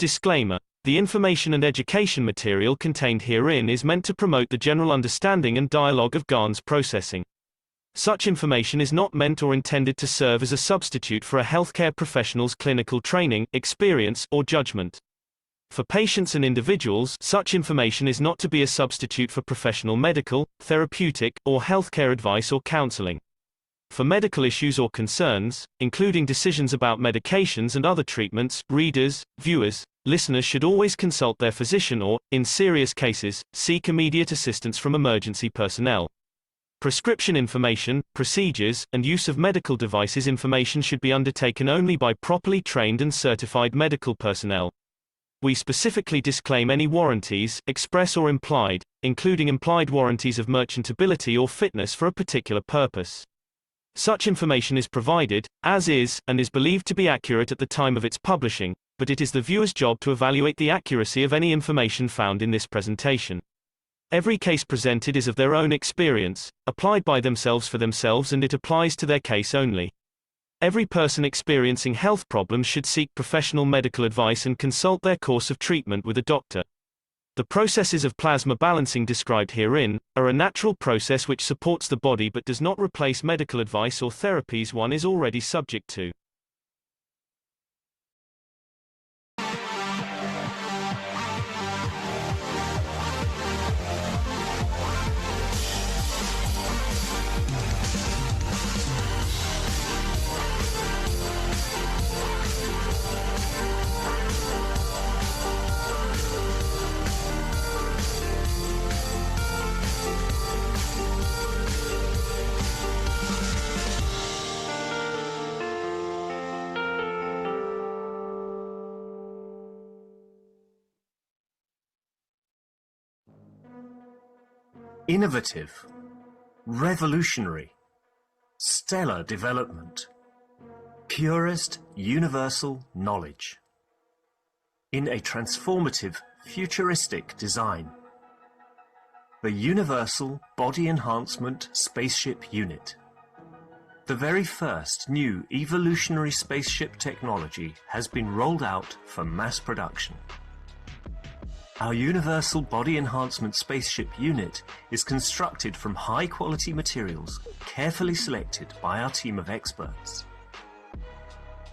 Disclaimer: the information and education material contained herein is meant to promote the general understanding and dialogue of GAN's processing. Such information is not meant or intended to serve as a substitute for a healthcare professional's clinical training, experience, or judgment. For patients and individuals, such information is not to be a substitute for professional medical, therapeutic, or healthcare advice or counseling. For medical issues or concerns, including decisions about medications and other treatments, readers, viewers, listeners should always consult their physician or, in serious cases, seek immediate assistance from emergency personnel. Prescription information, procedures, and use of medical devices information should be undertaken only by properly trained and certified medical personnel. We specifically disclaim any warranties, express or implied, including implied warranties of merchantability or fitness for a particular purpose. Such information is provided, as is, and is believed to be accurate at the time of its publishing, but it is the viewer's job to evaluate the accuracy of any information found in this presentation. Every case presented is of their own experience, applied by themselves for themselves, and it applies to their case only. Every person experiencing health problems should seek professional medical advice and consult their course of treatment with a doctor. The processes of plasma balancing described herein are a natural process which supports the body but does not replace medical advice or therapies one is already subject to. Innovative, revolutionary, stellar development, purest universal knowledge. In a transformative, futuristic design. The Universal Body Enhancement Spaceship Unit. The very first new evolutionary spaceship technology has been rolled out for mass production. Our Universal Body Enhancement Spaceship Unit is constructed from high-quality materials carefully selected by our team of experts.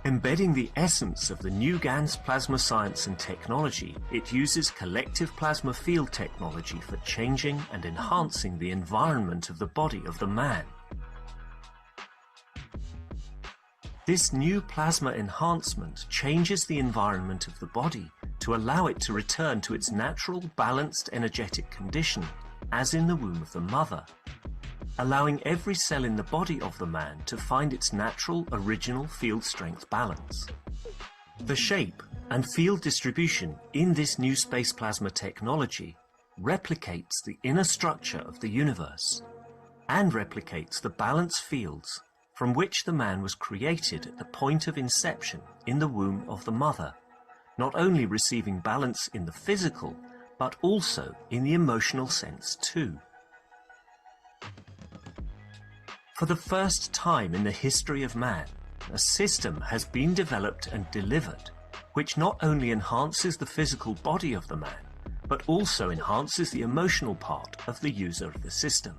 Embedding the essence of the new GAN's plasma science and technology, it uses collective plasma field technology for changing and enhancing the environment of the body of the man. This new plasma enhancement changes the environment of the body to allow it to return to its natural, balanced, energetic condition, as in the womb of the mother, allowing every cell in the body of the man to find its natural, original field strength balance. The shape and field distribution in this new space plasma technology replicates the inner structure of the universe and replicates the balance fields from which the man was created at the point of inception in the womb of the mother, not only receiving balance in the physical, but also in the emotional sense too. For the first time in the history of man, a system has been developed and delivered which not only enhances the physical body of the man, but also enhances the emotional part of the user of the system,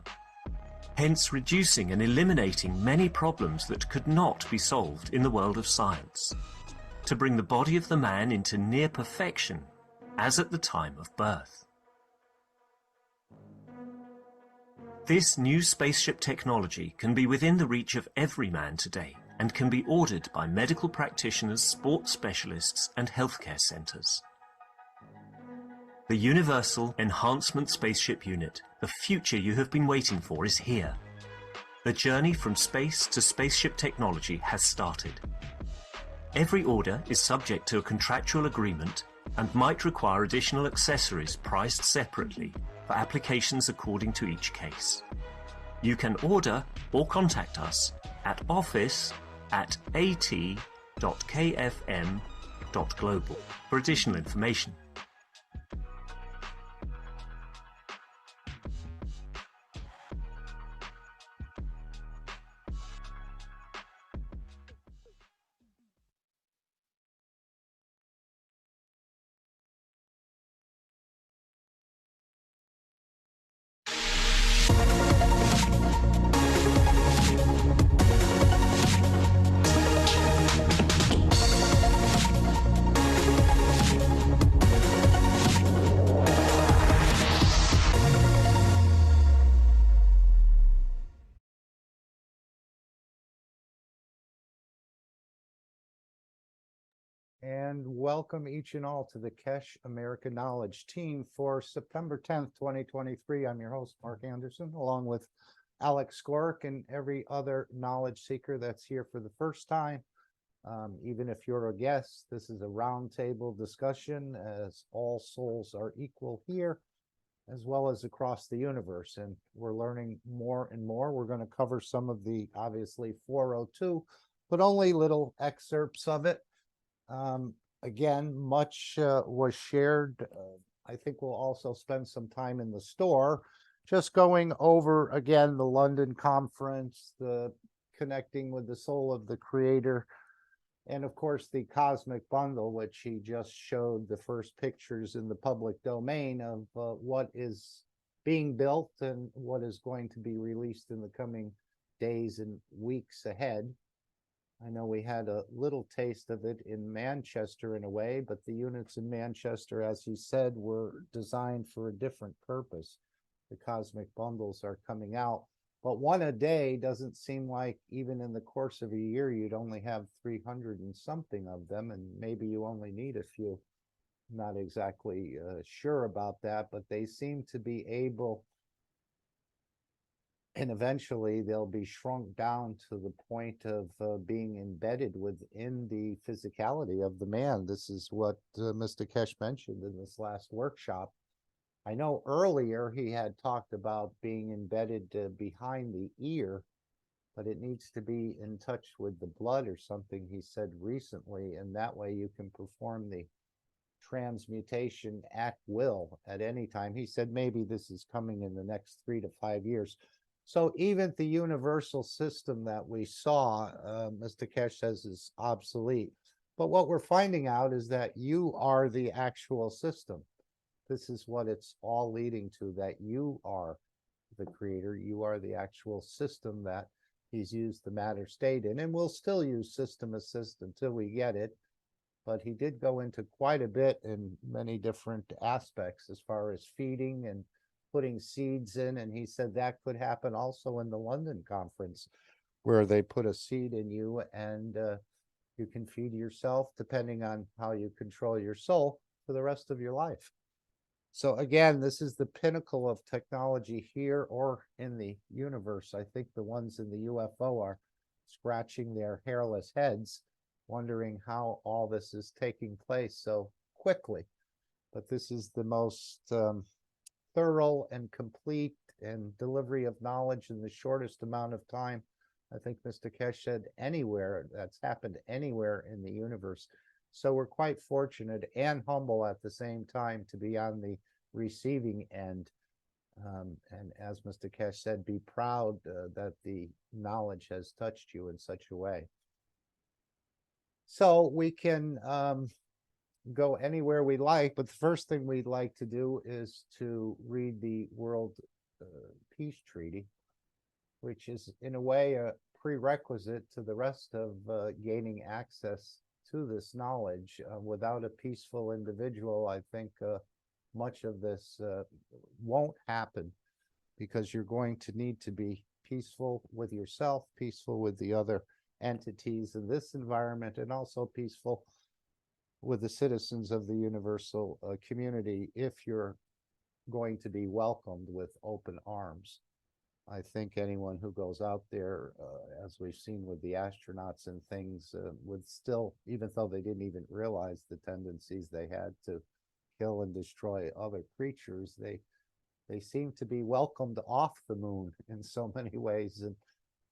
hence reducing and eliminating many problems that could not be solved in the world of science, to bring the body of the man into near perfection, as at the time of birth. This new spaceship technology can be within the reach of every man today and can be ordered by medical practitioners, sports specialists, and healthcare centers. The Universal Enhancement Spaceship Unit, the future you have been waiting for, is here. The journey from space to spaceship technology has started. Every order is subject to a contractual agreement and might require additional accessories priced separately for applications according to each case. You can order or contact us at office@at.kfm.global for additional information. and welcome each and all to the Keshe American Knowledge Team for September 10th, 2023. I'm your host, Mark Anderson, along with Alex Skork and every other knowledge seeker that's here for the first time. Even if you're a guest, this is a roundtable discussion as all souls are equal here, as well as across the universe. And we're learning more and more. We're going to cover some of the obviously 402, but only little excerpts of it. Again, much was shared. I think we'll also spend some time in the store, just going over again the London conference, the connecting with the soul of the creator, and of course the cosmic bundle, which he just showed the first pictures in the public domain of what is being built and what is going to be released in the coming days and weeks ahead. I know we had a little taste of it in Manchester in a way, but the units in Manchester, as he said, were designed for a different purpose. The cosmic bundles are coming out, but one a day doesn't seem like, even in the course of a year, you'd only have 300 and something of them, and maybe you only need a few. I'm not exactly sure about that, but they seem to be able, and eventually they'll be shrunk down to the point of being embedded within the physicality of the man. This is what Mr. Keshe mentioned in this last workshop. I know earlier he had talked about being embedded behind the ear, but it needs to be in touch with the blood or something, he said recently, and that way you can perform the transmutation at will at any time. He said maybe this is coming in the next 3 to 5 years. So even the universal system that we saw, Mr. Keshe says, is obsolete. But what we're finding out is that you are the actual system. This is what it's all leading to, that you are the creator. You are the actual system that he's used the matter state in, and we'll still use system assist until we get it. But he did go into quite a bit in many different aspects as far as feeding and putting seeds in, and he said that could happen also in the London conference, where they put a seed in you and you can feed yourself depending on how you control your soul for the rest of your life. So again, this is the pinnacle of technology here or in the universe. I think the ones in the UFO are scratching their hairless heads, wondering how all this is taking place so quickly. But this is the most thorough and complete and delivery of knowledge in the shortest amount of time, I think Mr. Keshe said, anywhere that's happened anywhere in the universe. So we're quite fortunate and humble at the same time to be on the receiving end. And as Mr. Keshe said, be proud that the knowledge has touched you in such a way. So we can go anywhere we like, but the first thing we'd like to do is to read the World Peace Treaty, which is in a way a prerequisite to the rest of gaining access to this knowledge. Without a peaceful individual, I think much of this won't happen, because you're going to need to be peaceful with yourself, peaceful with the other entities in this environment, and also peaceful with the citizens of the universal community if you're going to be welcomed with open arms. I think anyone who goes out there, as we've seen with the astronauts and things, would still, even though they didn't even realize the tendencies they had to kill and destroy other creatures, they seem to be welcomed off the moon in so many ways, and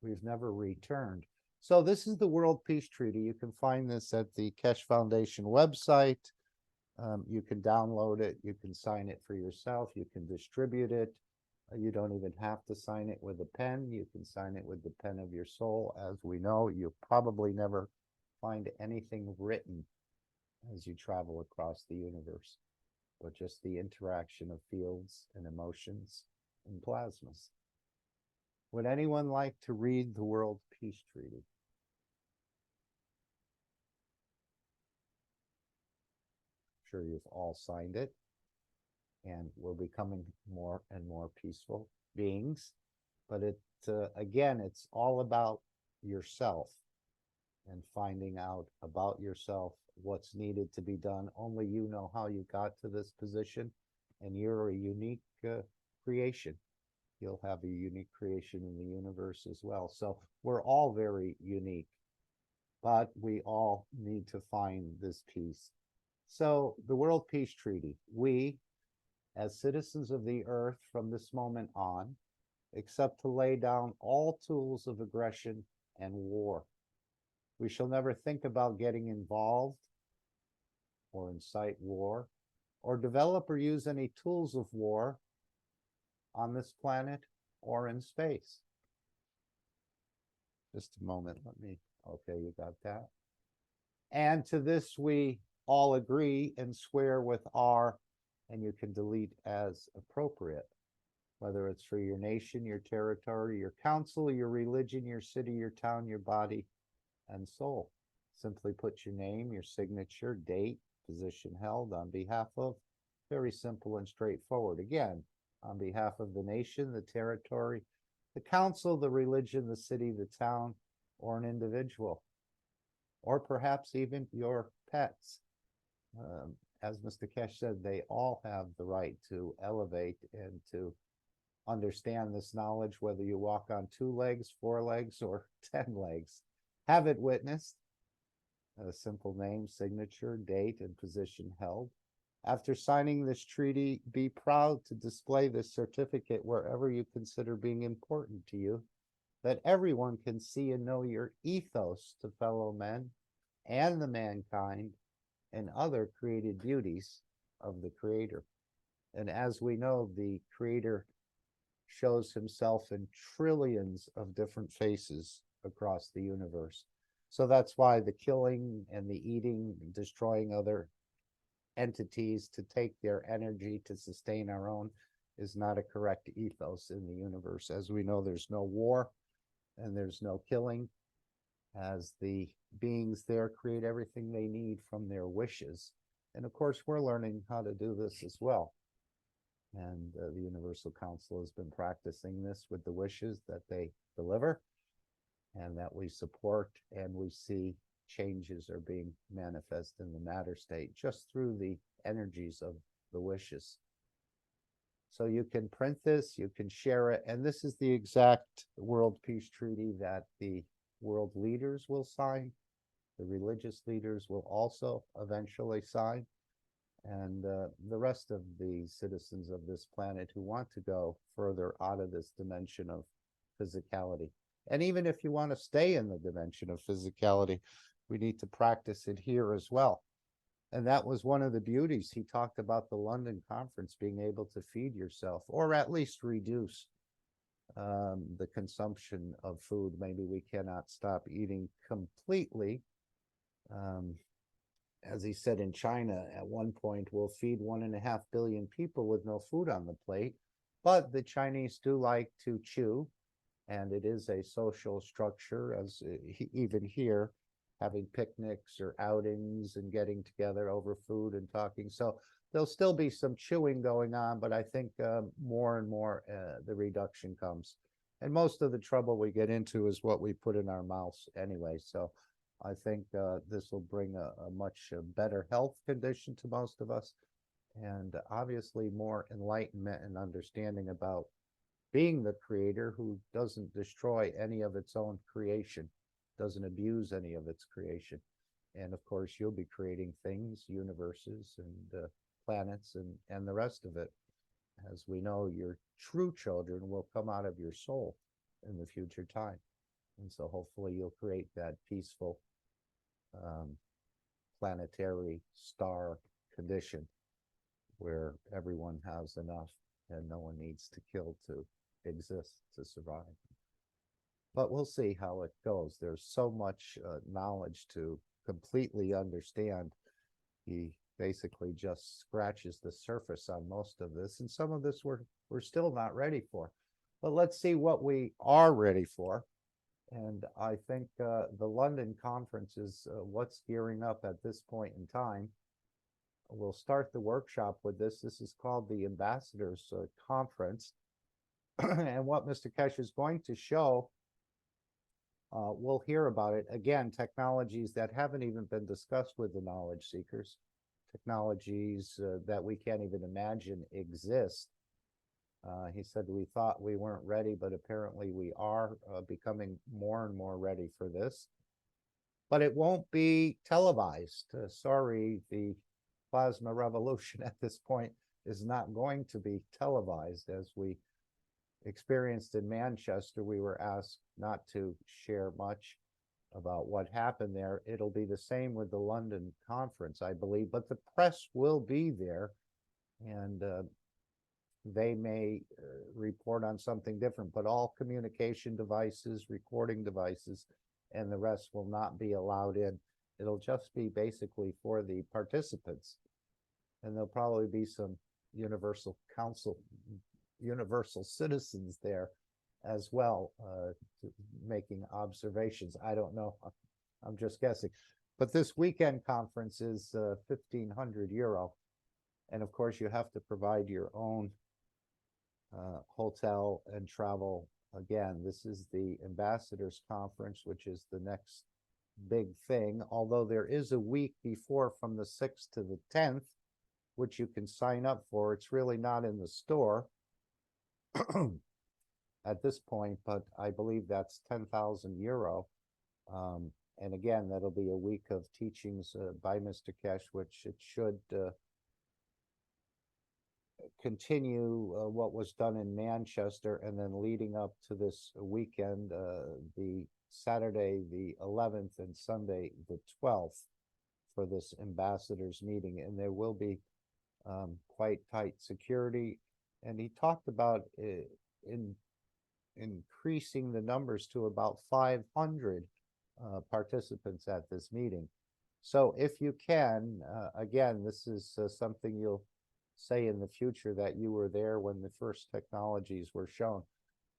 we've never returned. So this is the World Peace Treaty. You can find this at the Keshe Foundation website. You can download it. You can sign it for yourself. You can distribute it. You don't even have to sign it with a pen. You can sign it with the pen of your soul. As we know, you probably never find anything written as you travel across the universe, but just the interaction of fields and emotions and plasmas. Would anyone like to read the World Peace Treaty? I'm sure you've all signed it, and we're becoming more and more peaceful beings. But again, it's all about yourself. and finding out about yourself, what's needed to be done. Only you know how you got to this position, and you're a unique creation. You'll have a unique creation in the universe as well. So we're all very unique, but we all need to find this peace. So the World Peace Treaty, we, as citizens of the earth from this moment on, accept to lay down all tools of aggression and war. We shall never think about getting involved or incite war or develop or use any tools of war on this planet or in space. Just a moment, okay, you got that. And to this we all agree and swear with our, and you can delete as appropriate, whether it's for your nation, your territory, your council, your religion, your city, your town, your body, and soul. Simply put your name, your signature, date, position held on behalf of, very simple and straightforward. Again, on behalf of the nation, the territory, the council, the religion, the city, the town, or an individual, or perhaps even your pets. As Mr. Keshe said, they all have the right to elevate and to understand this knowledge, whether you walk on 2 legs, 4 legs, or 10 legs. Have it witnessed. A simple name, signature, date, and position held. After signing this treaty, be proud to display this certificate wherever you consider being important to you, that everyone can see and know your ethos to fellow men and the mankind and other created beauties of the Creator. And as we know, the Creator shows himself in trillions of different faces across the universe. So that's why the killing and the eating, destroying other entities to take their energy to sustain our own is not a correct ethos in the universe. As we know, there's no war and there's no killing, as the beings there create everything they need from their wishes. And of course, we're learning how to do this as well. And the Universal Council has been practicing this with the wishes that they deliver and that we support, and we see changes are being manifest in the matter state just through the energies of the wishes. So you can print this, you can share it, and this is the exact World Peace Treaty that the world leaders will sign. The religious leaders will also eventually sign. And the rest of the citizens of this planet who want to go further out of this dimension of physicality. And even if you want to stay in the dimension of physicality, we need to practice it here as well. And that was one of the beauties. He talked about the London conference, being able to feed yourself, or at least reduce the consumption of food. Maybe we cannot stop eating completely. As he said, in China, at one point, we'll feed 1.5 billion people with no food on the plate. But the Chinese do like to chew, and it is a social structure, as even here, having picnics or outings and getting together over food and talking. So there'll still be some chewing going on, but I think more and more the reduction comes. And most of the trouble we get into is what we put in our mouths anyway. So I think this will bring a much better health condition to most of us, and obviously more enlightenment and understanding about being the creator who doesn't destroy any of its own creation, doesn't abuse any of its creation. And of course, you'll be creating things, universes, and planets, and the rest of it. As we know, your true children will come out of your soul in the future time. And so hopefully you'll create that peaceful planetary star condition where everyone has enough and no one needs to kill to exist, to survive. But we'll see how it goes. There's so much knowledge to completely understand. He basically just scratches the surface on most of this, and some of this we're still not ready for. But let's see what we are ready for. And I think the London conference is what's gearing up at this point in time. We'll start the workshop with this. This is called the Ambassadors Conference. And what Mr. Keshe is going to show we'll hear about it. Again, technologies that haven't even been discussed with the knowledge seekers, technologies that we can't even imagine exist. He said we thought we weren't ready, but apparently we are becoming more and more ready for this. But it won't be televised. Sorry, the plasma revolution at this point is not going to be televised. As we experienced in Manchester, we were asked not to share much about what happened there. It'll be the same with the London conference, I believe, but the press will be there, and they may report on something different, but all communication devices, recording devices, and the rest will not be allowed in. It'll just be basically for the participants. And there'll probably be some universal citizens there as well, making observations. I don't know. I'm just guessing. But this weekend conference is €1,500. And of course, you have to provide your own hotel and travel. Again, this is the Ambassadors Conference, which is the next big thing, although there is a week before from the 6th to the 10th, which you can sign up for. It's really not in the store at this point, but I believe that's €10,000. And again, that'll be a week of teachings by Mr. Keshe, which it should continue what was done in Manchester, and then leading up to this weekend, the Saturday the 11th and Sunday the 12th for this ambassadors meeting. And there will be quite tight security. And he talked about increasing the numbers to about 500 participants at this meeting. So if you can, again, this is something you'll say in the future, that you were there when the first technologies were shown.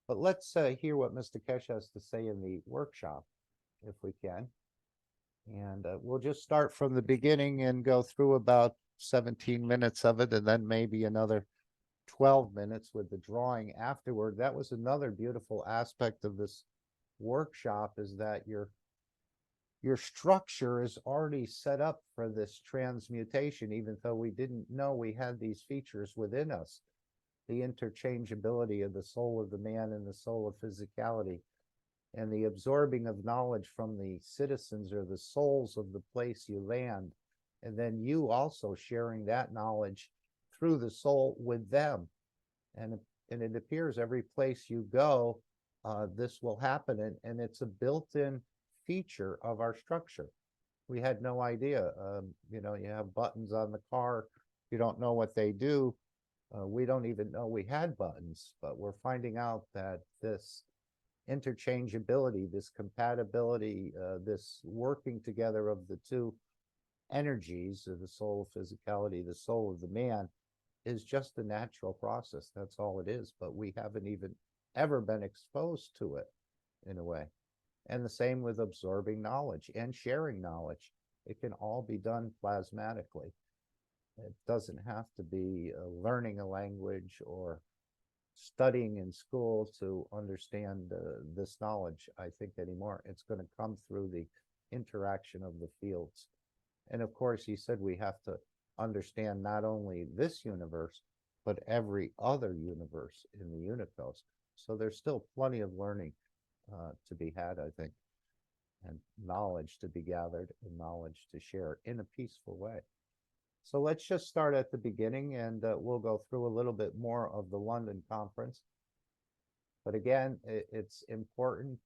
But let's hear what Mr. Keshe has to say in the workshop, if we can. And we'll just start from the beginning and go through about 17 minutes of it, and then maybe another 12 minutes with the drawing afterward. That was another beautiful aspect of this workshop, is that your structure is already set up for this transmutation, even though we didn't know we had these features within us. The interchangeability of the soul of the man and the soul of physicality, and the absorbing of knowledge from the citizens or the souls of the place you land, and then you also sharing that knowledge through the soul with them. And it appears every place you go, this will happen, and it's a built-in feature of our structure. We had no idea. You have buttons on the car. You don't know what they do. We don't even know we had buttons, but we're finding out that this interchangeability, this compatibility, this working together of the two energies, the soul of physicality, the soul of the man, is just a natural process. That's all it is. But we haven't even ever been exposed to it in a way. And the same with absorbing knowledge and sharing knowledge. It can all be done plasmatically. It doesn't have to be learning a language or studying in school to understand this knowledge, I think, anymore. It's going to come through the interaction of the fields. And of course, he said we have to understand not only this universe, but every other universe in the Unicos. So there's still plenty of learning to be had, I think, and knowledge to be gathered and knowledge to share in a peaceful way. So let's just start at the beginning, and we'll go through a little bit more of the London conference. But again, it's important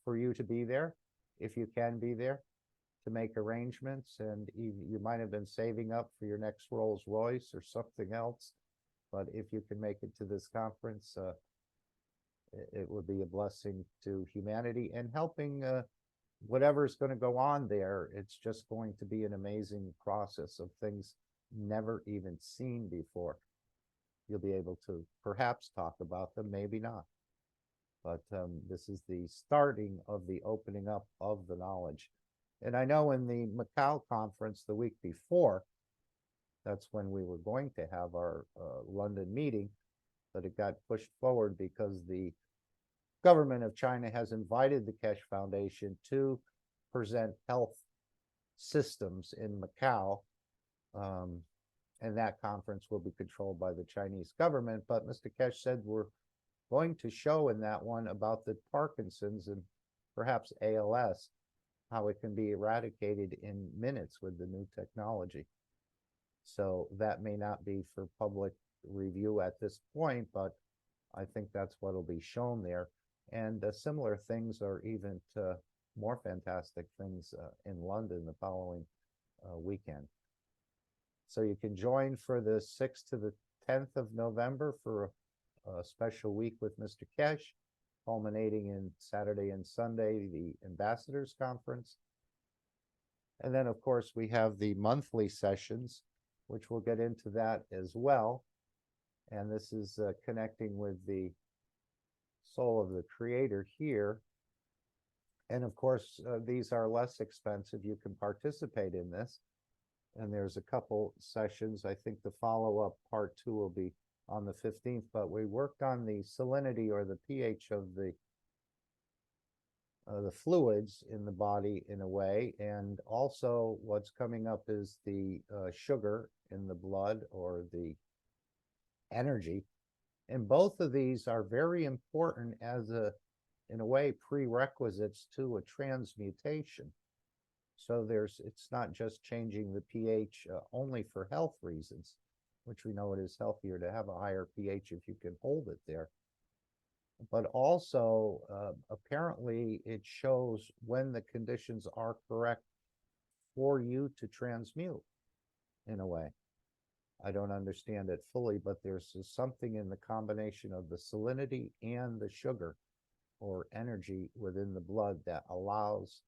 for you to be there, if you can be there, to make arrangements. And you might have been saving up for your next Rolls Royce or something else, but if you can make it to this conference, it would be a blessing to humanity and helping whatever's going to go on there. It's just going to be an amazing process of things never even seen before. You'll be able to perhaps talk about them, maybe not. But this is the starting of the opening up of the knowledge. And I know in the Macau conference the week before, that's when we were going to have our London meeting, but it got pushed forward because the government of China has invited the Keshe Foundation to present health systems in Macau. And that conference will be controlled by the Chinese government. But Mr. Keshe said we're going to show in that one about the Parkinson's and perhaps ALS, how it can be eradicated in minutes with the new technology. So that may not be for public review at this point, but I think that's what will be shown there. And similar things or even more fantastic things in London the following weekend. So you can join for the 6th to the 10th of November for a special week with Mr. Keshe, culminating in Saturday and Sunday, the Ambassadors Conference. And then, of course, we have the monthly sessions, which we'll get into that as well. And this is connecting with the soul of the creator here. And of course, these are less expensive. You can participate in this. And there's a couple sessions. I think the follow-up part 2 will be on the 15th, but we worked on the salinity or the pH of the fluids in the body in a way. And also what's coming up is the sugar in the blood or the energy. And both of these are very important as in a way, prerequisites to a transmutation. So it's not just changing the pH only for health reasons, which we know it is healthier to have a higher pH if you can hold it there. But also, apparently, it shows when the conditions are correct for you to transmute in a way. I don't understand it fully, but there's something in the combination of the salinity and the sugar or energy within the blood that allows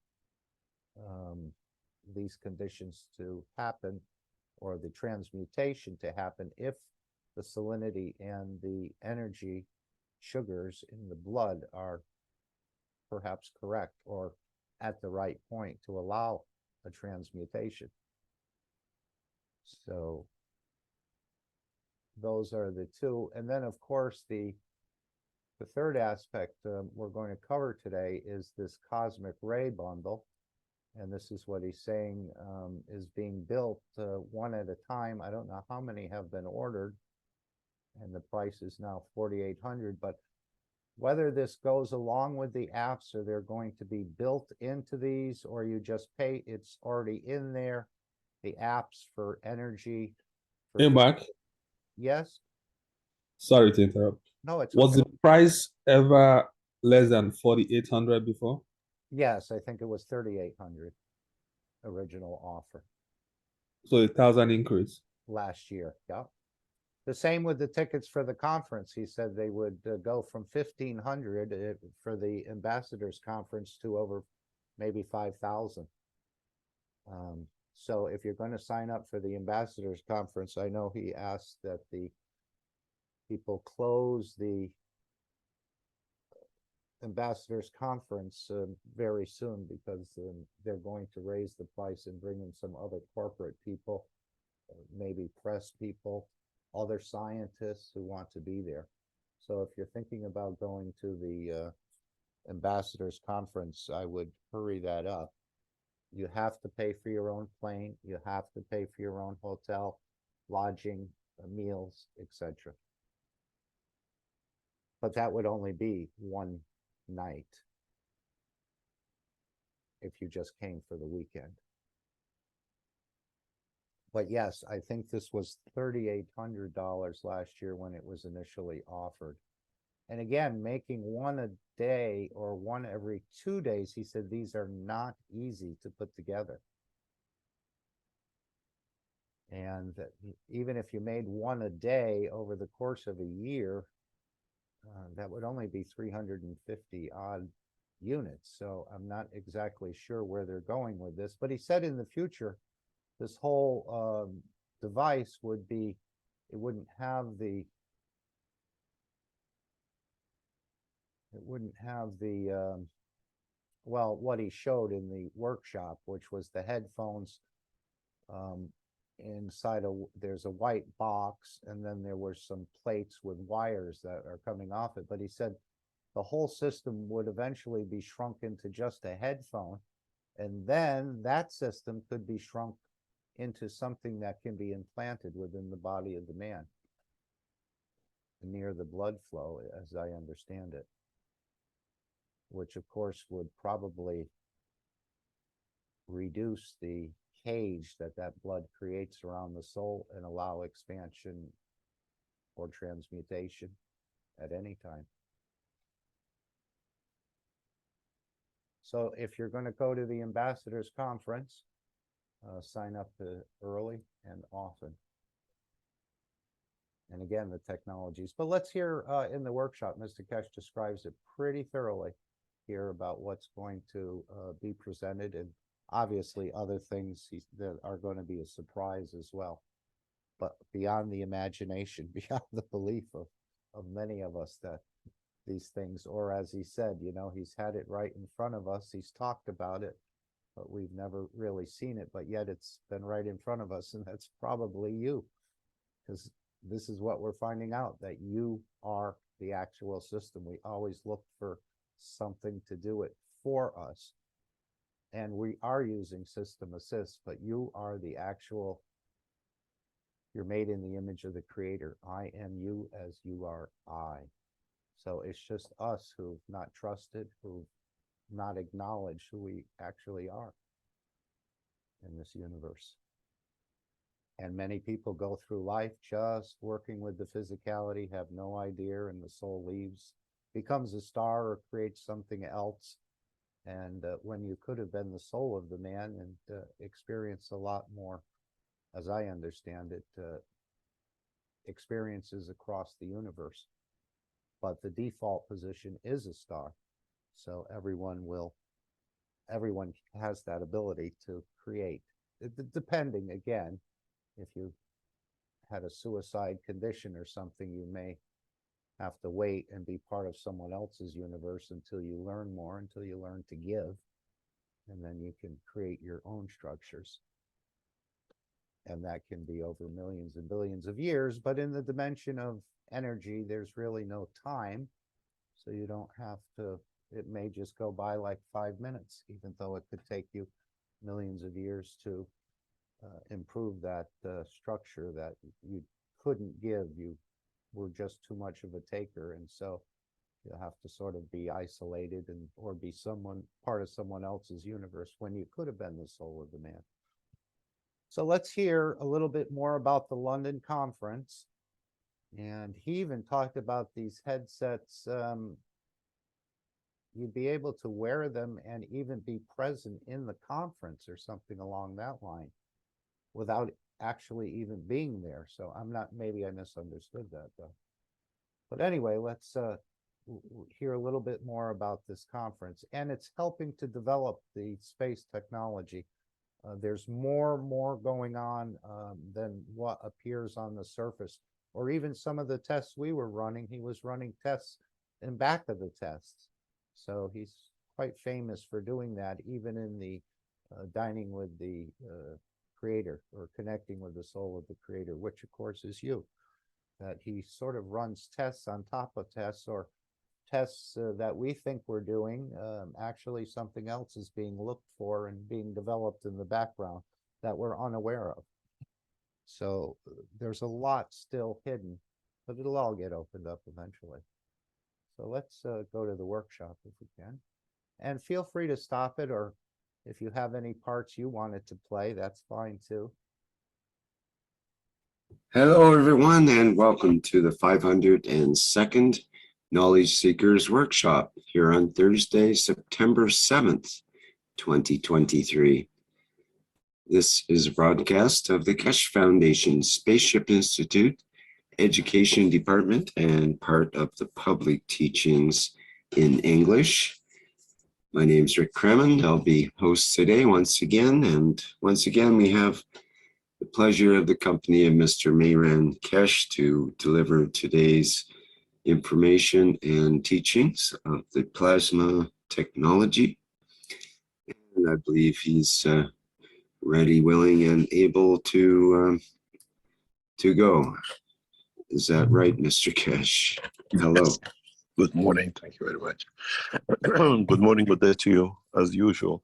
these conditions to happen, or the transmutation to happen, if the salinity and the energy sugars in the blood are perhaps correct or at the right point to allow a transmutation. So those are the two. And then, of course, the third aspect we're going to cover today is this cosmic ray bundle. And this is what he's saying is being built one at a time. I don't know how many have been ordered, and the price is now $4,800. But whether this goes along with the apps, or they're going to be built into these, or you just pay, it's already in there. The apps for energy. Hey, Mark. Yes. Sorry to interrupt. No, it's Was okay. the price ever less than 4,800 before? Yes, I think it was 3,800 original offer. So 1,000 increase Last year. Yeah. The same with the tickets for the conference. He said they would go from 1,500 for the ambassadors conference to over maybe 5,000. So if you're going to sign up for the ambassadors conference, I know he asked that the people close the ambassadors conference very soon, because they're going to raise the price and bring in some other corporate people, maybe press people, other scientists who want to be there. So if you're thinking about going to the ambassadors conference, I would hurry that up. You have to pay for your own plane. You have to pay for your own hotel, lodging, meals, etc. But that would only be one night if you just came for the weekend. But yes, I think this was $3,800 last year when it was initially offered. And again, making one a day or one every 2 days, he said these are not easy to put together. And even if you made one a day over the course of a year, that would only be 350 odd units. So I'm not exactly sure where they're going with this. But he said in the future, this whole device would be, it wouldn't have the well, what he showed in the workshop, which was the headphones inside there's a white box, and then there were some plates with wires that are coming off it. But he said the whole system would eventually be shrunk into just a headphone. And then that system could be shrunk into something that can be implanted within the body of the man, near the blood flow, as I understand it, which of course would probably reduce the cage that blood creates around the soul and allow expansion or transmutation at any time. So if you're going to go to the ambassadors conference, sign up early and often. And again, the technologies. But let's hear in the workshop, Mr. Keshe describes it pretty thoroughly here about what's going to be presented, and obviously other things that are going to be a surprise as well. But beyond the imagination, beyond the belief of many of us that these things, or as he said, you know, he's had it right in front of us. He's talked about it, but we've never really seen it, but yet it's been right in front of us, and that's probably you, because this is what we're finding out, that you are the actual system. We always look for something to do it for us, and we are using system assist, but you are the actual, you're made in the image of the creator. I am you as you are I. So it's just us who've not trusted, who've not acknowledged who we actually are in this universe. And many people go through life just working with the physicality, have no idea, and the soul leaves, becomes a star or creates something else. And when you could have been the soul of the man and experience a lot more, as I understand it, experiences across the universe. But the default position is a star. So everyone has that ability to create, depending, again, if you had a suicide condition or something, you may have to wait and be part of someone else's universe until you learn more, until you learn to give, and then you can create your own structures. And that can be over millions and billions of years, but in the dimension of energy, there's really no time. So you don't have to, it may just go by like 5 minutes, even though it could take you millions of years to improve that structure that you couldn't give. You were just too much of a taker. And so you'll have to sort of be isolated and or be part of someone else's universe when you could have been the soul of the man. So let's hear a little bit more about the London conference. And he even talked about these headsets. You'd be able to wear them and even be present in the conference or something along that line without actually even being there. So maybe I misunderstood that though. But anyway, let's hear a little bit more about this conference. And it's helping to develop the space technology. There's more going on than what appears on the surface, or even some of the tests we were running. He was running tests in back of the tests. So he's quite famous for doing that, even in the dining with the creator, or connecting with the soul of the creator, which of course is you. That he sort of runs tests on top of tests, or tests that we think we're doing. Actually, something else is being looked for and being developed in the background that we're unaware of. So there's a lot still hidden, but it'll all get opened up eventually. So let's go to the workshop if we can. And feel free to stop it, or if you have any parts you wanted to play, that's fine too. Hello, everyone, and welcome to the 502nd Knowledge Seekers Workshop here on Thursday, September 7th, 2023. This is a broadcast of the Keshe Foundation Spaceship Institute Education Department and part of the public teachings in English. My name is Rick Kremen. I'll be host today once again, and once again we have the pleasure of the company of Mr. Mayran Keshe to deliver today's information and teachings of the plasma technology. And I believe he's ready, willing, and able to go. Is that right, Mr. Keshe? Hello. Good morning. Thank you very much. Good morning, good day to you, as usual,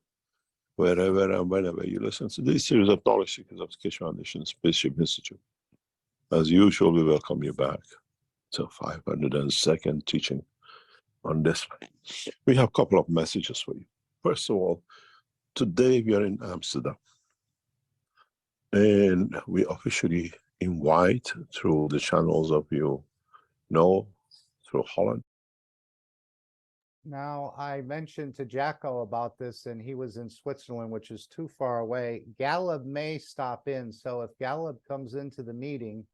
wherever and whenever you listen to this series of knowledge seekers of Keshe Foundation Spaceship Institute. As usual, we welcome you back to 502nd teaching on this. We have a couple of messages for you. First of all, today we are in Amsterdam, and we officially invite through the channels of through Holland. Now, I mentioned to Jacko about this, and he was in Switzerland, which is too far away. Gallup may stop in, so if Gallup comes into the meeting,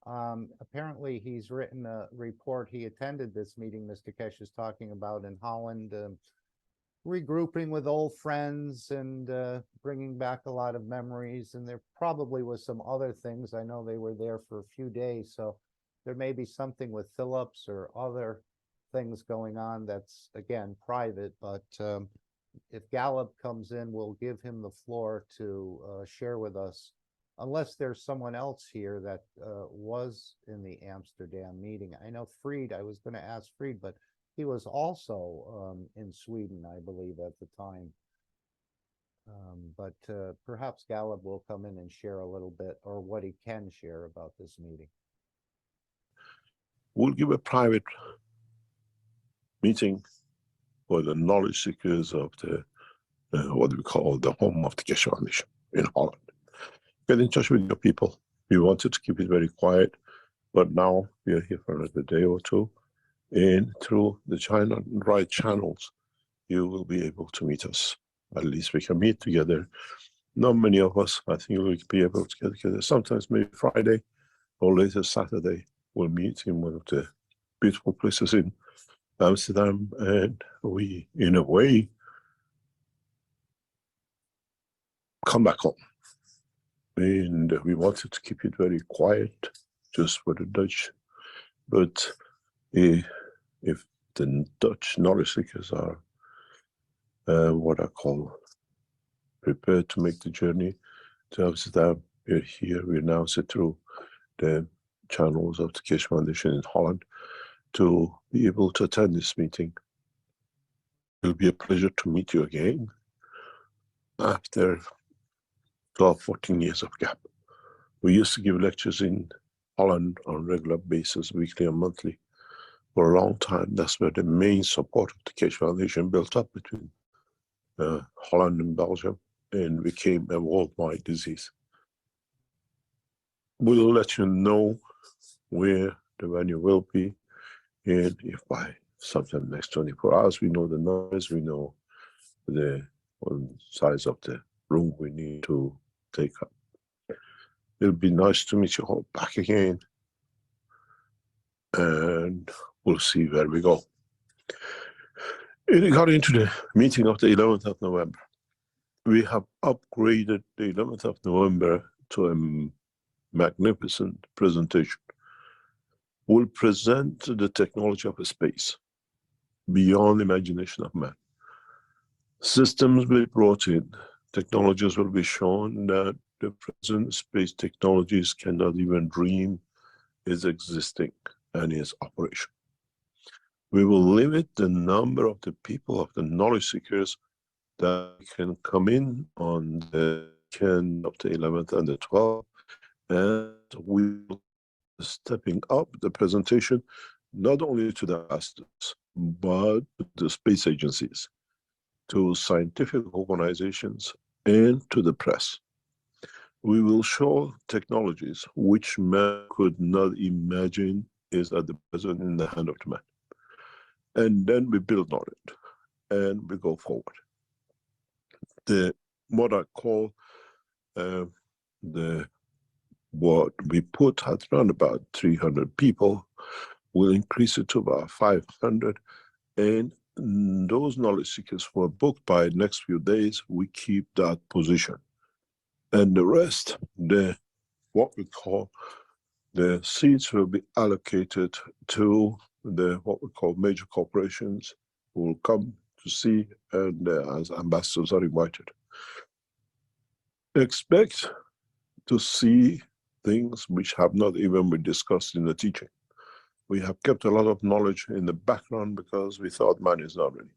apparently he's written a report. He attended this meeting Mr. Keshe is talking about in Holland, regrouping with old friends and bringing back a lot of memories. And there probably was some other things. I know they were there for a few days, so there may be something with Phillips or other things going on that's, again, private. But if Gallup comes in, we'll give him the floor to share with us, unless there's someone else here that was in the Amsterdam meeting. I know Fried, I was going to ask Fried, but he was also in Sweden, I believe, at the time. But perhaps Gallup will come in and share a little bit, or what he can share about this meeting. We'll give a private meeting for the knowledge seekers of the what we call the home of the Keshe Foundation in Holland. Get in touch with your people. We wanted to keep it very quiet, but now we are here for another day or two, and through the right channels, you will be able to meet us. At least we can meet together. Not many of us, I think we'll be able to get together. Sometimes maybe Friday or later Saturday, we'll meet in one of the beautiful places in Amsterdam, and we, in a way, come back home. And we wanted to keep it very quiet, just for the Dutch. But if the Dutch knowledge seekers are what I call prepared to make the journey to Amsterdam, we're here. We now sit through the channels of the Keshe Foundation in Holland to be able to attend this meeting. It'll be a pleasure to meet you again after 12, 14 years of gap. We used to give lectures in Holland on a regular basis, weekly and monthly. For a long time, that's where the main support of the Keshe Foundation built up between Holland and Belgium, and became a worldwide disease. We'll let you know where the venue will be, and if by sometime next 24 hours we know the numbers, we know the size of the room we need to take up. It'll be nice to meet you all back again, and we'll see where we go. In regard to the meeting of the 11th of November, we have upgraded the 11th of November to a magnificent presentation. We'll present the technology of space beyond the imagination of man. Systems will be brought in, technologies will be shown that the present space technologies cannot even dream is existing and is operation. We will limit the number of the people, of the knowledge seekers that can come in on the weekend of the 11th and the 12th, and we will be stepping up the presentation not only to the masters, but to the space agencies, to scientific organizations, and to the press. We will show technologies which man could not imagine is at the present in the hand of the man. And then we build on it, and we go forward. What I call what we put at around about 300 people, we'll increase it to about 500, and those knowledge seekers who are booked by the next few days, we keep that position. And the rest, what we call the seats, will be allocated to what we call major corporations who will come to see, and as ambassadors are invited. Expect to see things which have not even been discussed in the teaching. We have kept a lot of knowledge in the background because we thought man is not ready.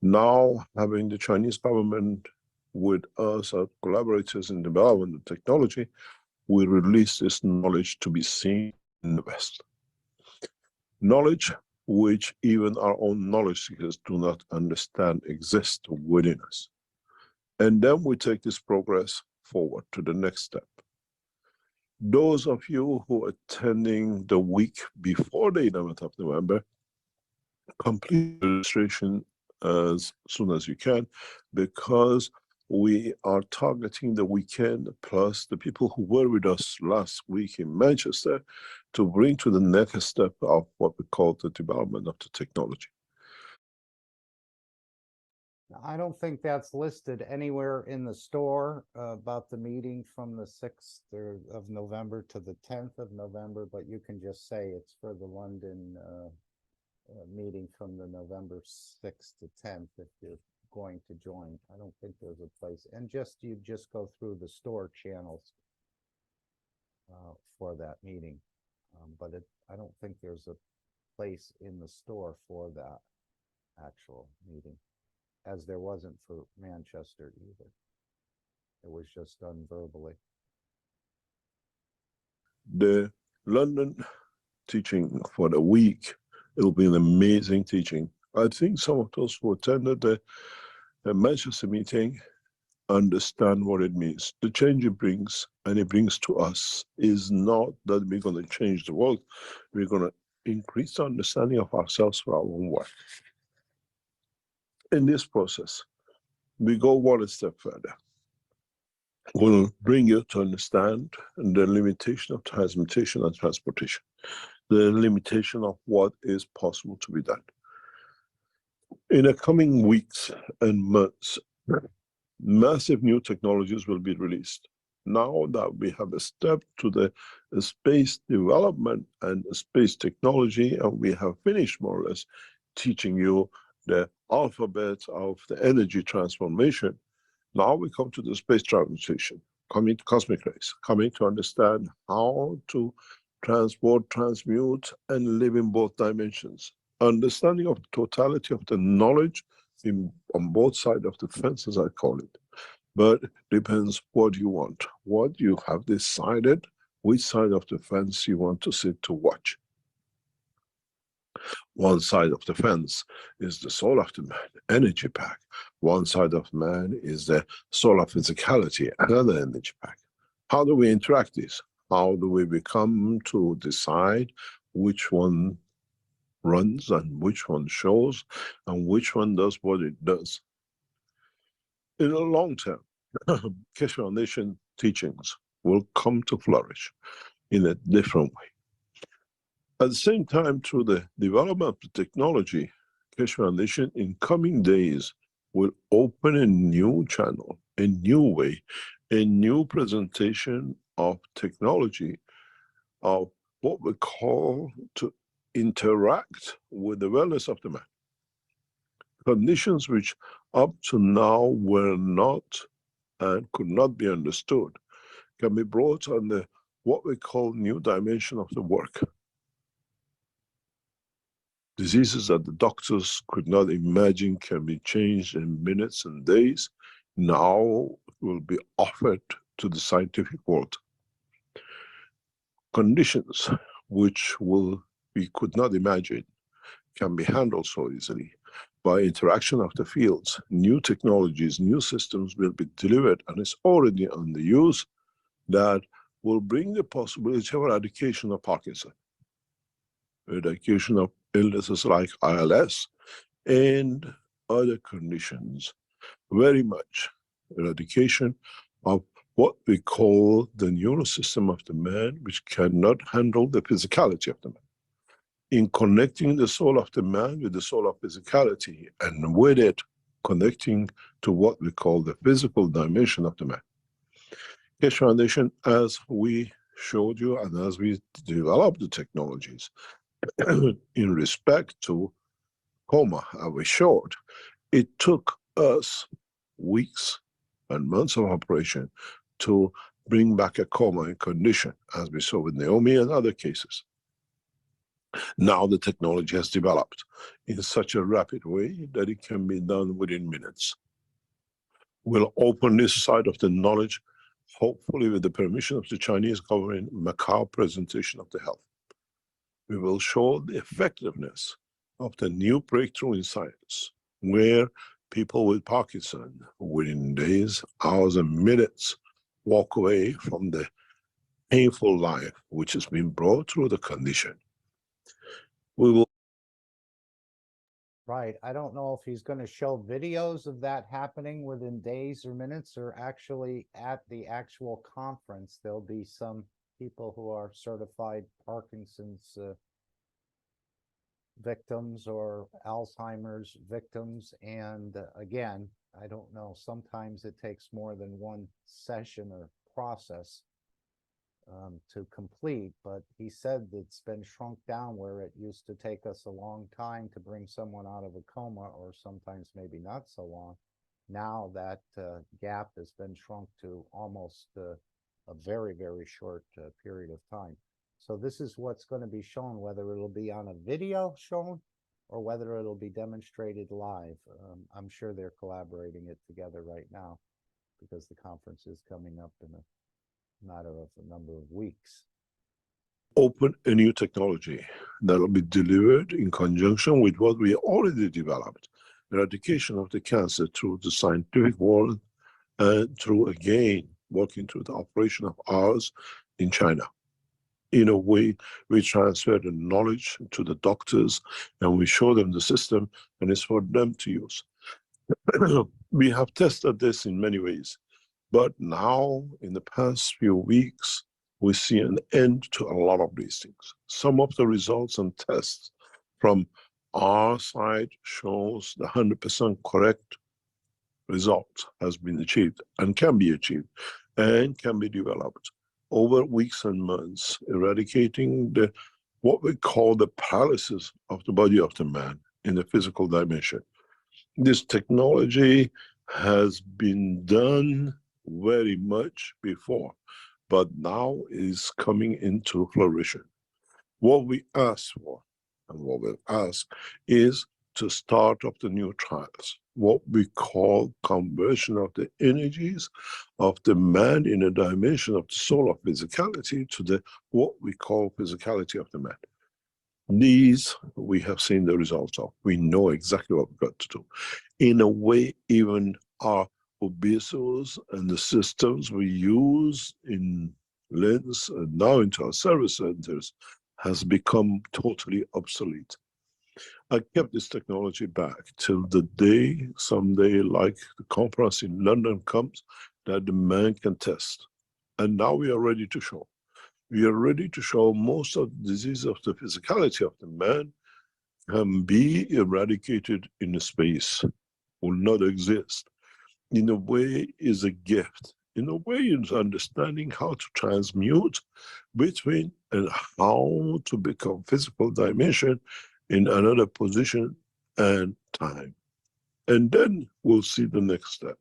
Now, having the Chinese government with us as collaborators in development of technology, we release this knowledge to be seen in the West. Knowledge which even our own knowledge seekers do not understand exists within us. And then we take this progress forward to the next step. Those of you who are attending the week before the 11th of November, complete registration as soon as you can, because we are targeting the weekend plus the people who were with us last week in Manchester to bring to the next step of what we call the development of the technology. I don't think that's listed anywhere in the store about the meeting from the 6th of November to the 10th of November, but you can just say it's for the London meeting from the November 6th to 10th if you're going to join. I don't think there's a place, and you just go through the store channels for that meeting, but I don't think there's a place in the store for that actual meeting, as there wasn't for Manchester either. It was just done verbally. The London teaching for the week, it'll be an amazing teaching. I think some of those who attended the Manchester meeting understand what it means. The change it brings, and it brings to us, is not that we're going to change the world. We're going to increase the understanding of ourselves for our own work. In this process, we go one step further. We'll bring you to understand the limitation of transmutation and transportation, the limitation of what is possible to be done. In the coming weeks and months, massive new technologies will be released. Now that we have a step to the space development and space technology, and we have finished more or less teaching you the alphabet of the energy transformation, now we come to the space transmutation, coming to cosmic rays, coming to understand how to transport, transmute, and live in both dimensions. Understanding of the totality of the knowledge on both sides of the fence, as I call it. But depends what you want, what you have decided, which side of the fence you want to sit to watch. One side of the fence is the soul of the man, energy pack. One side of man is the soul of physicality, another energy pack. How do we interact this? How do we become to decide which one runs and which one shows and which one does what it does? In the long term, Keshe Foundation teachings will come to flourish in a different way. At the same time, through the development of the technology, Keshe Foundation in coming days will open a new channel, a new way, a new presentation of technology, of what we call to interact with the wellness of the man. Conditions which up to now were not and could not be understood can be brought under what we call new dimension of the work. Diseases that the doctors could not imagine can be changed in minutes and days, now will be offered to the scientific world. Conditions which we could not imagine can be handled so easily. By interaction of the fields, new technologies, new systems will be delivered, and it's already under use, that will bring the possibility of eradication of Parkinson, eradication of illnesses like ILS and other conditions, very much eradication of what we call the neurosystem of the man, which cannot handle the physicality of the man. In connecting the soul of the man with the soul of physicality, and with it connecting to what we call the physical dimension of the man. Keshe Foundation, as we showed you and as we developed the technologies, in respect to coma, as we showed, it took us weeks and months of operation to bring back a coma in condition, as we saw with Naomi and other cases. Now the technology has developed in such a rapid way that it can be done within minutes. We'll open this side of the knowledge, hopefully with the permission of the Chinese government, Macau presentation of the health. We will show the effectiveness of the new breakthrough in science, where people with Parkinson within days, hours, and minutes walk away from the painful life which has been brought through the condition. We will. Right. I don't know if he's going to show videos of that happening within days or minutes, or actually at the actual conference, there'll be some people who are certified Parkinson's victims or Alzheimer's victims. And again, I don't know, sometimes it takes more than one session or process to complete, but he said it's been shrunk down where it used to take us a long time to bring someone out of a coma, or sometimes maybe not so long. Now that gap has been shrunk to almost a very, very short period of time. So this is what's going to be shown, whether it'll be on a video shown or whether it'll be demonstrated live. I'm sure they're collaborating it together right now because the conference is coming up in a matter of a number of weeks. Open a new technology that will be delivered in conjunction with what we already developed, eradication of the cancer through the scientific world and through, again, working through the operation of ours in China. In a way, we transfer the knowledge to the doctors and we show them the system, and it's for them to use. We have tested this in many ways. But now, in the past few weeks, we see an end to a lot of these things. Some of the results and tests from our side shows the 100% correct result has been achieved and can be achieved and can be developed over weeks and months, eradicating the what we call the paralysis of the body of the man in the physical dimension. This technology has been done very much before, but now is coming into flourishing. What we ask for and what we ask is to start up the new trials, what we call conversion of the energies of the man in a dimension of the soul of physicality to the what we call physicality of the man. These we have seen the results of. We know exactly what we've got to do. In a way, even our obesos and the systems we use in LINS and now into our service centers has become totally obsolete. I kept this technology back till the day, someday, like the conference in London comes, that the man can test. And now we are ready to show. We are ready to show most of the disease of the physicality of the man can be eradicated in a space, will not exist. In a way, is a gift. In a way, it's understanding how to transmute between and how to become physical dimension in another position and time. And then we'll see the next step.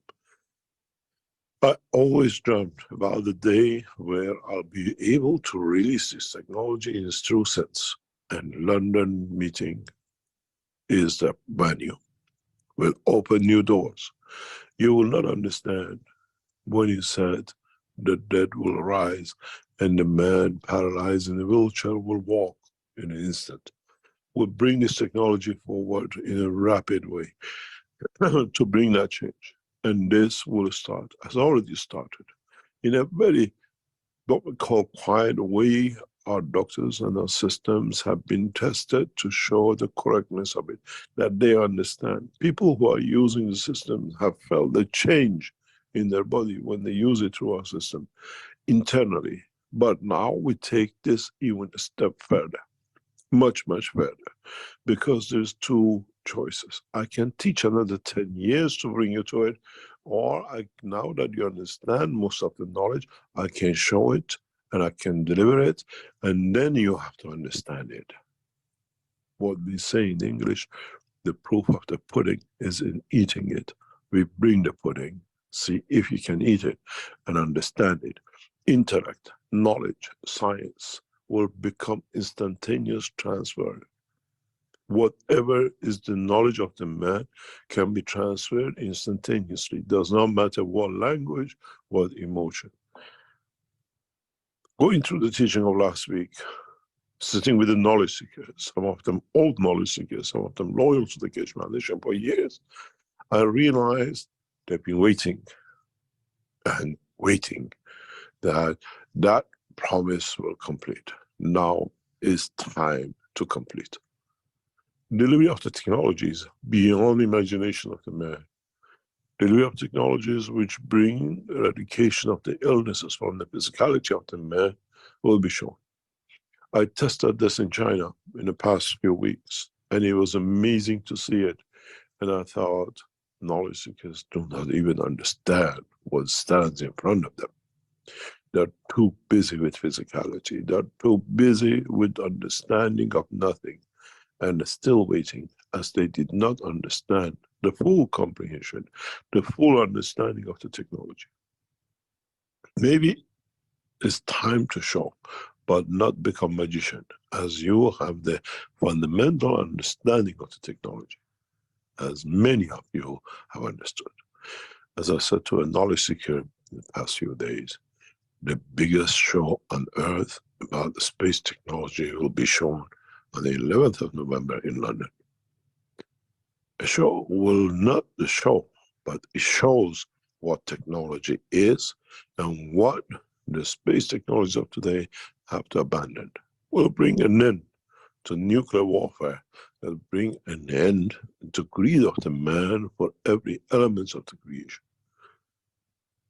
I always dreamt about the day where I'll be able to release this technology in its true sense. And London meeting is the venue. Will open new doors. You will not understand when he said the dead will rise and the man paralyzed in a wheelchair will walk in an instant. We'll bring this technology forward in a rapid way to bring that change. And this will start, has already started, in a very, what we call quiet way. Our doctors and our systems have been tested to show the correctness of it, that they understand. People who are using the system have felt the change in their body when they use it through our system internally. But now we take this even a step further, much, much further, because there's two choices. I can teach another 10 years to bring you to it, or now that you understand most of the knowledge, I can show it and I can deliver it, and then you have to understand it. What we say in English, the proof of the pudding is in eating it. We bring the pudding, see if you can eat it and understand it. Intellect, knowledge, science will become instantaneous transfer. Whatever is the knowledge of the man can be transferred instantaneously. It does not matter what language, what emotion. Going through the teaching of last week, sitting with the knowledge seekers, some of them old knowledge seekers, some of them loyal to the Keshe Foundation for years, I realized they've been waiting and waiting that that promise will complete. Now is time to complete. Delivery of the technologies beyond imagination of the man. Delivery of technologies which bring eradication of the illnesses from the physicality of the man will be shown. I tested this in China in the past few weeks, and it was amazing to see it. And I thought, knowledge seekers do not even understand what stands in front of them. They're too busy with physicality. They're too busy with understanding of nothing, and still waiting, as they did not understand the full comprehension, the full understanding of the technology. Maybe it's time to show, but not become magician, as you have the fundamental understanding of the technology, as many of you have understood. As I said to a knowledge seeker in the past few days, the biggest show on earth about the space technology will be shown on the 11th of November in London. A show will not the show, but it shows what technology is and what the space technologies of today have to abandon. Will bring an end to nuclear warfare, will bring an end to greed of the man for every element of the creation.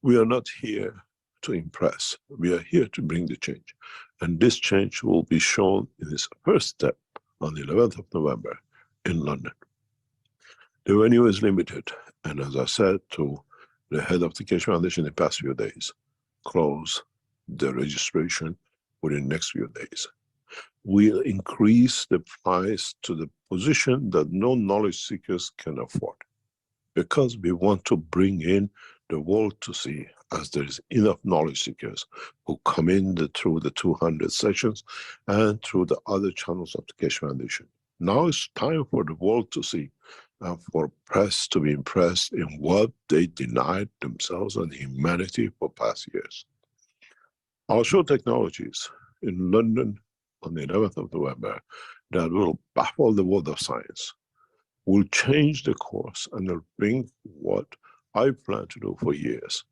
We are not here to impress, we are here to bring the change. And this change will be shown in its first step on the 11th of November in London. The venue is limited, and as I said to the head of the Keshe Foundation in the past few days, close the registration within the next few days. We'll increase the price to the position that no knowledge seekers can afford, because we want to bring in the world to see, as there is enough knowledge seekers who come in through the 200 sessions and through the other channels of the Keshe Foundation. Now it's time for the world to see, and for press to be impressed in what they denied themselves and humanity for past years. I'll show technologies in London on the 11th of November that will baffle the world of science, will change the course, and will bring what I plan to do for years.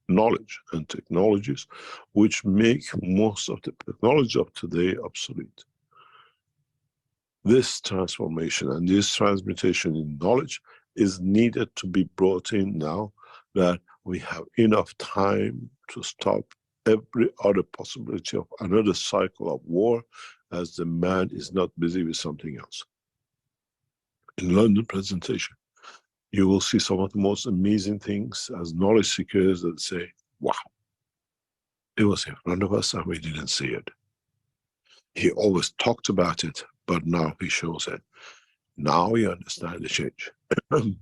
Knowledge and technologies which make most of the technology of today obsolete. This transformation and this transmutation in knowledge is needed to be brought in now that we have enough time to stop every other possibility of another cycle of war, as the man is not busy with something else. In London presentation, you will see some of the most amazing things as knowledge seekers that say, wow, it was in front of us and we didn't see it. He always talked about it, but now he shows it. Now you understand the change.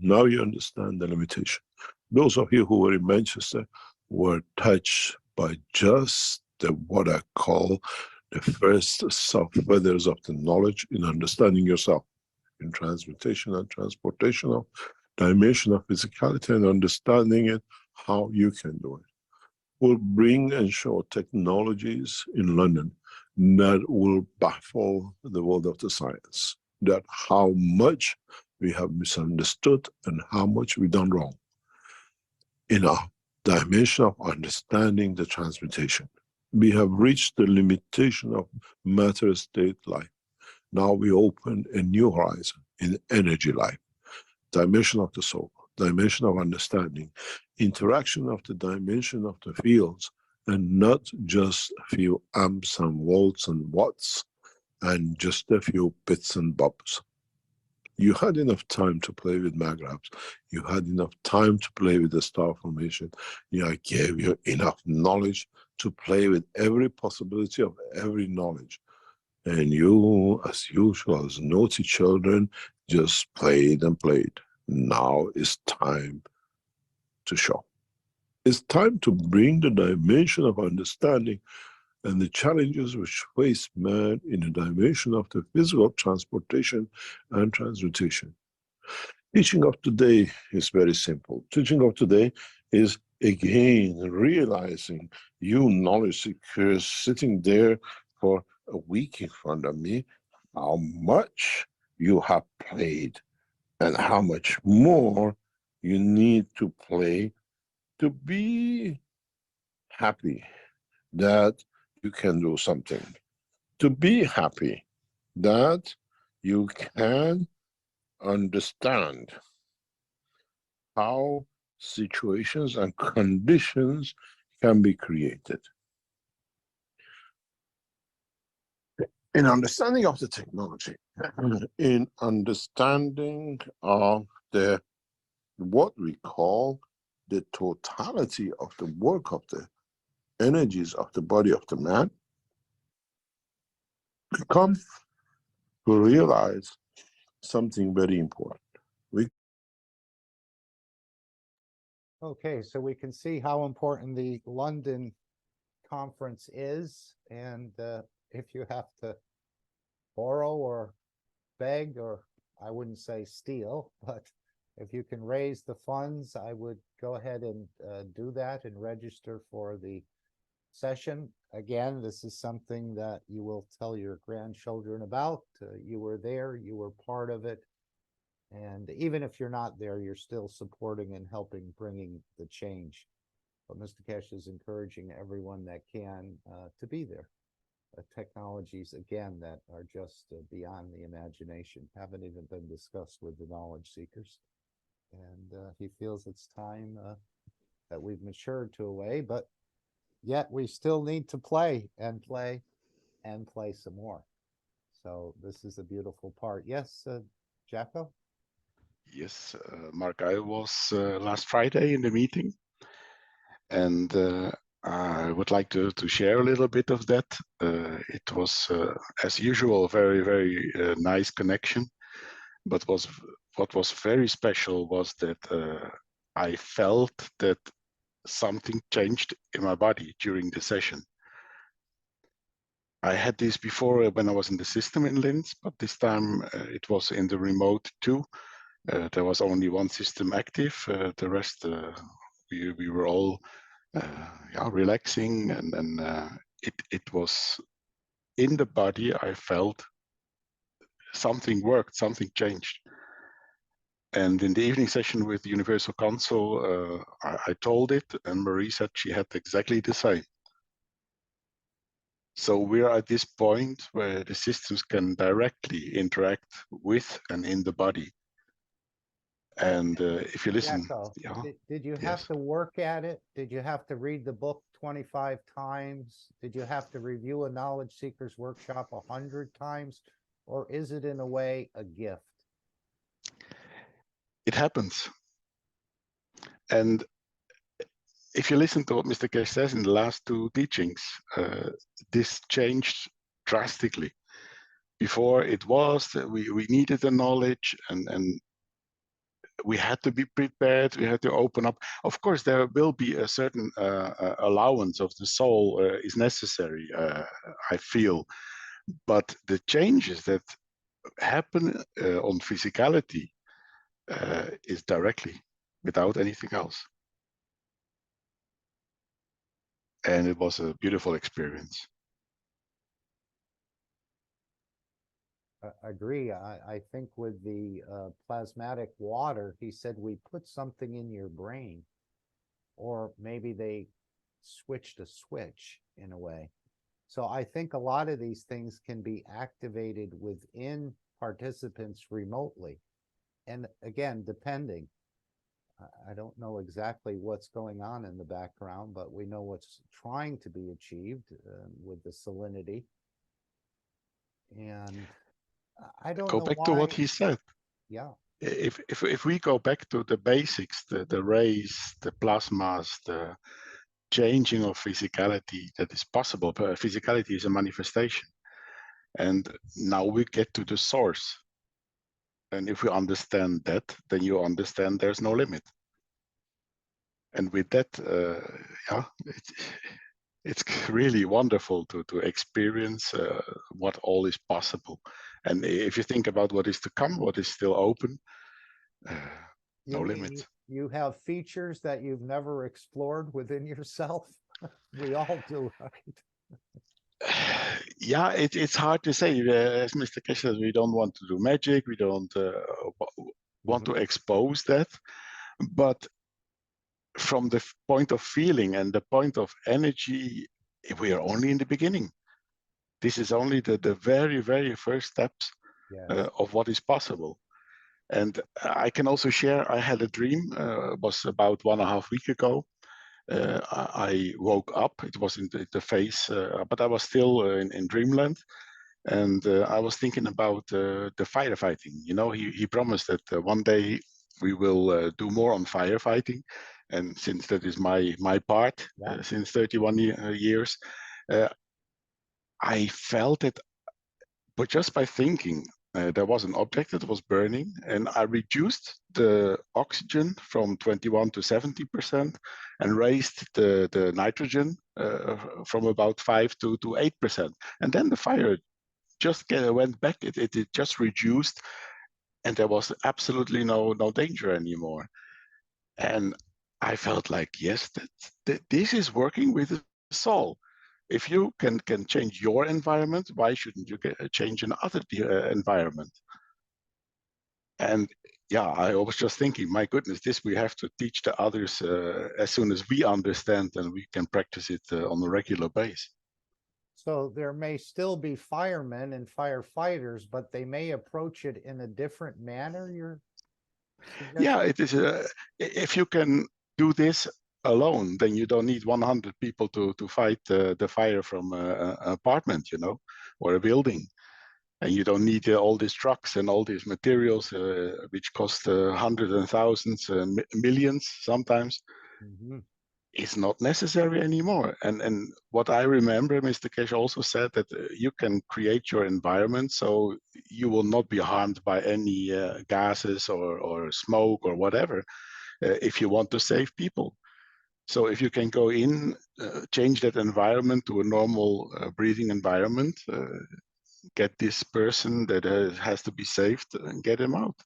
Now you understand the limitation. Those of you who were in Manchester were touched by just what I call the first soft feathers of the knowledge in understanding yourself, in transmutation and transportation of dimension of physicality, and understanding it, how you can do it. Will bring and show technologies in London that will baffle the world of the science, that how much we have misunderstood and how much we've done wrong in our dimension of understanding the transmutation. We have reached the limitation of matter state life. Now we open a new horizon in energy life, dimension of the soul, dimension of understanding, interaction of the dimension of the fields, and not just a few amps and volts and watts, and just a few bits and bobs. You had enough time to play with magraphs. You had enough time to play with the star formation. I gave you enough knowledge to play with every possibility of every knowledge. And you, as usual, as naughty children, just played and played. Now it's time to show. It's time to bring the dimension of understanding and the challenges which face man in the dimension of the physical transportation and transmutation. Teaching of today is very simple. Teaching of today is again realizing you knowledge seekers sitting there for a week in front of me, how much you have played and how much more you need to play to be happy that you can do something, to be happy that you can understand how situations and conditions can be created. In understanding of the technology, in understanding of the what we call the totality of the work of the energies of the body of the man, we come to realize something very important. Okay, so we can see how important the London conference is, and if you have to borrow or beg, or I wouldn't say steal, but if you can raise the funds, I would go ahead and do that and register for the session. Again, this is something that you will tell your grandchildren about. You were there, you were part of it. And even if you're not there, you're still supporting and helping bringing the change. But Mr. Keshe is encouraging everyone that can to be there. Technologies, again, that are just beyond the imagination, haven't even been discussed with the knowledge seekers. And he feels it's time that we've matured to a way, but yet we still need to play and play and play some more. So this is a beautiful part. Yes, Jacko? Yes, Mark, I was last Friday in the meeting, and I would like to share a little bit of that. It was, as usual, a very, very nice connection, but what was very special was that I felt that something changed in my body during the session. I had this before when I was in the system in Linz, but this time it was in the remote too. There was only one system active. The rest, we were all relaxing, and it was in the body. I felt something worked, something changed. And in the evening session with the Universal Council, I told it, and Marie said she had exactly the same. So we're at this point where the systems can directly interact with and in the body. And if you listen, did you have to work at it? Did you have to read the book 25 times? Did you have to review a knowledge seekers workshop 100 times? Or is it in a way a gift? It happens. And if you listen to what Mr. Keshe says in the last two teachings, this changed drastically. Before it was that we needed the knowledge, and we had to be prepared, we had to open up. Of course, there will be a certain allowance of the soul is necessary, I feel. But the changes that happen on physicality is directly, without anything else. And it was a beautiful experience. I agree. I think with the plasmatic water, he said we put something in your brain, or maybe they switched a switch in a way. So I think a lot of these things can be activated within participants remotely. And again, depending, I don't know exactly what's going on in the background, but we know what's trying to be achieved with the salinity. And I don't know why. Go back to what he said. Yeah. If we go back to the basics, the rays, the plasmas, the changing of physicality that is possible. But physicality is a manifestation. And now we get to the source. And if we understand that, then you understand there's no limit. And with that, it's really wonderful to experience what all is possible. And if you think about what is to come, what is still open, You no mean limit. you have features that you've never explored within yourself? We all do, right? Yeah, it's hard to say. As Mr. Keshe says, we don't want to do magic. We don't want to expose that. But from the point of feeling and the point of energy, we are only in the beginning. This is only the very, very first steps Yes. of what is possible. And I can also share, I had a dream, it was about 1.5 weeks ago. I woke up, it was in the phase, but I was still in dreamland. And I was thinking about the firefighting. You know, he promised that one day we will do more on firefighting. And since that is my part, since 31 years, I felt it, but just by thinking, there was an object that was burning, and I reduced the oxygen from 21 to 70% and raised the nitrogen from about 5 to 8%. And then the fire just went back, it just reduced, and there was absolutely no danger anymore. And I felt like, yes, this is working with the soul. If you can change your environment, why shouldn't you change another environment? And yeah, I was just thinking, my goodness, this we have to teach the others as soon as we understand and we can practice it on a regular basis. So there may still be firemen and firefighters, but they may approach it in a different manner. You're suggesting? Yeah, it is. If you can do this alone, then you don't need 100 people to fight the fire from an apartment, you know, or a building. And you don't need all these trucks and all these materials, which cost hundreds and thousands, millions sometimes. It's not necessary anymore. And what I remember, Mr. Keshe also said that you can create your environment so you will not be harmed by any gases or smoke or whatever if you want to save people. So if you can go in, change that environment to a normal breathing environment, get this person that has to be saved and get him out.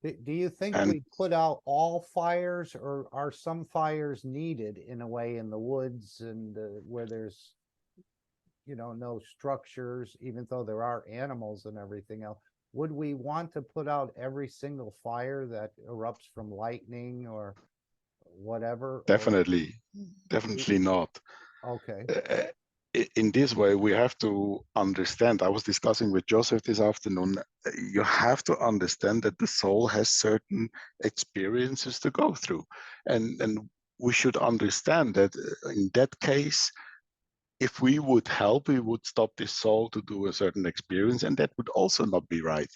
Do you think And we put out all fires, or are some fires needed in a way in the woods and where there's, you know, no structures, even though there are animals and everything else? Would we want to put out every single fire that erupts from lightning or whatever? definitely not. Okay. In this way, we have to understand. I was discussing with Joseph this afternoon. You have to understand that the soul has certain experiences to go through, and we should understand that in that case, if we would help, we would stop this soul to do a certain experience, and that would also not be right.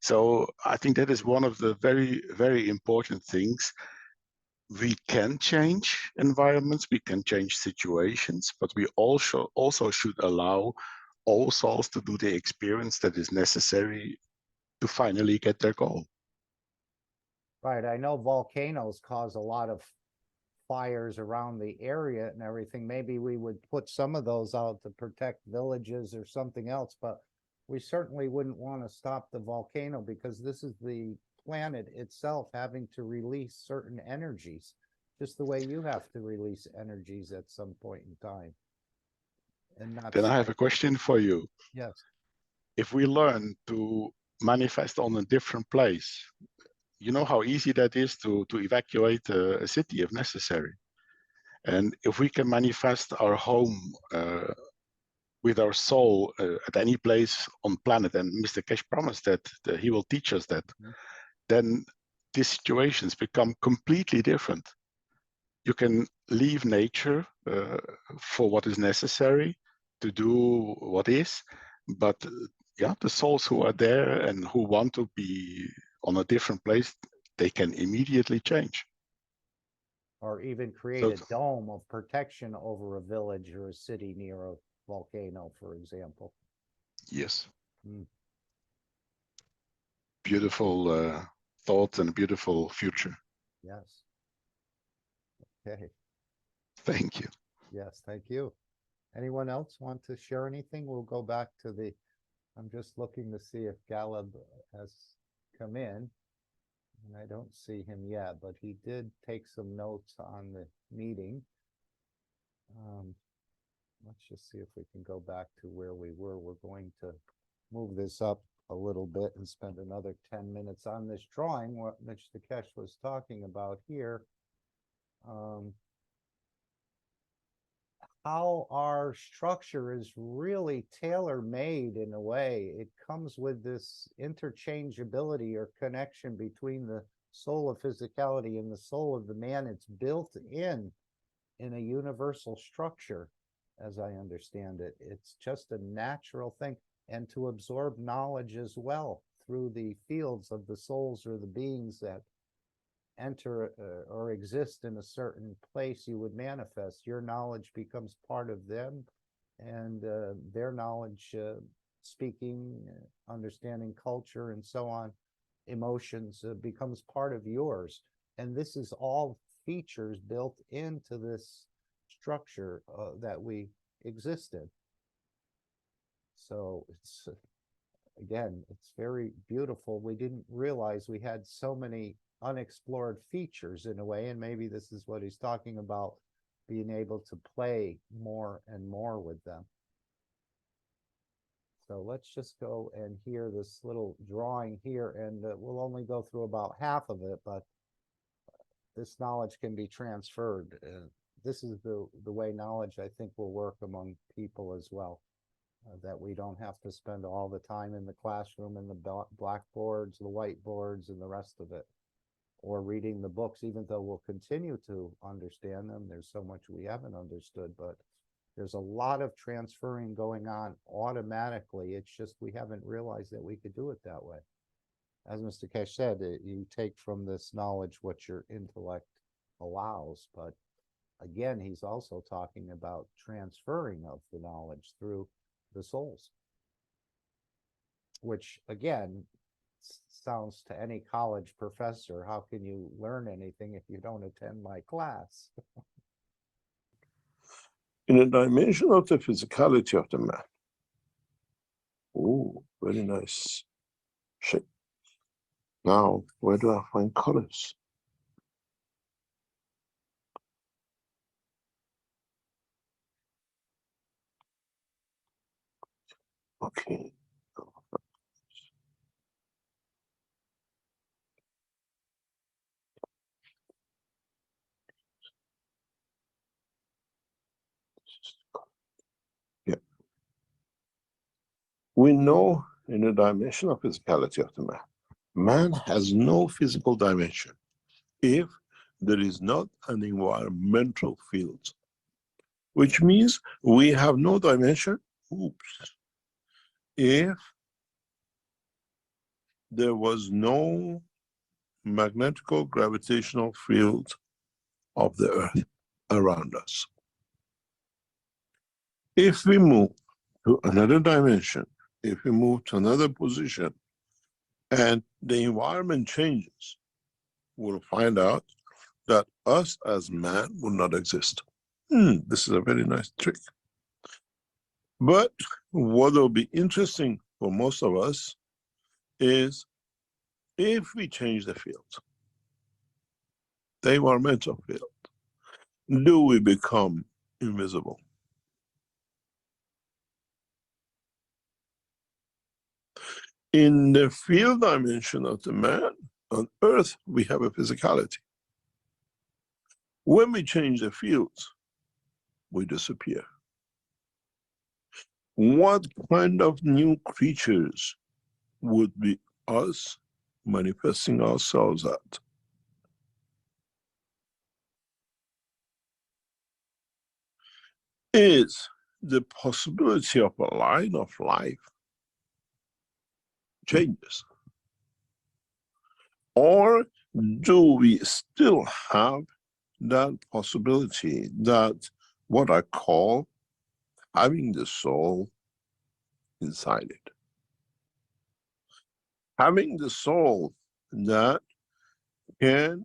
So I think that is one of the very, very important things. We can change environments, we can change situations, but we also should allow all souls to do the experience that is necessary to finally get their goal. Right. I know volcanoes cause a lot of fires around the area and everything. Maybe we would put some of those out to protect villages or something else, but we certainly wouldn't want to stop the volcano, because this is the planet itself having to release certain energies, just the way you have to release energies at some point in time. And not Then I have a question for you. Yes. If we learn to manifest on a different place, you know how easy that is to evacuate a city if necessary. And if we can manifest our home with our soul at any place on planet, and Mr. Keshe promised that he will teach us that, then these situations become completely different. You can leave nature for what is necessary to do what is, but yeah, the souls who are there and who want to be on a different place, they can immediately change. Or even create So, a dome of protection over a village or a city near a volcano, for example. yes. Mm. Beautiful thoughts and a beautiful future. Yes. Okay. Thank you. Yes, thank you. Anyone else want to share anything? We'll go back to the, I'm just looking to see if Galeb has come in. And I don't see him yet, but he did take some notes on the meeting. Let's just see if we can go back to where we were. We're going to move this up a little bit and spend another 10 minutes on this drawing, what Mr. Keshe was talking about here. How our structure is really tailor-made in a way. It comes with this interchangeability or connection between the soul of physicality and the soul of the man. It's built in a universal structure, as I understand it. It's just a natural thing. And to absorb knowledge as well through the fields of the souls or the beings that enter or exist in a certain place, you would manifest. Your knowledge becomes part of them, and their knowledge, speaking, understanding culture, and so on, emotions, becomes part of yours. And this is all features built into this structure that we exist in. So it's, again, it's very beautiful. We didn't realize we had so many unexplored features in a way, and maybe this is what he's talking about, being able to play more and more with them. So let's just go and hear this little drawing here, and we'll only go through about half of it, but this knowledge can be transferred. This is the way knowledge, I think, will work among people as well. That we don't have to spend all the time in the classroom and the blackboards, the whiteboards, and the rest of it, or reading the books, even though we'll continue to understand them. There's so much we haven't understood, but there's a lot of transferring going on automatically. It's just we haven't realized that we could do it that way. As Mr. Keshe said, you take from this knowledge what your intellect allows, but again, he's also talking about transferring of the knowledge through the souls, which again sounds to any college professor, how can you learn anything if you don't attend my class? In a dimension of the physicality of the man. Oh, very nice shape. Now, where do I find colors? Okay. Yeah. We know in the dimension of physicality of the man, man has no physical dimension if there is not an environmental field, which means we have no dimension, oops, if there was no magnetical gravitational field of the earth around us. If we move to another dimension, if we move to another position, and the environment changes, we'll find out that us as man will not exist. This is a very nice trick. But what will be interesting for most of us is if we change the field, the environmental field, do we become invisible? In the field dimension of the man, on earth, we have a physicality. When we change the fields, we disappear. What kind of new creatures would be us manifesting ourselves at? Is the possibility of a line of life changes? Or do we still have that possibility, that what I call having the soul inside it? Having the soul that can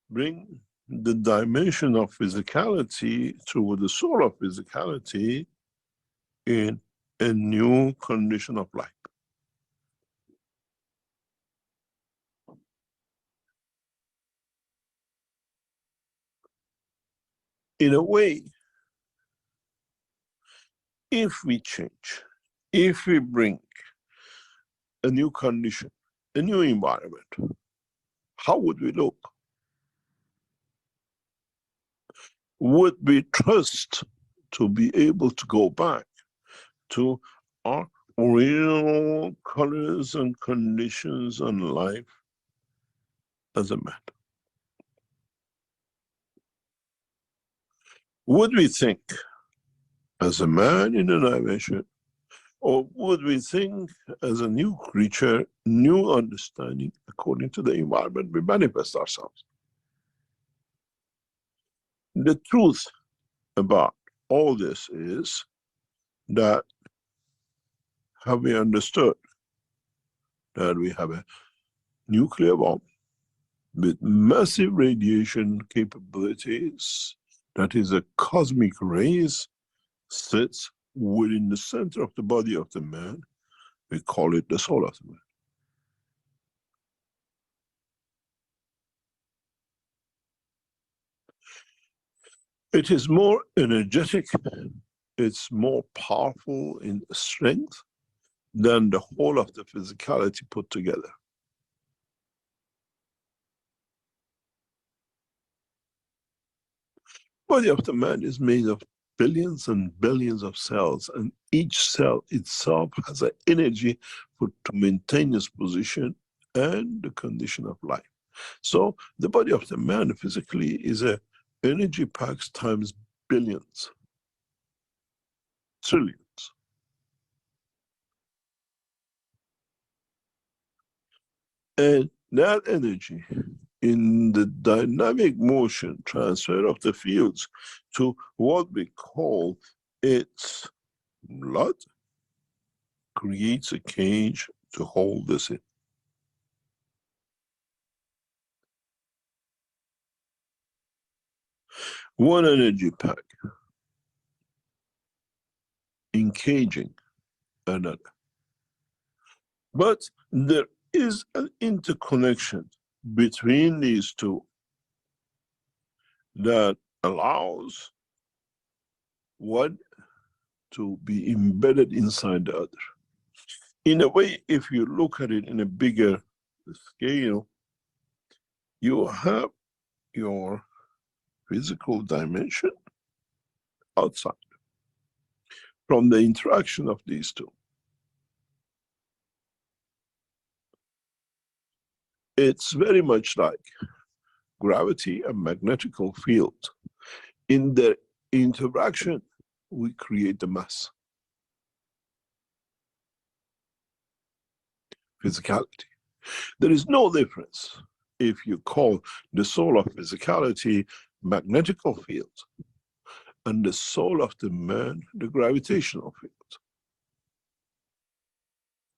bring the dimension of physicality through the soul of physicality in a new condition of life. In a way, if we change, if we bring a new condition, a new environment, how would we look? Would we trust to be able to go back to our original colors and conditions and life as a man? Would we think as a man in a dimension, or would we think as a new creature, new understanding according to the environment we manifest ourselves? The truth about all this is that have we understood that we have a nuclear bomb with massive radiation capabilities, that is a cosmic rays, sits within the center of the body of the man. We call it the soul of the man. It is more energetic, it's more powerful in strength than the whole of the physicality put together. Body of the man is made of billions and billions of cells, and each cell itself has an energy to maintain its position and the condition of life. So the body of the man physically is a energy packs times billions, trillions. And that energy in the dynamic motion transfer of the fields to what we call its blood creates a cage to hold this in. One energy pack encaging another. But there is an interconnection between these two that allows one to be embedded inside the other. In a way, if you look at it in a bigger scale, you have your physical dimension outside from the interaction of these two. It's very much like gravity and magnetical field. In their interaction, we create the mass. Physicality. There is no difference if you call the soul of physicality magnetical field and the soul of the man the gravitational field,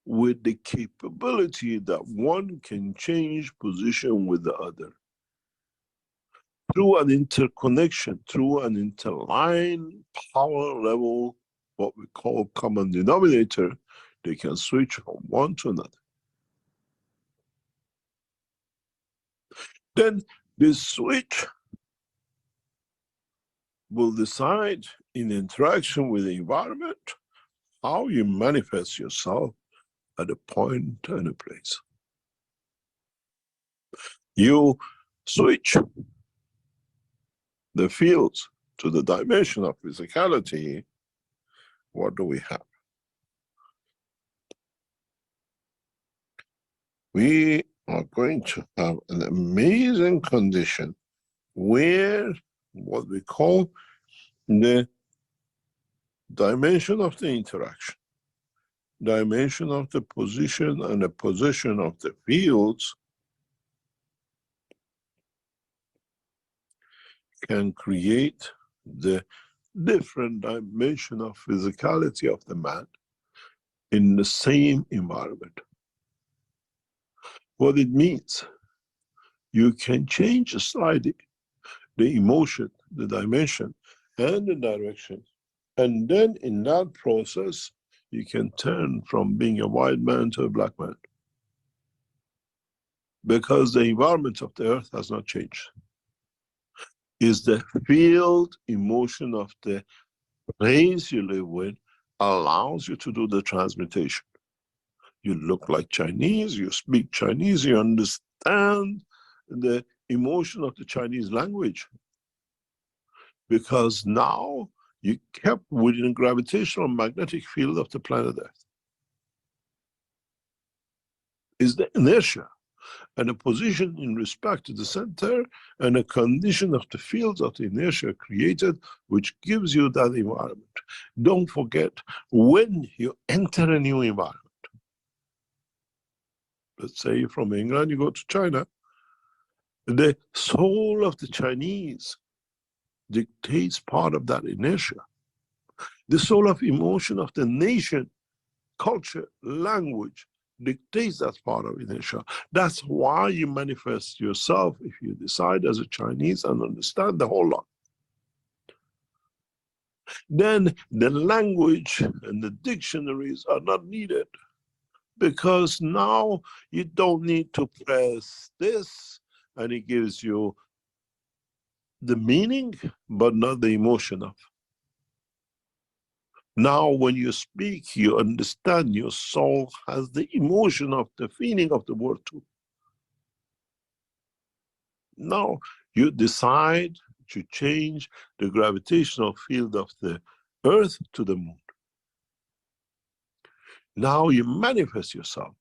with the capability that one can change position with the other. Through an interconnection, through an interline power level, what we call common denominator, they can switch from one to another. Then this switch will decide in interaction with the environment how you manifest yourself at a point and a place. You switch the fields to the dimension of physicality, what do we have? We are going to have an amazing condition where what we call the dimension of the interaction, dimension of the position and the position of the fields can create the different dimension of physicality of the man in the same environment. What it means, you can change slightly the emotion, the dimension, and the direction. And then in that process, you can turn from being a white man to a black man. Because the environment of the earth has not changed. Is the field emotion of the place you live with allows you to do the transmutation. You look like Chinese, you speak Chinese, you understand the emotion of the Chinese language. Because now you kept within the gravitational magnetic field of the planet Earth. Is the inertia and a position in respect to the center and a condition of the fields of the inertia created, which gives you that environment. Don't forget, when you enter a new environment, let's say from England you go to China, the soul of the Chinese dictates part of that inertia. The soul of emotion of the nation, culture, language, dictates that part of inertia. That's why you manifest yourself if you decide as a Chinese and understand the whole lot. Then the language and the dictionaries are not needed, because now you don't need to press this and it gives you the meaning but not the emotion of. Now when you speak, you understand your soul has the emotion of the feeling of the word too. Now you decide to change the gravitational field of the earth to the moon. Now you manifest yourself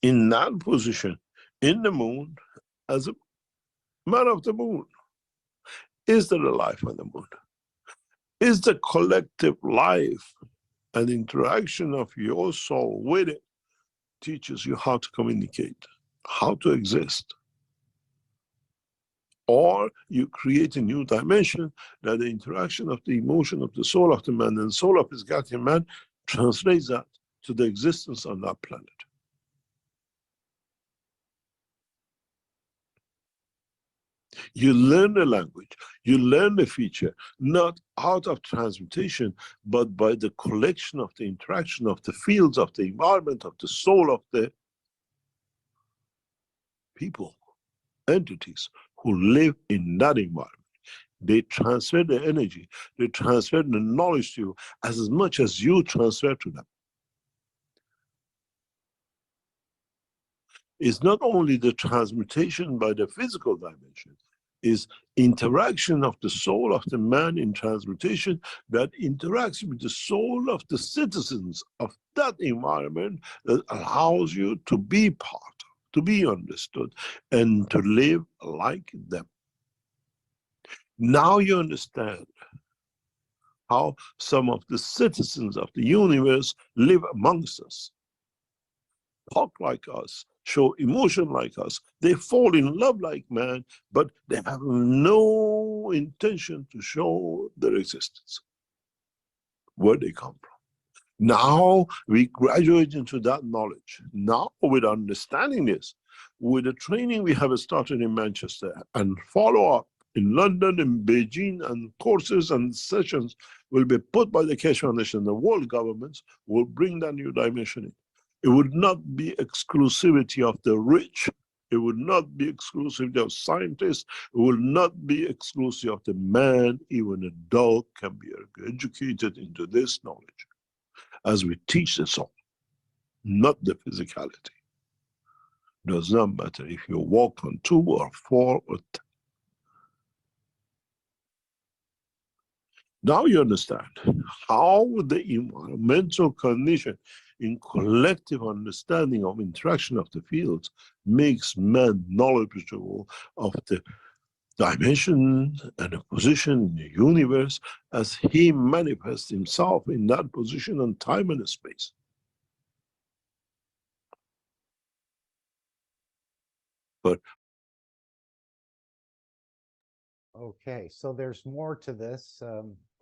in that position in the moon as a man of the moon. Is there a life on the moon? Is the collective life and interaction of your soul with it teaches you how to communicate, how to exist? Or you create a new dimension that the interaction of the emotion of the soul of the man and the soul of his guardian man translates that to the existence on that planet. You learn the language, you learn the feature, not out of transmutation, but by the collection of the interaction of the fields of the environment, of the soul of the people, entities who live in that environment. They transfer the energy, they transfer the knowledge to you as much as you transfer to them. It's not only the transmutation by the physical dimension, is interaction of the soul of the man in transmutation that interacts with the soul of the citizens of that environment that allows you to be part of, to be understood, and to live like them. Now you understand how some of the citizens of the universe live amongst us, talk like us, show emotion like us. They fall in love like man, but they have no intention to show their existence, where they come from. Now we graduate into that knowledge. Now with understanding this, with the training we have started in Manchester and follow up in London, in Beijing, and courses and sessions will be put by the Keshe Foundation, the world governments will bring that new dimension in. It would not be exclusivity of the rich. It would not be exclusivity of scientists. It will not be exclusive of the man. Even a dog can be educated into this knowledge as we teach the soul, not the physicality. Does not matter if you walk on 2 or 4 or 10. Now you understand how the environmental condition in collective understanding of interaction of the fields makes man knowledgeable of the dimension and a position in the universe as he manifests himself in that position on time and space. But Okay, so there's more to this,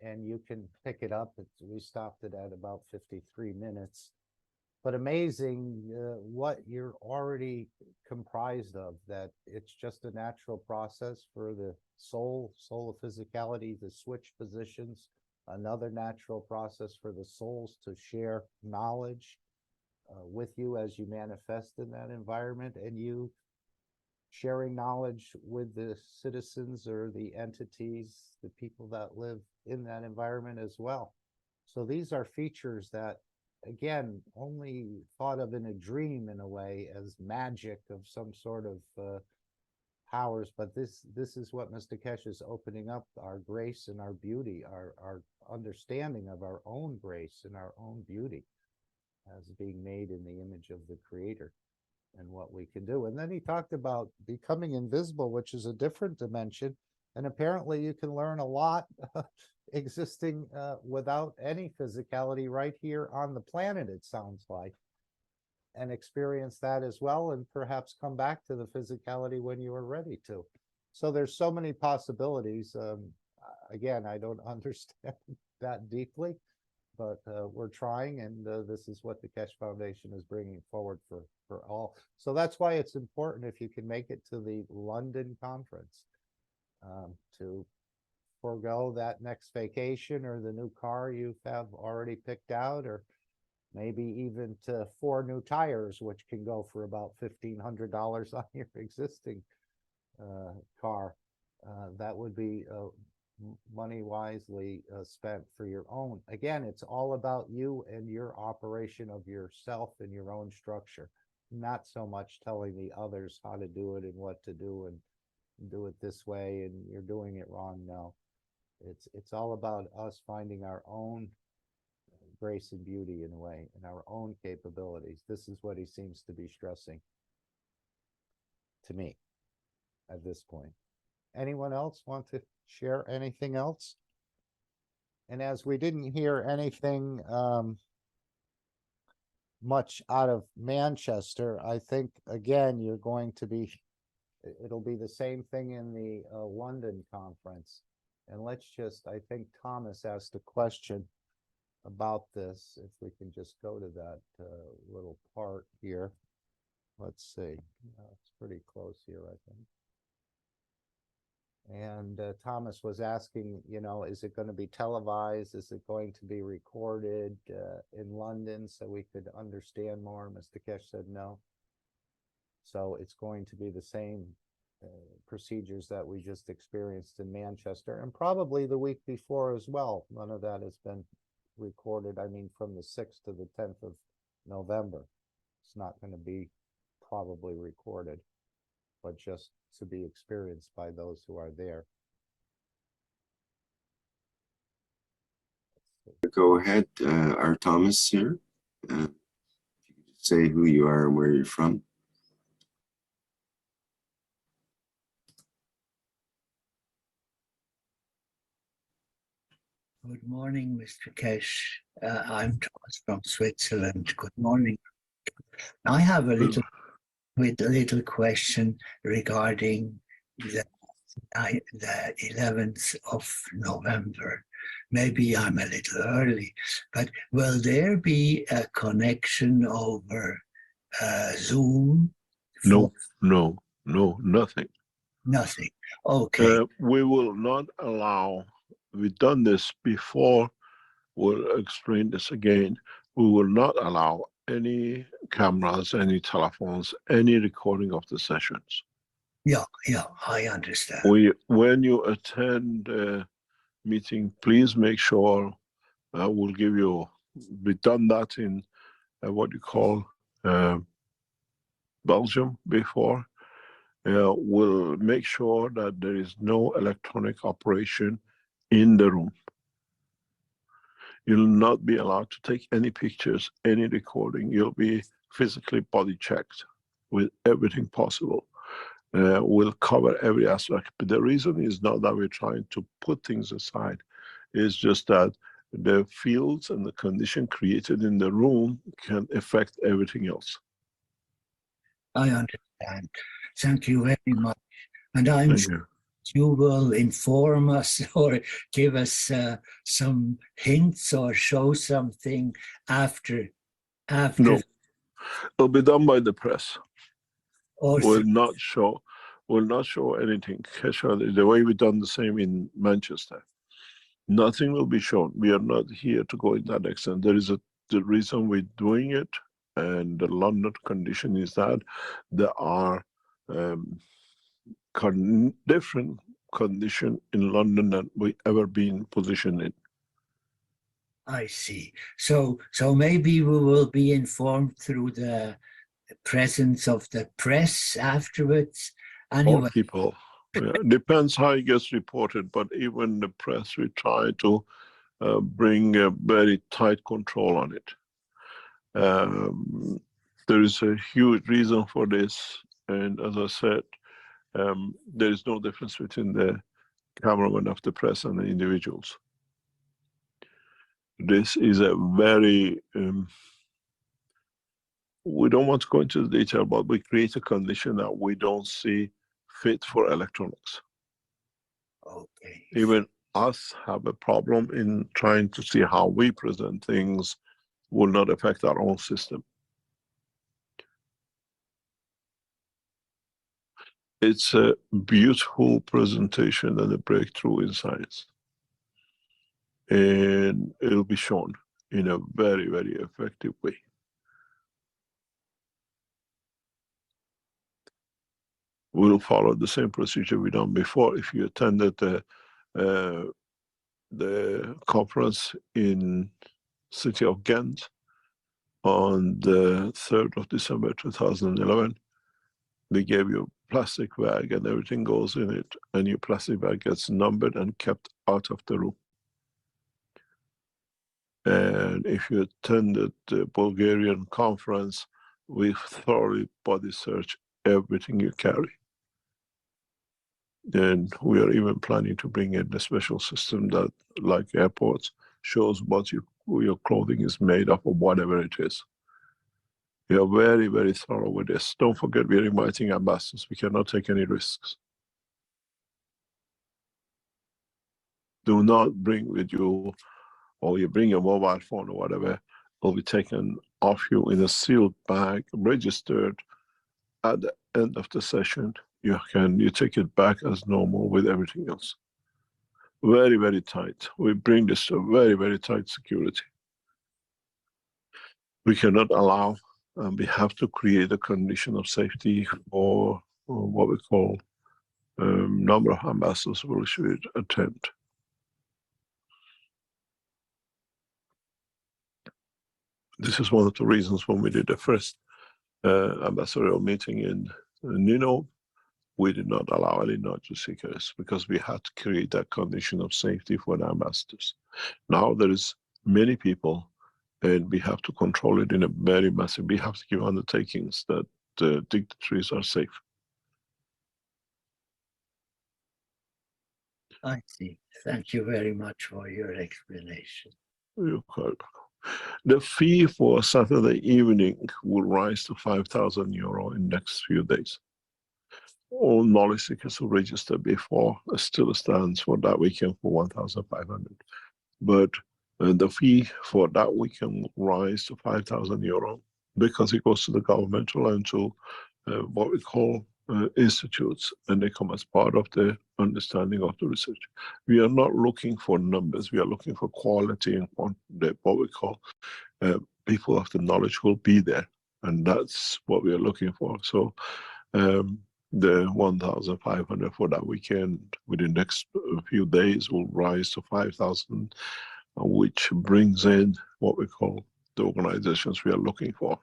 and you can pick it up. We stopped it at about 53 minutes. but amazing what you're already comprised of, that it's just a natural process for the soul of physicality to switch positions, another natural process for the souls to share knowledge with you as you manifest in that environment, and you sharing knowledge with the citizens or the entities, the people that live in that environment as well. So these are features that, again, only thought of in a dream in a way as magic of some sort of powers, but this is what Mr. Keshe is opening up, our grace and our beauty, our understanding of our own grace and our own beauty as being made in the image of the Creator and what we can do. And then he talked about becoming invisible, which is a different dimension. And apparently you can learn a lot existing without any physicality right here on the planet, it sounds like, and experience that as well, and perhaps come back to the physicality when you are ready to. So there's so many possibilities. Again, I don't understand that deeply, but we're trying, and this is what the Keshe Foundation is bringing forward for all. So that's why it's important, if you can make it to the London conference, to forego that next vacation or the new car you have already picked out, or maybe even to 4 new tires, which can go for about $1,500 on your existing car. That would be money wisely spent for your own. Again, it's all about you and your operation of yourself and your own structure, not so much telling the others how to do it and what to do and do it this way and you're doing it wrong. No, it's all about us finding our own grace and beauty in a way, and our own capabilities. This is what he seems to be stressing to me at this point. Anyone else want to share anything else? And as we didn't hear anything much out of Manchester, I think, again, you're going to be, it'll be the same thing in the London conference. And let's just, I think Thomas asked a question about this, if we can just go to that little part here. Let's see, it's pretty close here, I think. And Thomas was asking, you know, is it going to be televised? Is it going to be recorded in London so we could understand more? Mr. Keshe said no. So it's going to be the same procedures that we just experienced in Manchester, and probably the week before as well. None of that has been recorded. I mean, from the 6th to the 10th of November. It's not going to be probably recorded, but just to be experienced by those who are there. Go ahead, our Thomas here. If you could say who you are and where you're from. Good morning, Mr. Keshe. I'm Thomas from Switzerland. Good morning. I have a little question regarding the 11th of November. Maybe I'm a little early, but will there be a connection over Zoom? No, nothing. Nothing. Okay. We will not allow, we've done this before, we'll explain this again. We will not allow any cameras, any telephones, any recording of the sessions. Yeah, I understand. When you attend a meeting, please make sure we'll give you, we've done that in what you call Belgium before. We'll make sure that there is no electronic operation in the room. You'll not be allowed to take any pictures, any recording. You'll be physically body checked with everything possible. We'll cover every aspect. But the reason is not that we're trying to put things aside. It's just that the fields and the condition created in the room can affect everything else. I understand. Thank you very much. And I'm sure you will inform us or give us some hints or show something after. No, It'll be done by the press. Or Will not show anything. Keshe, the way we've done the same in Manchester. Nothing will be shown. We are not here to go in that extent. There is the reason we're doing it, and the London condition is that there are different condition in London than we ever been positioned in. I see. So maybe we will be informed through the presence of the press afterwards. Anyway, Or people. Yeah, depends how it gets reported, but even the press, we try to bring a very tight control on it. There is a huge reason for this, and as I said, there is no difference between the cameraman of the press and the individuals. This is a very, we don't want to go into the detail, but we create a condition that we don't see fit for electronics. okay. Even us have a problem in trying to see how we present things will not affect our own system. It's a beautiful presentation and a breakthrough in science. And it'll be shown in a very, very effective way. We'll follow the same procedure we've done before. If you attended the conference in city of Ghent on the 3rd of December 2011, they gave you a plastic bag and everything goes in it, and your plastic bag gets numbered and kept out of the room. And if you attended the Bulgarian conference, we thoroughly body search everything you carry. And we are even planning to bring in a special system that, like airports, shows what your clothing is made of or whatever it is. We are very, very thorough with this. Don't forget, we are inviting ambassadors. We cannot take any risks. Do not bring with you, or you bring your mobile phone or whatever, will be taken off you in a sealed bag, registered. At the end of the session, you take it back as normal with everything else. Very, very tight. We bring this to very, very tight security. We cannot allow, we have to create a condition of safety for what we call number of ambassadors who should attend. This is one of the reasons when we did the first ambassadorial meeting in Nino, we did not allow any knowledge seekers because we had to create that condition of safety for the ambassadors. Now there is many people, and we have to control it in a very massive, we have to give undertakings that the dignitaries are safe. I see. Thank you very much for your explanation. You're quite welcome. The fee for Saturday evening will rise to €5,000 in the next few days. All knowledge seekers who registered before still stands for that weekend for 1,500. But the fee for that weekend will rise to €5,000 because it goes to the governmental and to what we call institutes, and they come as part of the understanding of the research. We are not looking for numbers, we are looking for quality and what we call people of the knowledge will be there, and that's what we are looking for. So the 1,500 for that weekend within the next few days will rise to 5,000, which brings in what we call the organizations we are looking for.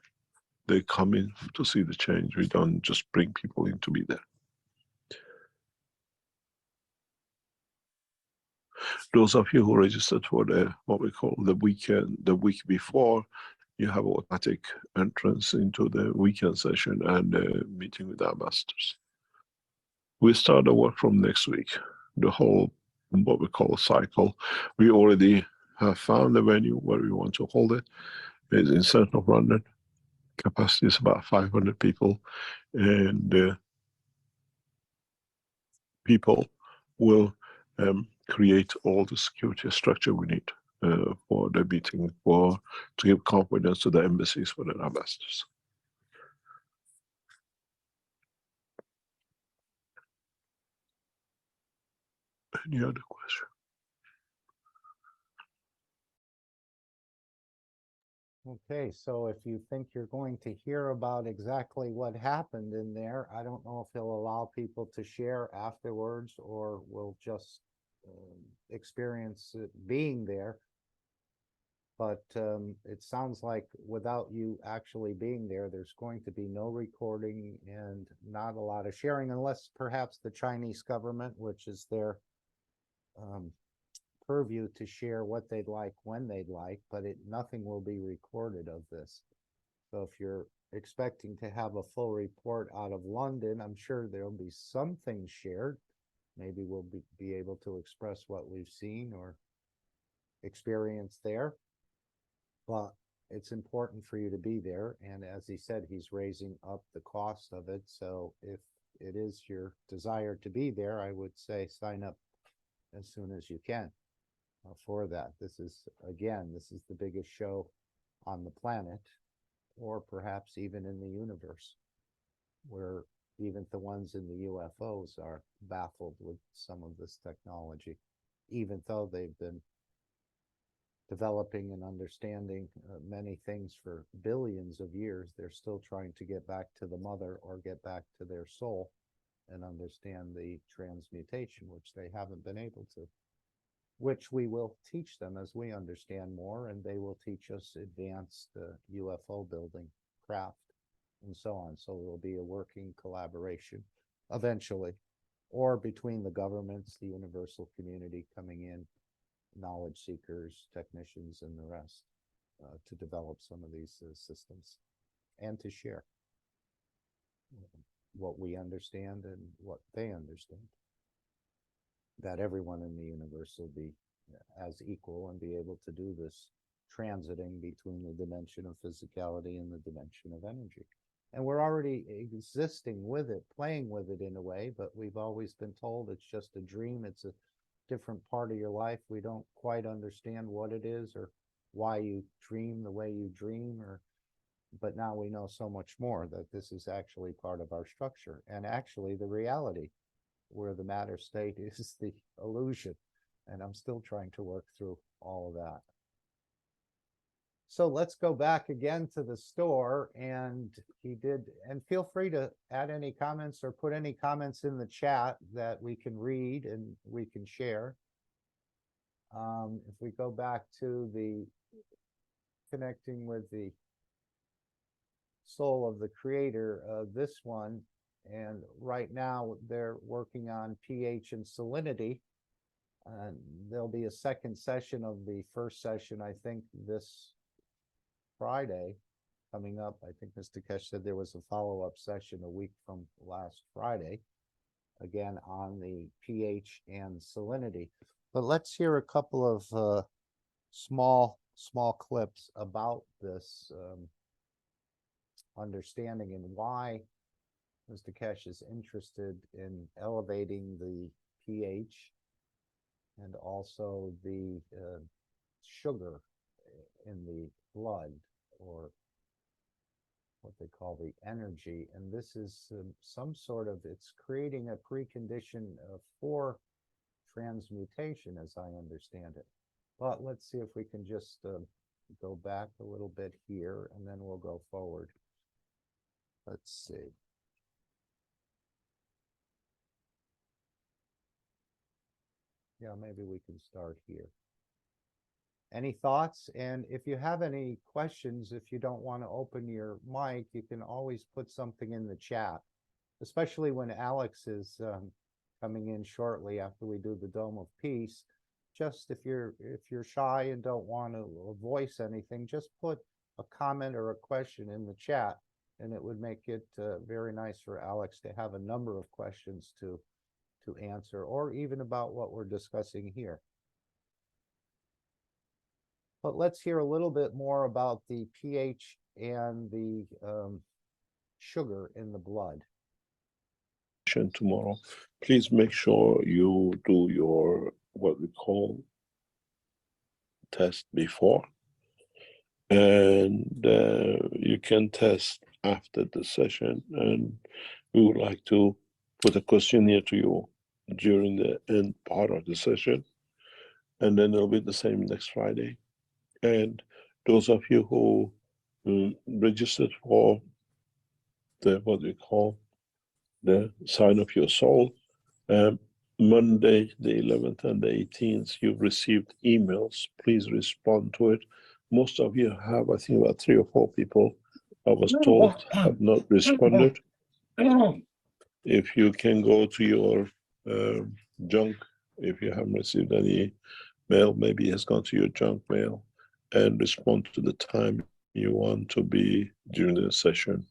They come in to see the change. We don't just bring people in to be there. Those of you who registered for what we call the weekend, the week before, you have automatic entrance into the weekend session and the meeting with our masters. We start the work from next week. The whole, what we call a cycle. We already have found the venue where we want to hold it. It's in central London. Capacity is about 500 people, and people will create all the security structure we need for the meeting, to give confidence to the embassies for the ambassadors. Any other question? Okay, so if you think you're going to hear about exactly what happened in there, I don't know if he'll allow people to share afterwards or will just experience it being there. But it sounds like without you actually being there, there's going to be no recording and not a lot of sharing, unless perhaps the Chinese government, which is their purview to share what they'd like when they'd like, but nothing will be recorded of this. So if you're expecting to have a full report out of London, I'm sure there'll be some things shared. Maybe we'll be able to express what we've seen or experienced there. But it's important for you to be there. And as he said, he's raising up the cost of it. So if it is your desire to be there, I would say sign up as soon as you can for that. This is the biggest show on the planet, or perhaps even in the universe, where even the ones in the UFOs are baffled with some of this technology, even though they've been developing and understanding many things for billions of years. They're still trying to get back to the mother or get back to their soul and understand the transmutation, which they haven't been able to, which we will teach them as we understand more, and they will teach us advanced UFO building craft and so on. So it will be a working collaboration eventually, or between the governments, the universal community coming in, knowledge seekers, technicians, and the rest to develop some of these systems and to share what we understand and what they understand. That everyone in the universe will be as equal and be able to do this transiting between the dimension of physicality and the dimension of energy. And we're already existing with it, playing with it in a way, but we've always been told it's just a dream. It's a different part of your life. We don't quite understand what it is or why you dream the way you dream, but now we know so much more that this is actually part of our structure and actually the reality, where the matter state is the illusion. And I'm still trying to work through all of that. So let's go back again to the store, and and feel free to add any comments or put any comments in the chat that we can read and we can share. If we go back to the connecting with the soul of the creator, this one, and right now they're working on pH and salinity. There'll be a second session of the first session, I think, this Friday coming up. I think Mr. Keshe said there was a follow-up session a week from last Friday, again on the pH and salinity. But let's hear a couple of small clips about this understanding and why Mr. Keshe is interested in elevating the pH and also the sugar in the blood, or what they call the energy. And this is some sort of, it's creating a precondition for transmutation, as I understand it. But let's see if we can just go back a little bit here, and then we'll go forward. Let's see. Yeah, maybe we can start here. Any thoughts? And if you have any questions, if you don't want to open your mic, you can always put something in the chat, especially when Alex is coming in shortly after we do the Dome of Peace. Just if you're shy and don't want to voice anything, just put a comment or a question in the chat, and it would make it very nice for Alex to have a number of questions to answer, or even about what we're discussing here. But let's hear a little bit more about the pH and the sugar in the blood. Tomorrow, please make sure you do your what we call test before, and you can test after the session, and we would like to put a questionnaire to you during the end part of the session. And then it'll be the same next Friday. And those of you who registered for the, what we call the sign of your soul, Monday, the 11th and the 18th, you've received emails. Please respond to it. Most of you have, I think about 3 or 4 people I was told have not responded. If you can go to your junk, if you haven't received any mail, maybe it has gone to your junk mail, and respond to the time you want to be during the session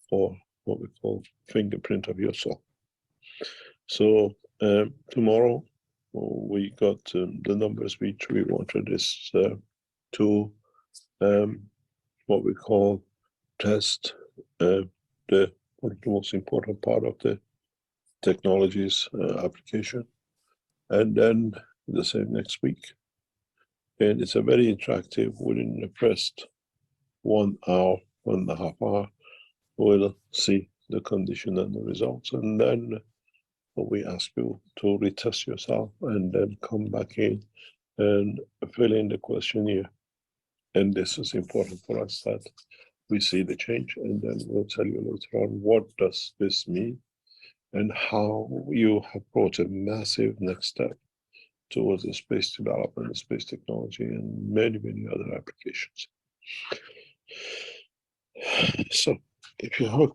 for what we call fingerprint of your soul. So tomorrow we got the numbers which we wanted is to what we call test the most important part of the technologies application, and then the same next week. And it's a very interactive. Within the first 1 hour, 1.5 hours, we'll see the condition and the results, and then we ask you to retest yourself and then come back in and fill in the questionnaire. And this is important for us that we see the change, and then we'll tell you later on what does this mean and how you have brought a massive next step towards the space development, the space technology, and many, many other applications. So if you have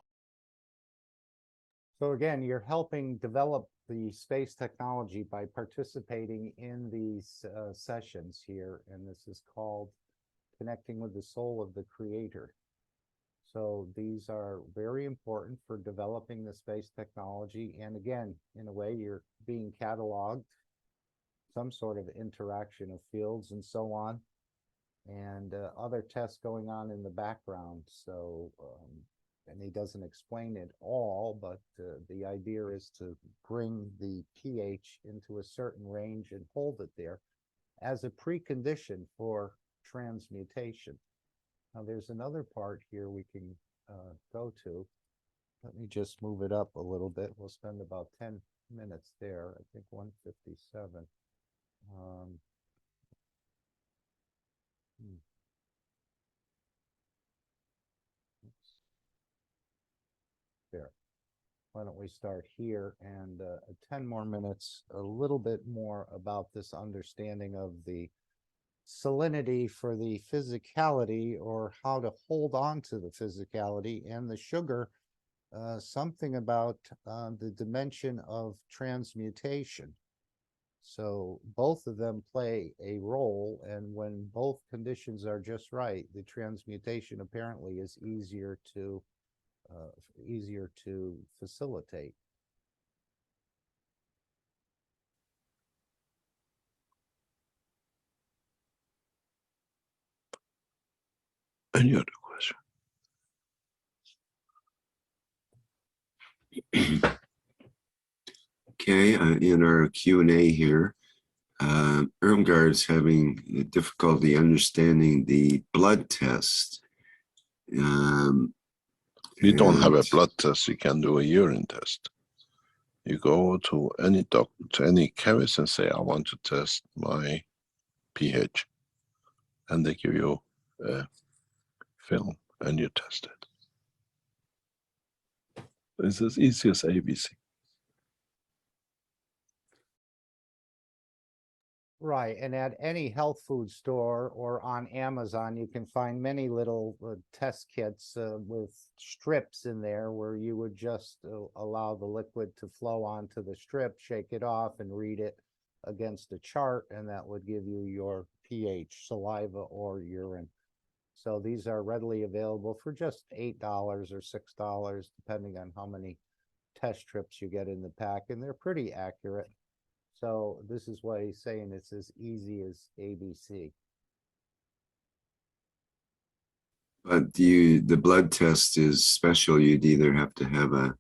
So again, you're helping develop the space technology by participating in these sessions here, and this is called Connecting with the Soul of the Creator. So these are very important for developing the space technology, and again, in a way, you're being cataloged, some sort of interaction of fields and so on, and other tests going on in the background. So and he doesn't explain it all, but the idea is to bring the pH into a certain range and hold it there as a precondition for transmutation. Now there's another part here we can go to. Let me just move it up a little bit. We'll spend about 10 minutes there. I think 157. There. Why don't we start here, and 10 more minutes, a little bit more about this understanding of the salinity for the physicality, or how to hold on to the physicality, and the sugar, something about the dimension of transmutation. So both of them play a role, and when both conditions are just right, the transmutation apparently is easier to facilitate. any other question? Okay, in our Q&A here, Irmgard's having difficulty understanding the blood test. You don't have a blood test, you can do a urine test. You go to any doctor, to any chemist, and say, I want to test my pH. And they give you a film and you test it. It's as easy as ABC. Right, and at any health food store or on Amazon, you can find many little test kits with strips in there where you would just allow the liquid to flow onto the strip, shake it off, and read it against a chart, and that would give you your pH, saliva or urine. So these are readily available for just $8 or $6, depending on how many test strips you get in the pack, and they're pretty accurate. So this is why he's saying it's as easy as ABC. But the blood test is special. You'd either have to have a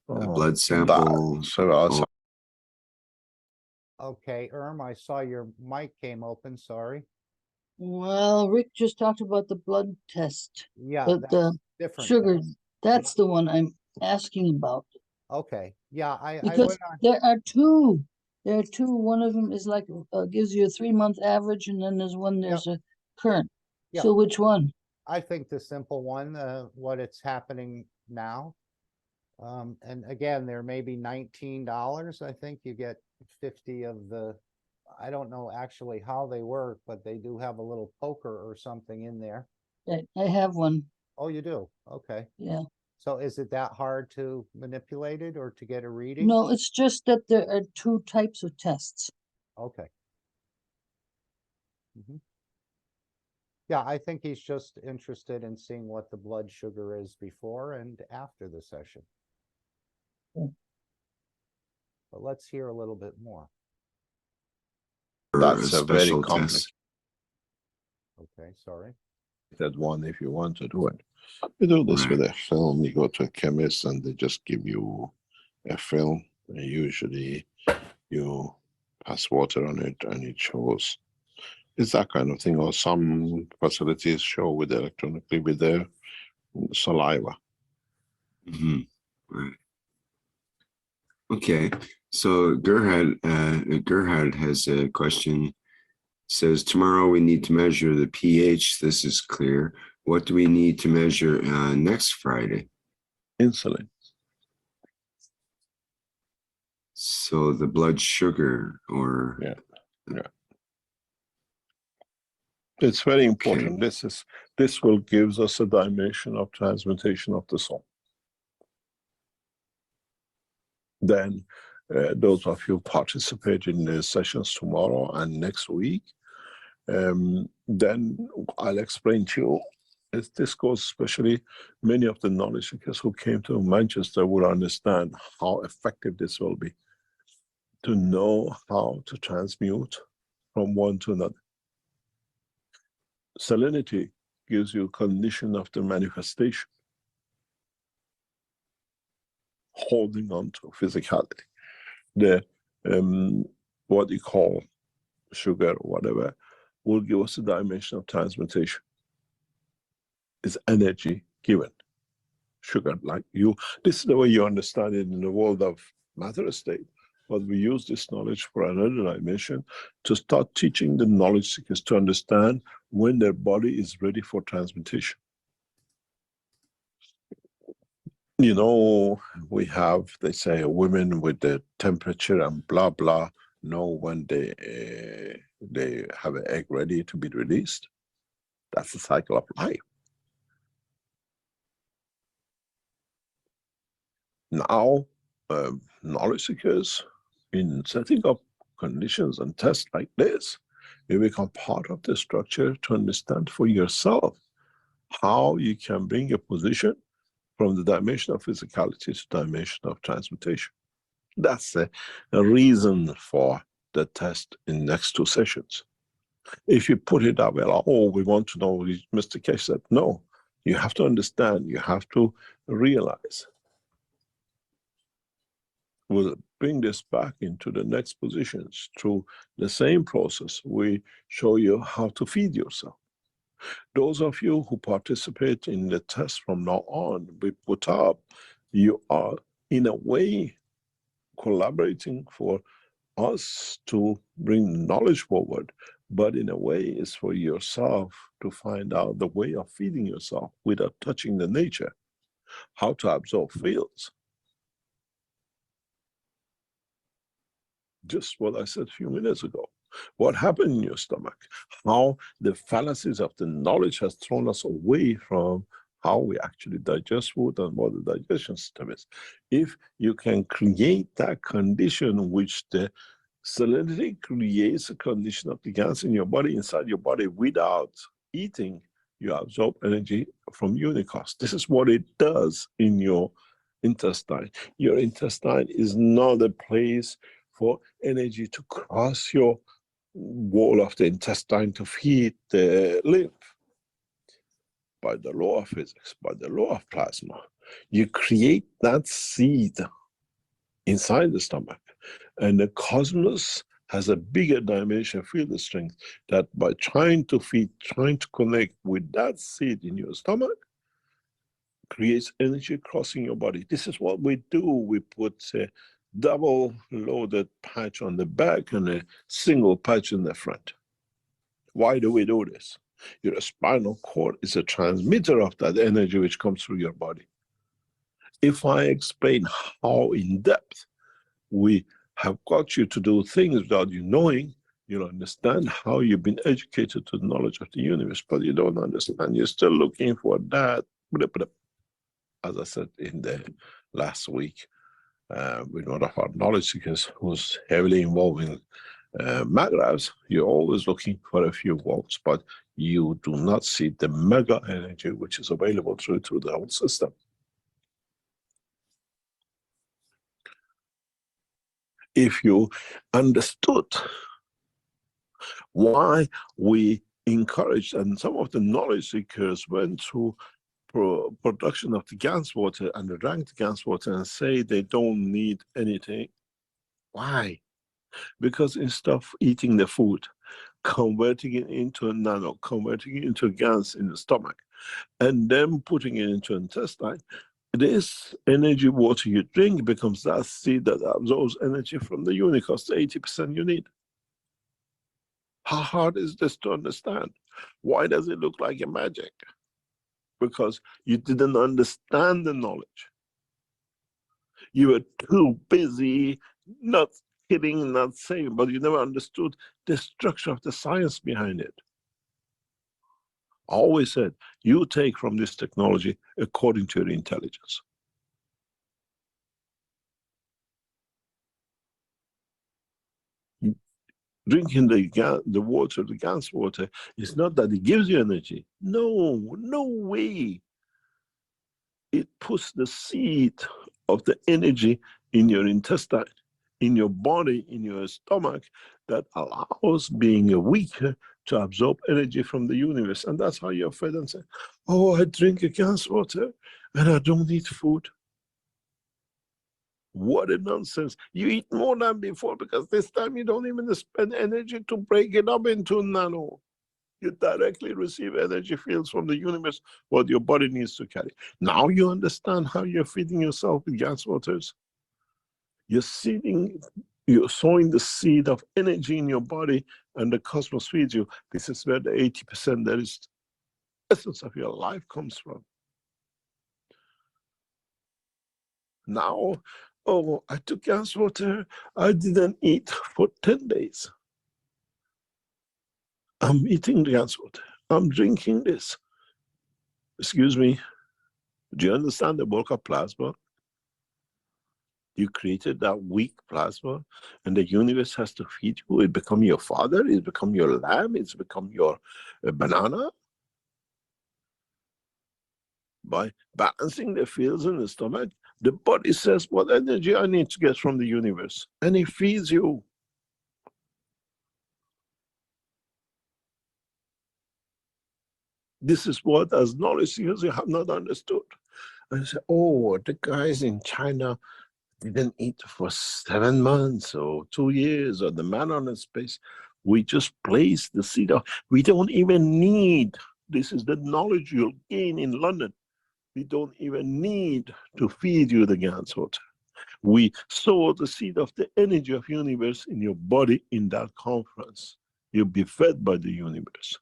blood sample. Okay, I saw your mic came open, sorry. Well, Rick just talked about the blood test. Yeah, The different sugar, test. that's the one I'm asking about. Okay, yeah, I Because went on, there are two. There are two. One of them is like gives you a 3-month average, and then there's one Yep. there's a current. Yep. So which one? I think the simple one, what it's happening now. And again, there may be $19. I think you get 50 of the, I don't know actually how they work, but they do have a little poker or something in there. I have one. Oh, you do? Okay. Yeah. So is it that hard to manipulate it or to get a reading? No, it's just that there are two types of tests. Okay. Mhm. Yeah, I think he's just interested in seeing what the blood sugar is before and after the session. Yeah. But let's hear a little bit more. That's a very special complex test. Okay, sorry. That one, if you want to do it. You do this with a film, you go to a chemist and they just give you a film. And usually you pass water on it and it shows. It's that kind of thing. Or some facilities show with electronically with their saliva. Right. Okay, so Gerhard has a question. Says tomorrow we need to measure the pH. This is clear. What do we need to measure next Friday? Insulin. So the blood sugar, or Yeah. It's very important. Okay. This will gives us a dimension of transmutation of the soul. Then those of you participate in the sessions tomorrow and next week, then I'll explain to you. This goes especially many of the knowledge seekers who came to Manchester will understand how effective this will be to know how to transmute from one to another. Salinity gives you condition of the manifestation, holding on to physicality. The what you call sugar or whatever will give us a dimension of transmutation. It's energy given. Sugar, like you, this is the way you understand it in the world of matter state. But we use this knowledge for another dimension to start teaching the knowledge seekers to understand when their body is ready for transmutation. You know, we have, they say, women with the temperature and blah, blah, know when they have an egg ready to be released. That's the cycle of life. Now, knowledge seekers, in setting up conditions and tests like this, you become part of the structure to understand for yourself how you can bring a position from the dimension of physicality to dimension of transmutation. That's a reason for the test in next 2 sessions. If you put it that way, like, oh, we want to know, Mr. Keshe said, no, you have to understand, you have to realize. We'll bring this back into the next positions through the same process. We show you how to feed yourself. Those of you who participate in the test from now on, we put up, you are in a way collaborating for us to bring knowledge forward, but in a way it's for yourself to find out the way of feeding yourself without touching the nature, how to absorb fields. Just what I said a few minutes ago. What happened in your stomach? How the fallacies of the knowledge has thrown us away from how we actually digest food and what the digestion system is. If you can create that condition which the salinity creates a condition of the gas in your body, inside your body, without eating, you absorb energy from Unicos. This is what it does in your intestine. Your intestine is not a place for energy to cross your wall of the intestine to feed the lymph. By the law of physics, by the law of plasma, you create that seed inside the stomach, and the cosmos has a bigger dimension field strength that by trying to feed, trying to connect with that seed in your stomach, creates energy crossing your body. This is what we do. We put a double loaded patch on the back and a single patch in the front. Why do we do this? Your spinal cord is a transmitter of that energy which comes through your body. If I explain how in depth we have got you to do things without you knowing, you'll understand how you've been educated to the knowledge of the universe, but you don't understand. You're still looking for that. As I said in the last week, with one of our knowledge seekers who's heavily involved in magraphs, you're always looking for a few volts, but you do not see the mega energy which is available through the whole system. If you understood why we encouraged, and some of the knowledge seekers went through production of the Gans water and they drank the Gans water and say they don't need anything. Why? Because instead of eating the food, converting it into a nano, converting it into Gans in the stomach, and then putting it into intestine, this energy water you drink becomes that seed that absorbs energy from the universe, the 80% you need. How hard is this to understand? Why does it look like a magic? Because you didn't understand the knowledge. You were too busy, not kidding, not saying, but you never understood the structure of the science behind it. I always said, you take from this technology according to your intelligence. Drinking the water, the Gans water, is not that it gives you energy. No, no way. It puts the seed of the energy in your intestine, in your body, in your stomach, that allows being a weaker to absorb energy from the universe. And that's how you're fed and say, oh, I drink a Gans water and I don't eat food. What a nonsense. You eat more than before because this time you don't even spend energy to break it up into nano. You directly receive energy fields from the universe, what your body needs to carry. Now you understand how you're feeding yourself with Gans waters. You're sowing the seed of energy in your body, and the cosmos feeds you. This is where the 80% that is the essence of your life comes from. Now, oh, I took Gans water, I didn't eat for 10 days. I'm eating the Gans water, I'm drinking this. Excuse me, do you understand the bulk of plasma? You created that weak plasma, and the universe has to feed you. It become your father, it's become your lamb, it's become your banana. By balancing the fields in the stomach, the body says, what energy I need to get from the universe, and it feeds you. This is what, as knowledge seekers, you have not understood. And you say, oh, the guys in China didn't eat for 7 months or 2 years, or the man on the space. We just place the seed of, we don't even need, this is the knowledge you'll gain in London. We don't even need to feed you the Gans water. We sow the seed of the energy of universe in your body in that conference. You'll be fed by the universe.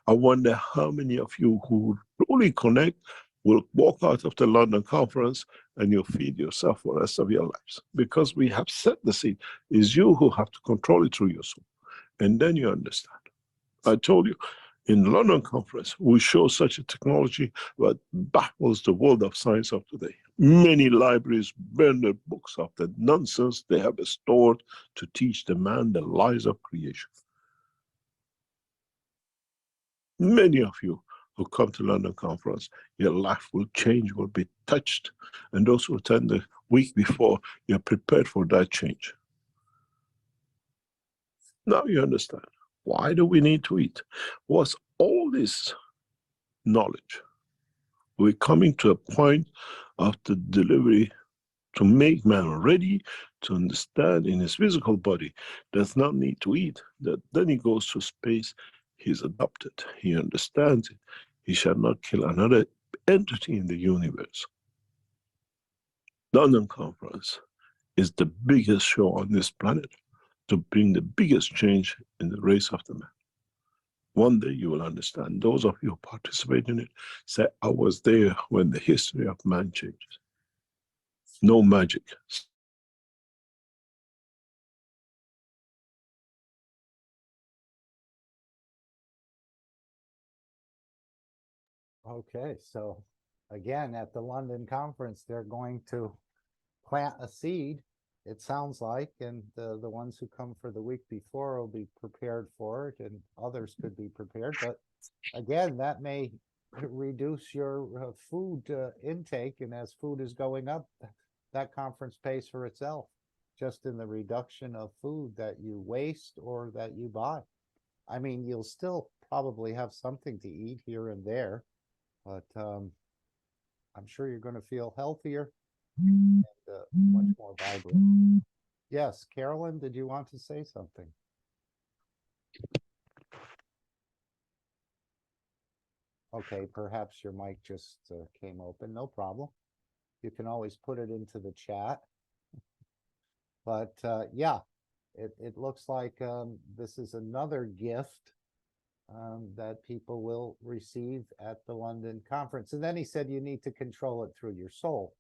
I wonder how many of you who truly connect will walk out of the London conference and you'll feed yourself for the rest of your lives. Because we have set the seed. It's you who have to control it through your soul. And then you understand. I told you, in the London conference, we show such a technology that baffles the world of science of today. Many libraries burn their books of the nonsense they have stored to teach the man the lies of creation. Many of you who come to London conference, your life will change, will be touched. And those who attend the week before, you're prepared for that change. Now you understand. Why do we need to eat? Was all this knowledge? We're coming to a point of the delivery to make man ready to understand in his physical body, does not need to eat, that then he goes to space, he's adopted, he understands it. He shall not kill another entity in the universe. London Conference is the biggest show on this planet to bring the biggest change in the race of the man. One day you will understand. Those of you who participate in it say, I was there when the history of man changes. No magic. Okay, so again, at the London conference, they're going to plant a seed, it sounds like, and the ones who come for the week before will be prepared for it, and others could be prepared. But again, that may reduce your food intake, and as food is going up, that conference pays for itself, just in the reduction of food that you waste or that you buy. I mean, you'll still probably have something to eat here and there, but I'm sure you're going to feel healthier and much more vibrant. Yes, Carolyn, did you want to say something? Okay, perhaps your mic just came open. No problem. You can always put it into the chat. But yeah, it looks like this is another gift that people will receive at the London conference. And then he said you need to control it through your soul.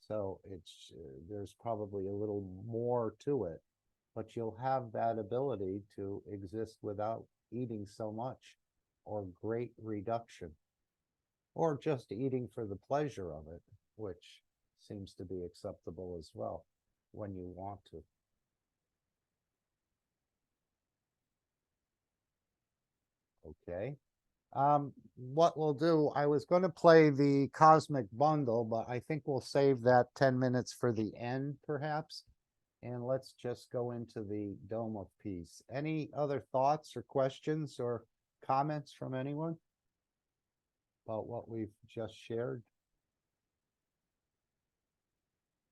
So it's there's probably a little more to it, but you'll have that ability to exist without eating so much, or great reduction, or just eating for the pleasure of it, which seems to be acceptable as well when you want to. Okay. What we'll do, I was going to play the Cosmic Bundle, but I think we'll save that 10 minutes for the end, perhaps. And let's just go into the Dome of Peace. Any other thoughts or questions or comments from anyone about what we've just shared?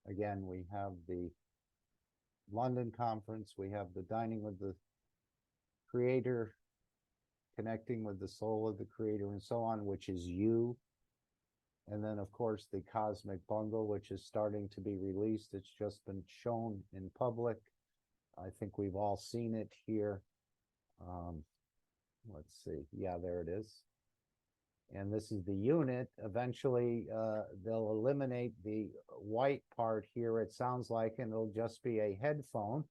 Again, we have the London conference, we have the Dining with the Creator, connecting with the soul of the Creator, and so on, which is you. And then, of course, the Cosmic Bundle, which is starting to be released. It's just been shown in public. I think we've all seen it here. Let's see. Yeah, there it is. And this is the unit. Eventually, they'll eliminate the white part here, it sounds like, and it'll just be a headphone.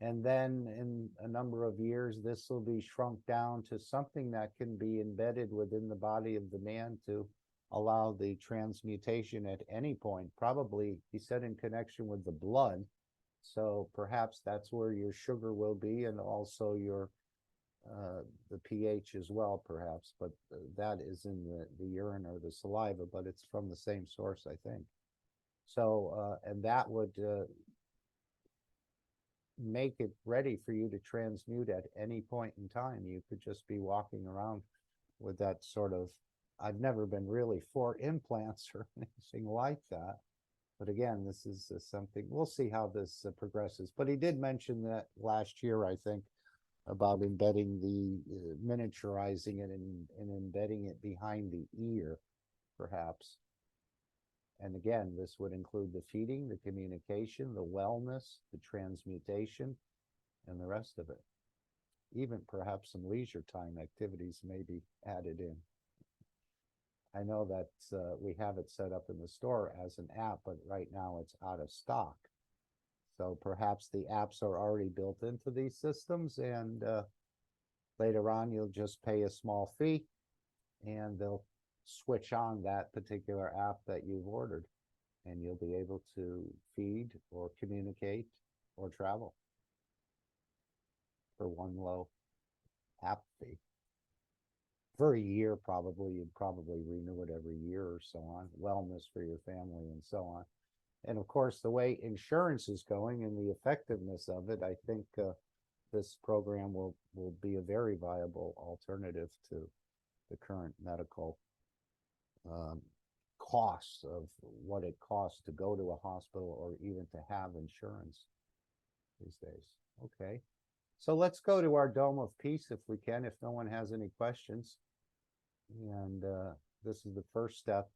And then in a number of years, this will be shrunk down to something that can be embedded within the body of the man to allow the transmutation at any point. Probably, he said, in connection with the blood. So perhaps that's where your sugar will be, and also your the pH as well, perhaps. But that is in the urine or the saliva, but it's from the same source, I think. So, and that would make it ready for you to transmute at any point in time. You could just be walking around with that sort of, I've never been really for implants or anything like that. But again, this is something, we'll see how this progresses. But he did mention that last year, I think, about embedding the, miniaturizing it and embedding it behind the ear, perhaps. And again, this would include the feeding, the communication, the wellness, the transmutation, and the rest of it. Even perhaps some leisure time activities may be added in. I know that we have it set up in the store as an app, but right now it's out of stock. So perhaps the apps are already built into these systems, and later on you'll just pay a small fee and they'll switch on that particular app that you've ordered, and you'll be able to feed or communicate or travel for one low app fee. For a year, probably. You'd probably renew it every year or so on. Wellness for your family and so on. And of course, the way insurance is going and the effectiveness of it, I think this program will be a very viable alternative to the current medical costs of what it costs to go to a hospital or even to have insurance these days. Okay, so let's go to our Dome of Peace if we can, if no one has any questions. And this is the first step.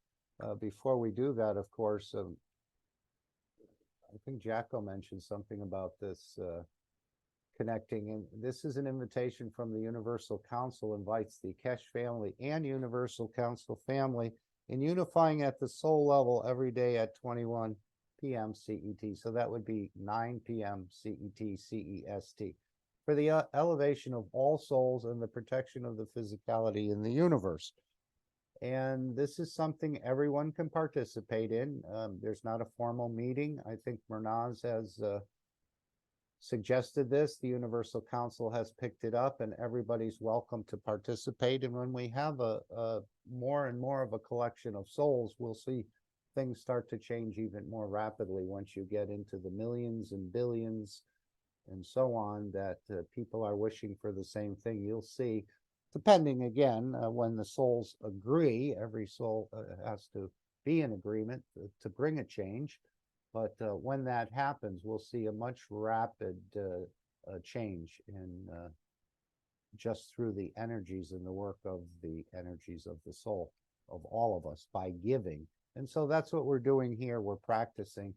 Before we do that, of course, I think Jacko mentioned something about this connecting, and this is an invitation from the Universal Council, invites the Keshe family and Universal Council family in unifying at the soul level every day at 21 p.m. CET. So that would be 9 p.m. CET, for the elevation of all souls and the protection of the physicality in the universe. And this is something everyone can participate in. There's not a formal meeting. I think Murnaz has suggested this. The Universal Council has picked it up, and everybody's welcome to participate. And when we have a more and more of a collection of souls, we'll see things start to change even more rapidly once you get into the millions and billions and so on, that people are wishing for the same thing. You'll see, depending again, when the souls agree, every soul has to be in agreement to bring a change. But when that happens, we'll see a much rapid change in just through the energies and the work of the energies of the soul of all of us by giving. And so that's what we're doing here. We're practicing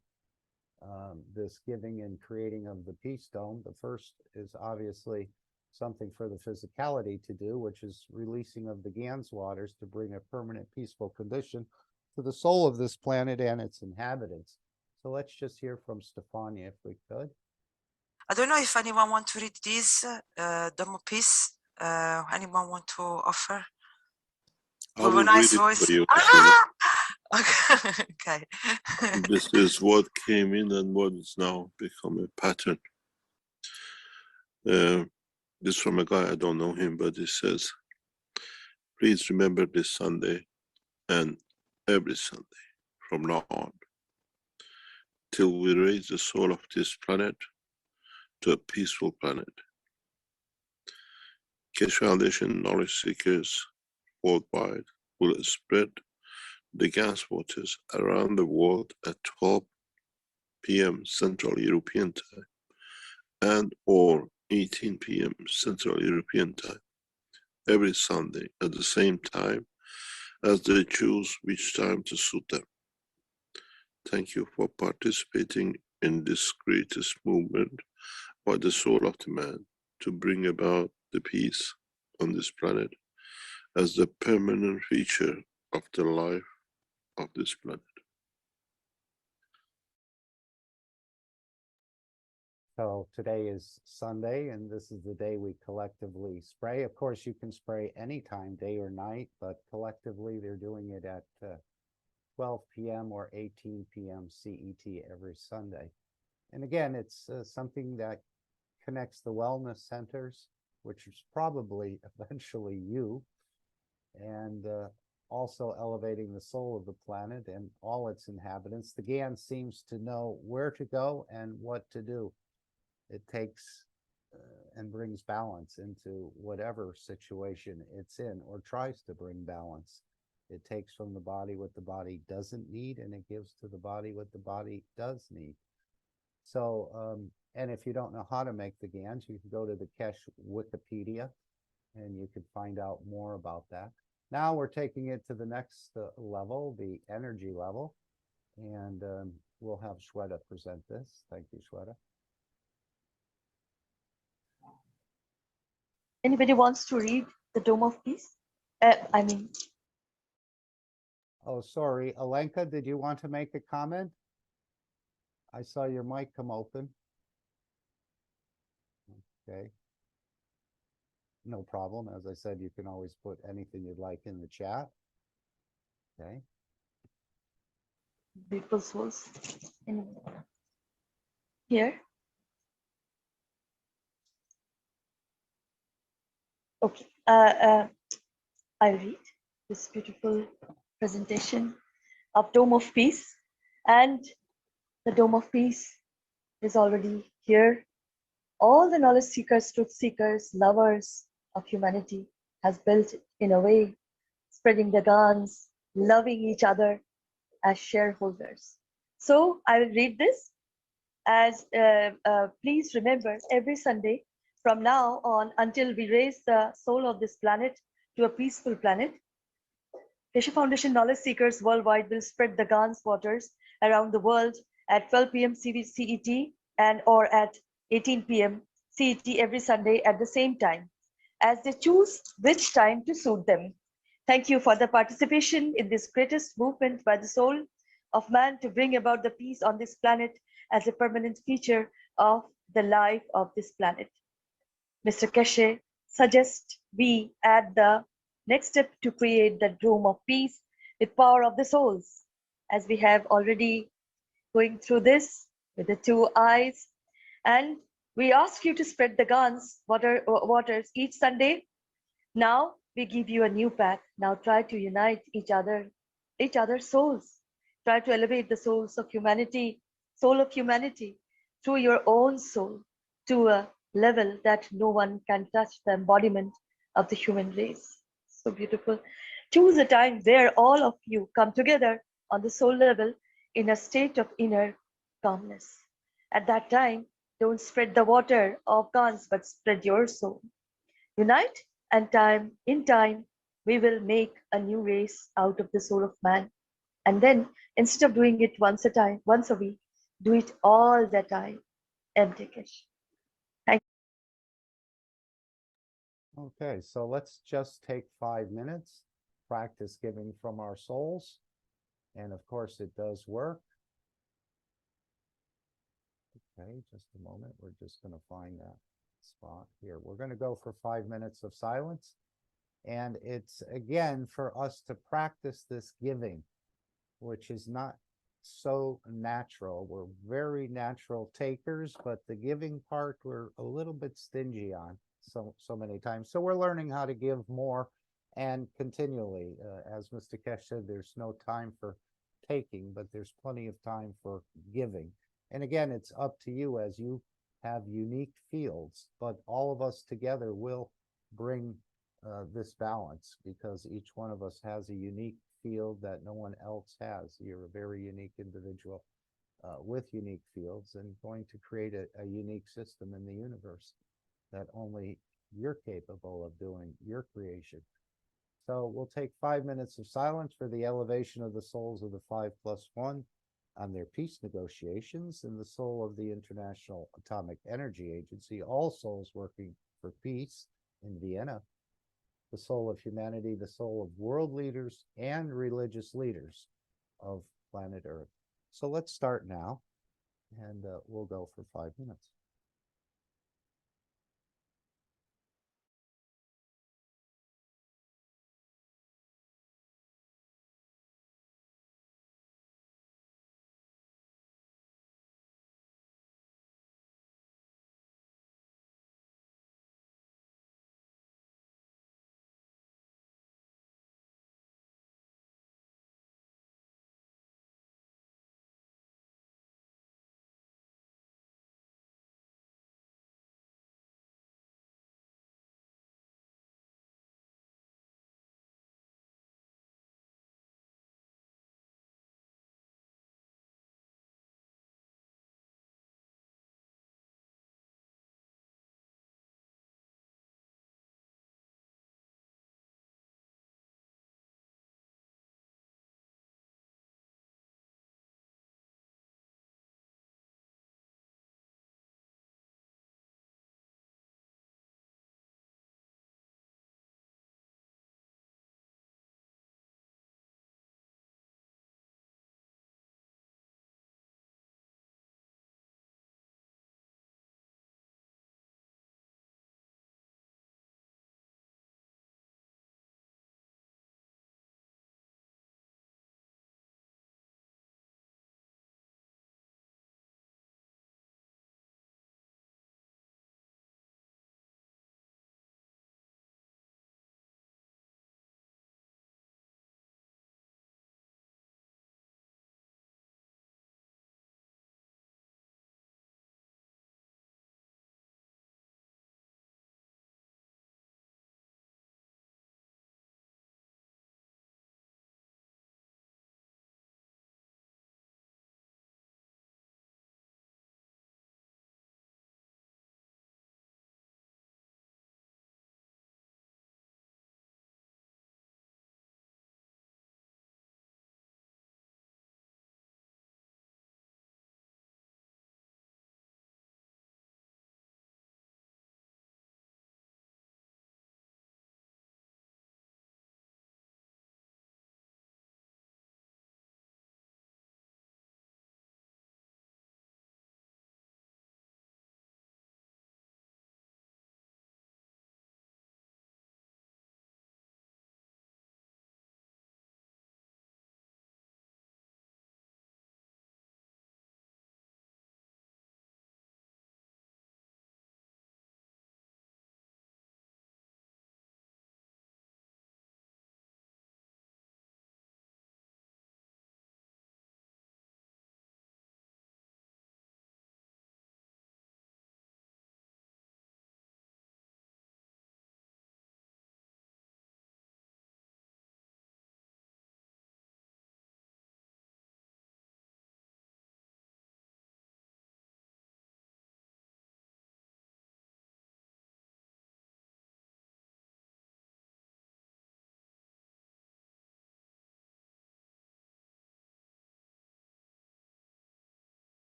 this giving and creating of the peace dome. The first is obviously something for the physicality to do, which is releasing of the Gans waters to bring a permanent peaceful condition to the soul of this planet and its inhabitants. So let's just hear from Stefania, if we could. I don't know if anyone want to read this Dome of Peace. Anyone want to offer? I will With a nice read it voice. for you. Okay. This is what came in and what is now become a pattern. This from a guy, I don't know him, but he says, please remember this Sunday and every Sunday from now on, till we raise the soul of this planet to a peaceful planet. Keshe Foundation knowledge seekers worldwide will spread the gas waters around the world at 12 p.m. Central European Time and or 18 p.m. Central European Time every Sunday at the same time as they choose which time to suit them. Thank you for participating in this greatest movement by the soul of the man to bring about the peace on this planet as the permanent feature of the life of this planet. So today is Sunday, and this is the day we collectively spray. Of course, you can spray anytime, day or night, but collectively they're doing it at 12 p.m. or 18 p.m. CET every Sunday. And again, it's something that connects the wellness centers, which is probably eventually you, and also elevating the soul of the planet and all its inhabitants. The GAN seems to know where to go and what to do. It takes and brings balance into whatever situation it's in, or tries to bring balance. It takes from the body what the body doesn't need, and it gives to the body what the body does need. So, and if you don't know how to make the GANs, you can go to the Keshe Wikipedia and you can find out more about that. Now we're taking it to the next level, the energy level, and we'll have Shweta present this. Thank you, Shweta. Anybody wants to read the Dome of Peace? Oh, sorry. Alenka, did you want to make a comment? I saw your mic come open. Okay. No problem. As I said, you can always put anything you'd like in the chat. Okay. Beautiful souls in here. Okay. I'll read this beautiful presentation of Dome of Peace. And the Dome of Peace is already here. All the knowledge seekers, truth seekers, lovers of humanity has built it in a way, spreading the guns, loving each other as shareholders. So I will read this as please remember, every Sunday from now on until we raise the soul of this planet to a peaceful planet, Keshe Foundation knowledge seekers worldwide will spread the Gans waters around the world at 12 p.m. CET and or at 18 p.m. CET every Sunday at the same time, as they choose which time to suit them. Thank you for the participation in this greatest movement by the soul of man to bring about the peace on this planet as a permanent feature of the life of this planet. Mr. Keshe suggests we add the next step to create the dome of peace with power of the souls, as we have already going through this with the two eyes. And we ask you to spread the Gans waters each Sunday. Now we give you a new path. Now try to unite each other's souls. Try to elevate the souls of humanity, soul of humanity, through your own soul to a level that no one can touch the embodiment of the human race. So beautiful. Choose a time where all of you come together on the soul level in a state of inner calmness. At that time, don't spread the water of Gans, but spread your soul. Unite, and in time, we will make a new race out of the soul of man. And then, instead of doing it once a week, do it all the time. Empty Keshe. Thank you. Okay, so let's just take 5 minutes, practice giving from our souls. And of course, it does work. Okay, just a moment. We're just going to find that spot here. We're going to go for 5 minutes of silence. And it's again for us to practice this giving, which is not so natural. We're very natural takers, but the giving part we're a little bit stingy on so many times. So we're learning how to give more and continually. As Mr. Keshe said, there's no time for taking, but there's plenty of time for giving. And again, it's up to you as you have unique fields, but all of us together will bring this balance, because each one of us has a unique field that no one else has. You're a very unique individual with unique fields, and going to create a unique system in the universe that only you're capable of doing, your creation. So we'll take 5 minutes of silence for the elevation of the souls of the 5+1 on their peace negotiations, and the soul of the International Atomic Energy Agency, all souls working for peace in Vienna, the soul of humanity, the soul of world leaders and religious leaders of planet Earth. So let's start now, and we'll go for 5 minutes.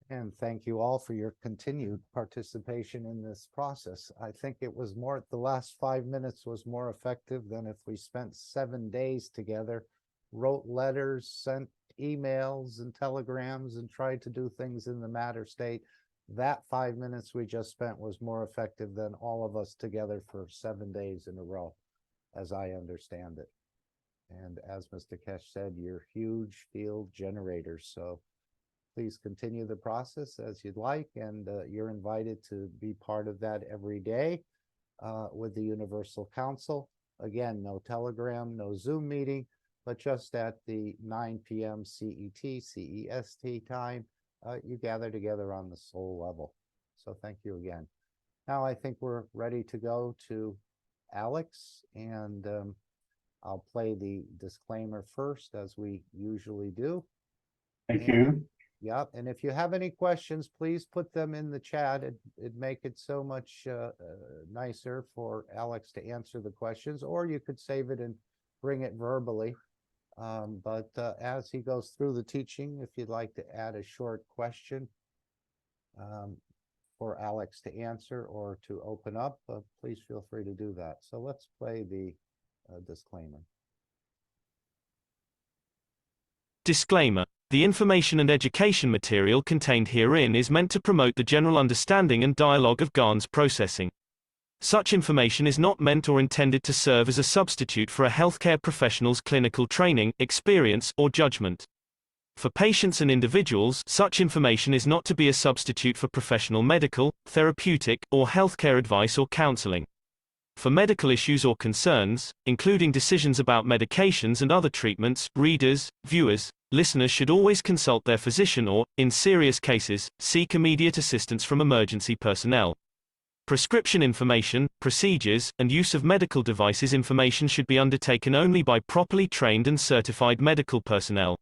And thank you all for your continued participation in this process. I think it was more, the last 5 minutes was more effective than if we spent 7 days together, wrote letters, sent emails and telegrams, and tried to do things in the matter state. That 5 minutes we just spent was more effective than all of us together for 7 days in a row, as I understand it. And as Mr. Keshe said, you're huge field generators, so please continue the process as you'd like, and you're invited to be part of that every day with the Universal Council. Again, no telegram, no Zoom meeting, but just at the 9 p.m. CET time, you gather together on the soul level. So thank you again. Now I think we're ready to go to Alex, and I'll play the disclaimer first, as we usually do. Thank you. Yep, and if you have any questions, please put them in the chat. It'd make it so much nicer for Alex to answer the questions, or you could save it and bring it verbally. But as he goes through the teaching, if you'd like to add a short question for Alex to answer or to open up, please feel free to do that. So let's play the disclaimer. Disclaimer. The information and education material contained herein is meant to promote the general understanding and dialogue of GANs processing. Such information is not meant or intended to serve as a substitute for a healthcare professional's clinical training, experience, or judgment. For patients and individuals, such information is not to be a substitute for professional medical, therapeutic, or healthcare advice or counseling. For medical issues or concerns, including decisions about medications and other treatments, readers, viewers, listeners should always consult their physician or, in serious cases, seek immediate assistance from emergency personnel. Prescription information, procedures, and use of medical devices information should be undertaken only by properly trained and certified medical personnel.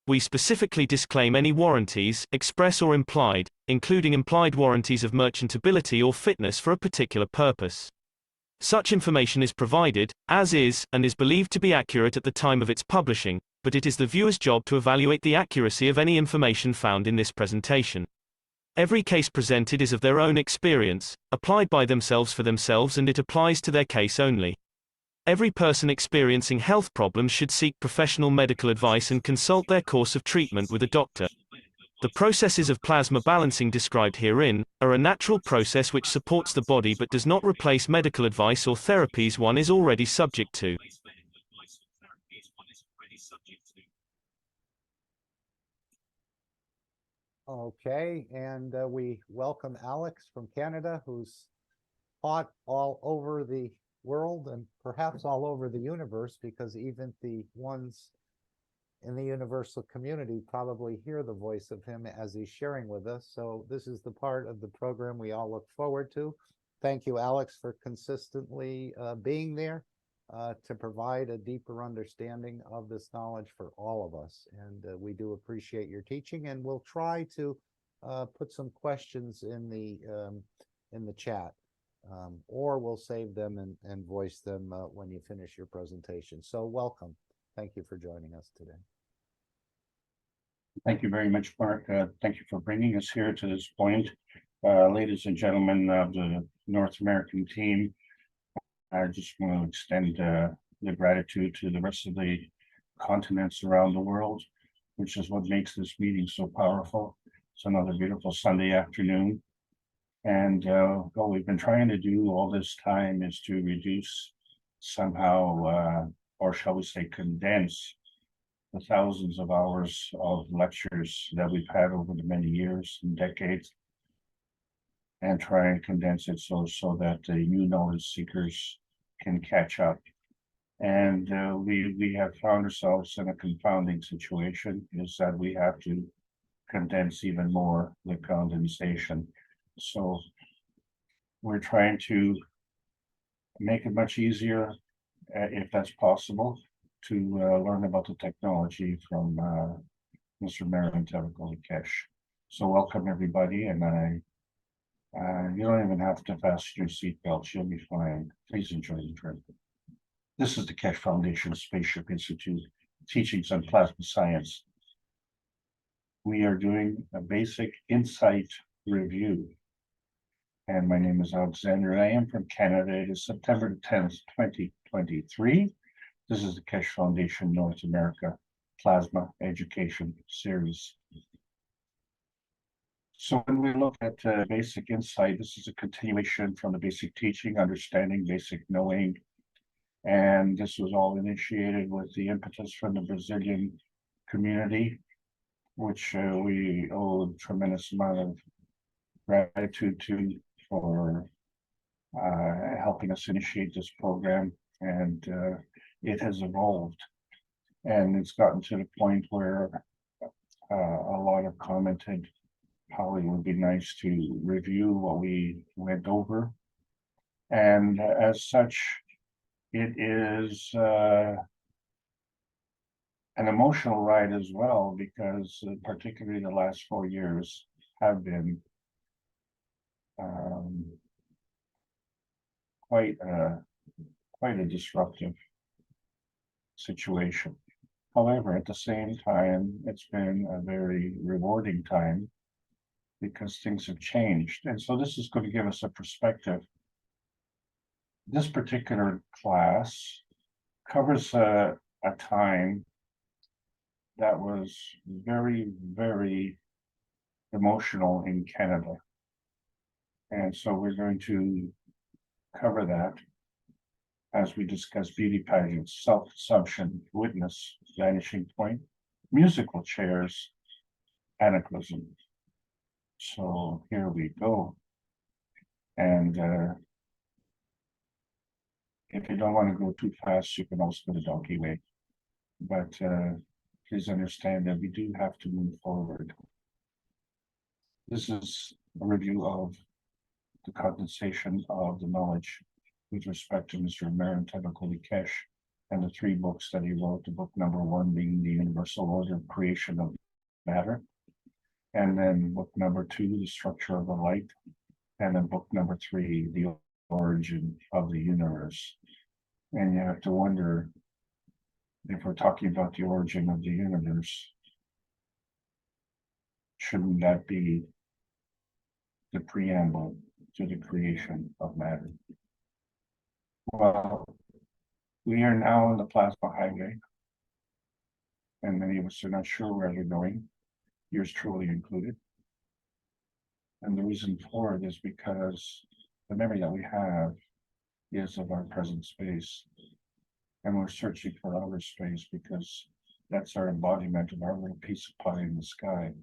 We specifically disclaim any warranties, express or implied, including implied warranties of merchantability or fitness for a particular purpose. Such information is provided, as is, and is believed to be accurate at the time of its publishing, but it is the viewer's job to evaluate the accuracy of any information found in this presentation. Every case presented is of their own experience, applied by themselves for themselves, and it applies to their case only. Every person experiencing health problems should seek professional medical advice and consult their course of treatment with a doctor. The processes of plasma balancing described herein are a natural process which supports the body but does not replace medical advice or therapies one is already subject to. Okay, and we welcome Alex from Canada, who's taught all over the world and perhaps all over the universe, because even the ones in the universal community probably hear the voice of him as he's sharing with us. So this is the part of the program we all look forward to. Thank you, Alex, for consistently being there to provide a deeper understanding of this knowledge for all of us. And we do appreciate your teaching, and we'll try to put some questions in the chat, or we'll save them and voice them when you finish your presentation. So welcome. Thank you for joining us today. Thank you very much, Mark. Thank you for bringing us here to this point. Ladies and gentlemen of the North American team, I just want to extend the gratitude to the rest of the continents around the world, which is what makes this meeting so powerful. It's another beautiful Sunday afternoon. And what we've been trying to do all this time is to reduce somehow, or shall we say condense, the thousands of hours of lectures that we've had over the many years and decades, and try and condense it so that the new knowledge seekers can catch up. And we have found ourselves in a confounding situation, is that we have to condense even more the condensation. So we're trying to make it much easier, if that's possible, to learn about the technology from Mr. Marilyn Keshe. So welcome everybody, and you don't even have to fasten your seatbelts, you'll be fine. Please enjoy the trip. This is the Keshe Foundation Spaceship Institute, Teachings on Plasma Science. we are doing a basic insight review. And my name is Alexander, and I am from Canada. It is September 10th, 2023. This is the Keshe Foundation North America Plasma Education Series. So when we look at basic insight, this is a continuation from the basic teaching, understanding, basic knowing. And this was all initiated with the impetus from the Brazilian community, which we owe a tremendous amount of gratitude to for helping us initiate this program. And it has evolved, and it's gotten to the point where a lot have commented how it would be nice to review what we went over. And as such, it is an emotional ride as well, because particularly the last 4 years have been quite a disruptive situation. However, at the same time, it's been a very rewarding time because things have changed. And so this is going to give us a perspective. This particular class covers a time that was very, very emotional in Canada. And so we're going to cover that as we discuss beauty pageants, self-consumption, witness, vanishing point, musical chairs, anachronism. So here we go. And if you don't want to go too fast, you can also go the donkey way. But please understand that we do have to move forward. This is a review of the condensation of the knowledge with respect to Mr. American Keshe and the 3 books that he wrote, the book number 1 being The Universal Order of Creation of Matter, and then book number 2, The Structure of the Light, and then book number 3, The Origin of the Universe. And you have to wonder, if we're talking about the origin of the universe, shouldn't that be the preamble to the creation of matter? Well, we are now on the plasma highway, and many of us are not sure where they're going, yours truly included. And the reason for it is because the memory that we have is of our present space, and we're searching for outer space because that's our embodiment of our little piece of pie in the sky.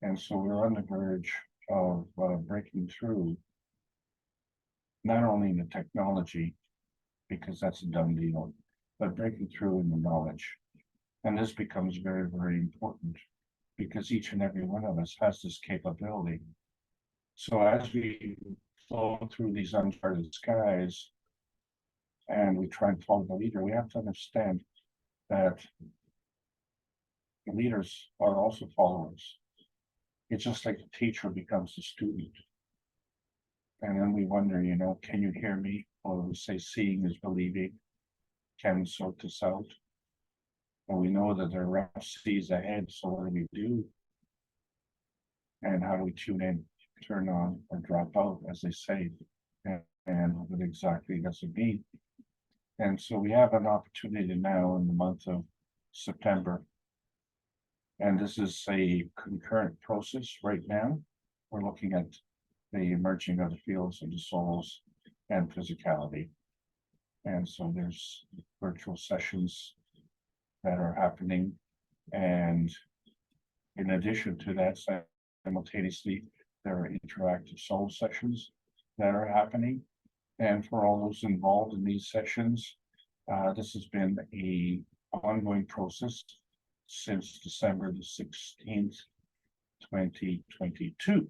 And so we're on the verge of breaking through, not only in the technology, because that's a done deal, but breaking through in the knowledge. And this becomes very, very important because each and every one of us has this capability. So as we flow through these uncharted skies and we try and follow the leader, we have to understand that the leaders are also followers. It's just like the teacher becomes the student. And then we wonder, you know, can you hear me? Or we say seeing is believing. Can sort this out? And we know that there are rough seas ahead, so what do we do? And how do we tune in, turn on, or drop out, as they say? And what exactly does it mean? And so we have an opportunity now in the month of September. And this is a concurrent process right now. We're looking at the merging of the fields of the souls and physicality. And so there's virtual sessions that are happening. And in addition to that, simultaneously, there are interactive soul sessions that are happening. And for all those involved in these sessions, this has been an ongoing process since December the 16th, 2022.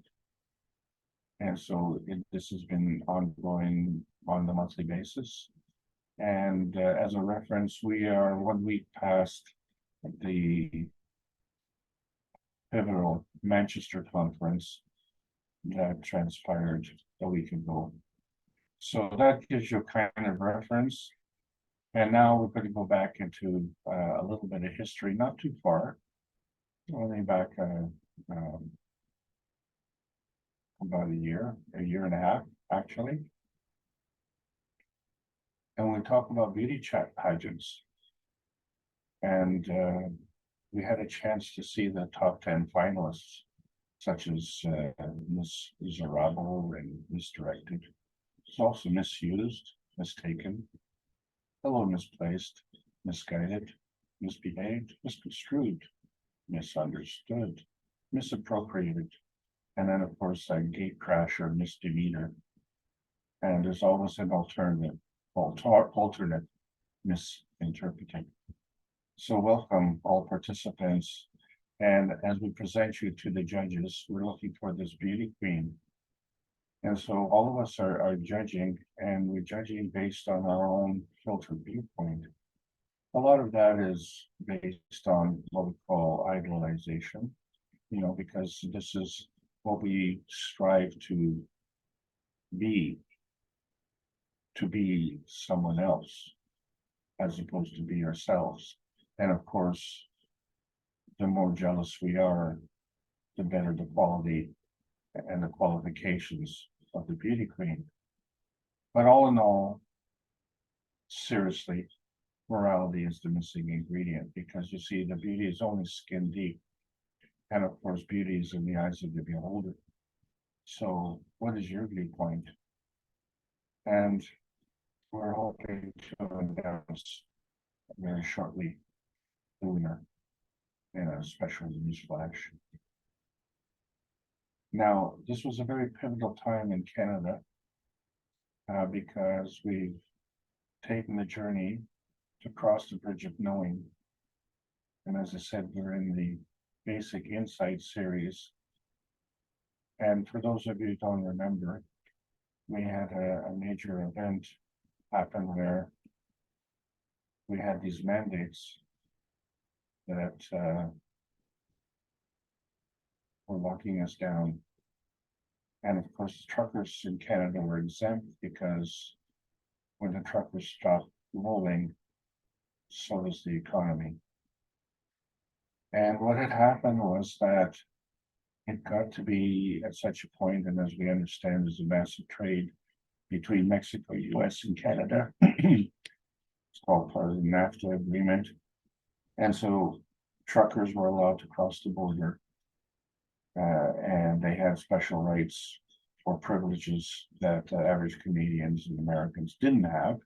And so this has been ongoing on the monthly basis. And as a reference, we are 1 week past the pivotal Manchester conference that transpired a week ago. So that gives you a kind of reference. And now we're going to go back into a little bit of history, not too far. only back about a year and a half, actually. And we talk about beauty chat pageants. And we had a chance to see the top 10 finalists, such as Miss Miserable and Misdirected. It's also misused, mistaken, hello misplaced, misguided, misbehaved, misconstrued, misunderstood, misappropriated, and then of course gate crash or misdemeanor. And there's always an alternate misinterpreting. So welcome all participants. And as we present you to the judges, we're looking for this beauty queen. And so all of us are judging, and we're judging based on our own filtered viewpoint. A lot of that is based on what we call idolization, you know, because this is what we strive to be someone else, as opposed to be ourselves. And of course, the more jealous we are, the better the quality and the qualifications of the beauty queen. But all in all, seriously, morality is the missing ingredient, because you see, the beauty is only skin deep. And of course, beauty is in the eyes of the beholder. So what is your viewpoint? And we're hoping to announce very shortly the winner in a special news flash. Now, this was a very pivotal time in Canada because we've taken the journey to cross the bridge of knowing. And as I said, we're in the Basic Insight series. And for those of you who don't remember, we had a major event happen where we had these mandates that were locking us down. And of course, the truckers in Canada were exempt because when the truckers stopped rolling, so does the economy. And what had happened was that it got to be at such a point, and as we understand, there's a massive trade between Mexico, US, and Canada. It's called part of the NAFTA agreement. And so truckers were allowed to cross the border, and they had special rights or privileges that average Canadians and Americans didn't have.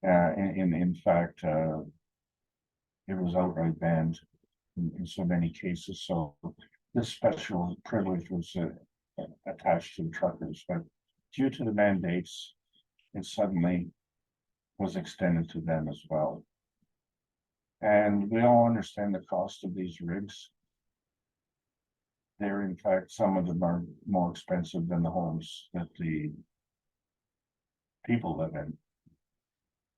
In fact, it was outright banned in so many cases. So this special privilege was attached to the truckers, but due to the mandates, it suddenly was extended to them as well. And we all understand the cost of these rigs. They're, in fact, some of them are more expensive than the homes that the people live in.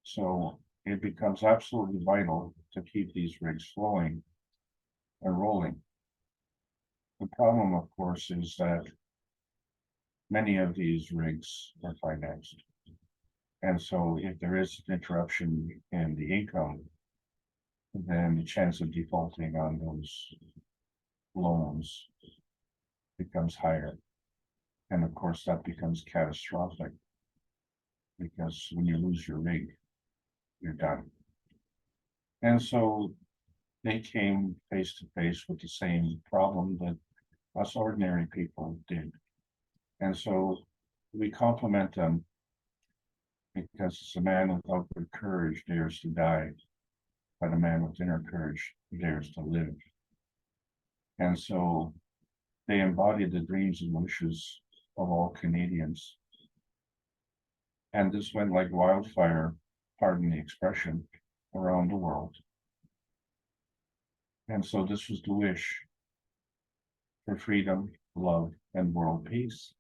So it becomes absolutely vital to keep these rigs flowing and rolling. The problem, of course, is that many of these rigs are financed. And so if there is an interruption in the income, then the chance of defaulting on those loans becomes higher. And of course, that becomes catastrophic, because when you lose your rig, you're done. And so they came face to face with the same problem that us ordinary people did. And so we compliment them, because it's a man without good courage dares to die, but a man with inner courage dares to live. And so they embody the dreams and wishes of all Canadians. And this went like wildfire, pardon the expression, around the world. And so this was the wish for freedom, love, and world peace.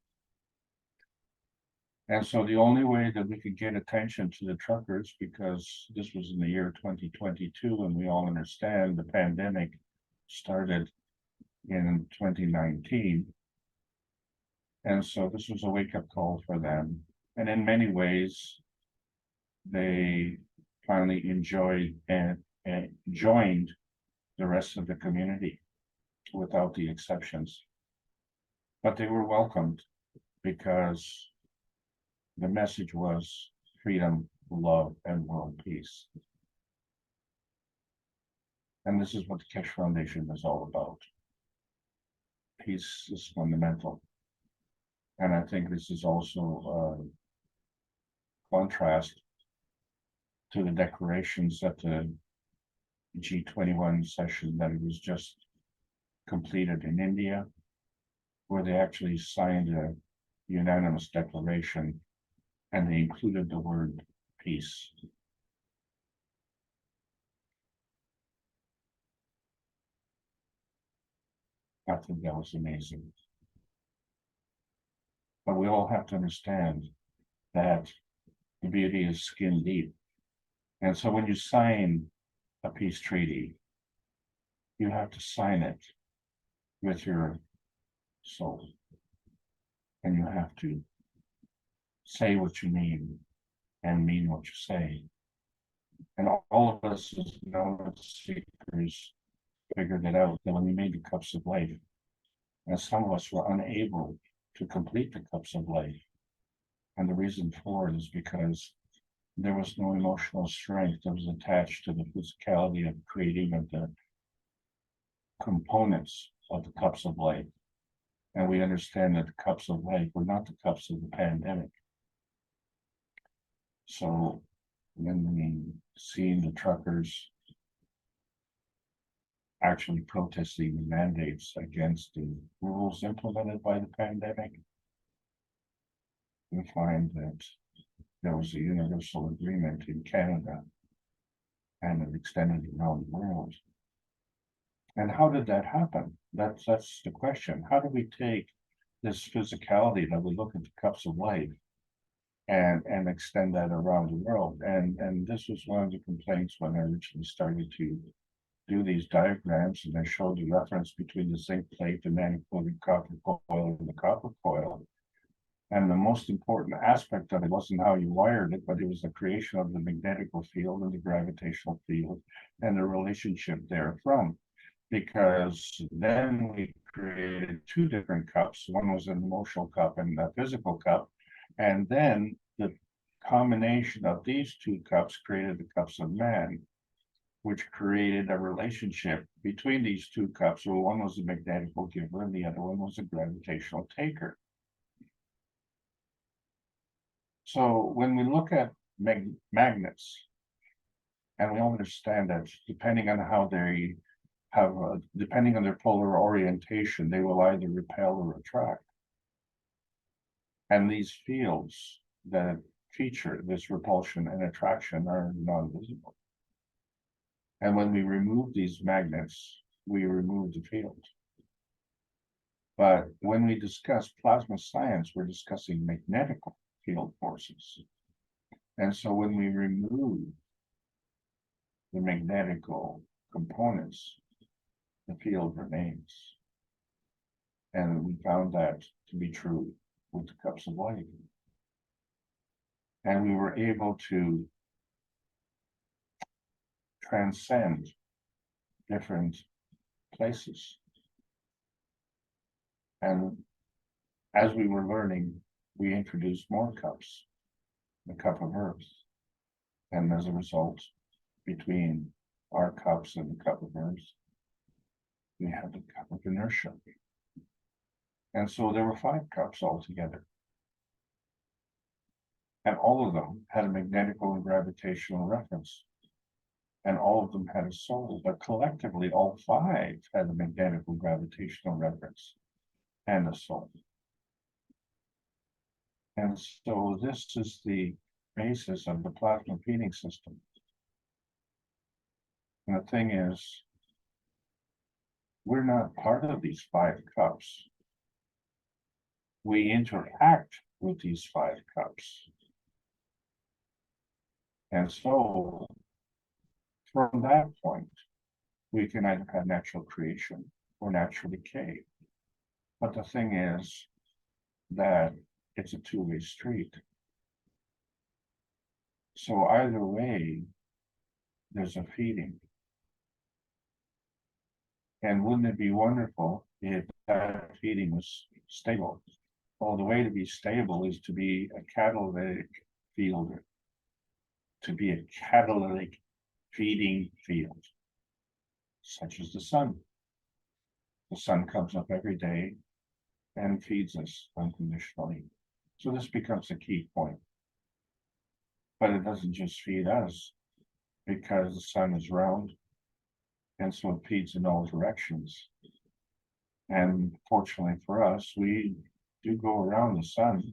And so the only way that we could get attention to the truckers, because this was in the year 2022, and we all understand the pandemic started in 2019. And so this was a wake-up call for them. And in many ways, they finally enjoyed and joined the rest of the community. without the exceptions. But they were welcomed because the message was freedom, love, and world peace. And this is what the Keshe Foundation is all about. Peace is fundamental. And I think this is also a contrast to the declarations at the G21 session that was just completed in India, where they actually signed a unanimous declaration and they included the word peace. I think that was amazing. But we all have to understand that the beauty is skin deep. And so when you sign a peace treaty, you have to sign it with your soul. And you have to say what you mean and mean what you say. And all of us as knowledge seekers figured it out that when we made the cups of life, and some of us were unable to complete the cups of life. And the reason for it is because there was no emotional strength that was attached to the physicality of creating of the components of the cups of life. And we understand that the cups of life were not the cups of the pandemic. So when we see the truckers actually protesting the mandates against the rules implemented by the pandemic, we find that there was a universal agreement in Canada and it extended around the world. And how did that happen? That's the question. How do we take this physicality that we look at the cups of life and extend that around the world? And this was one of the complaints when I originally started to do these diagrams, and I showed the reference between the zinc plate, the nanocoded copper coil, and the copper coil. And the most important aspect of it wasn't how you wired it, but it was the creation of the magnetical field and the gravitational field and the relationship therefrom. Because then we created two different cups. One was an emotional cup and a physical cup. And then the combination of these two cups created the cups of man, which created a relationship between these two cups. So one was a magnetical giver and the other one was a gravitational taker. So when we look at magnets, and we all understand that depending on how they have, depending on their polar orientation, they will either repel or attract. And these fields that feature this repulsion and attraction are non-visible. And when we remove these magnets, we remove the field. But when we discuss plasma science, we're discussing magnetic field forces. And so when we remove the magnetical components, the field remains. And we found that to be true with the cups of light. And we were able to transcend different places. And as we were learning, we introduced more cups, the cup of earth. And as a result, between our cups and the cup of earth, we have the cup of inertia. And so there were 5 cups altogether. And all of them had a magnetical and gravitational reference. And all of them had a soul, but collectively all 5 had a magnetical gravitational reference and a soul. And so this is the basis of the plasma feeding system. And the thing is, we're not part of these 5 cups. We interact with these 5 cups. And so from that point, we can either have natural creation or natural decay. But the thing is that it's a two-way street. So either way, there's a feeding. And wouldn't it be wonderful if that feeding was stable? Well, the way to be stable is to be a catalytic field, to be a catalytic feeding field, such as the sun. The sun comes up every day and feeds us unconditionally. So this becomes a key point. But it doesn't just feed us, because the sun is round, and so it feeds in all directions. And fortunately for us, we do go around the sun,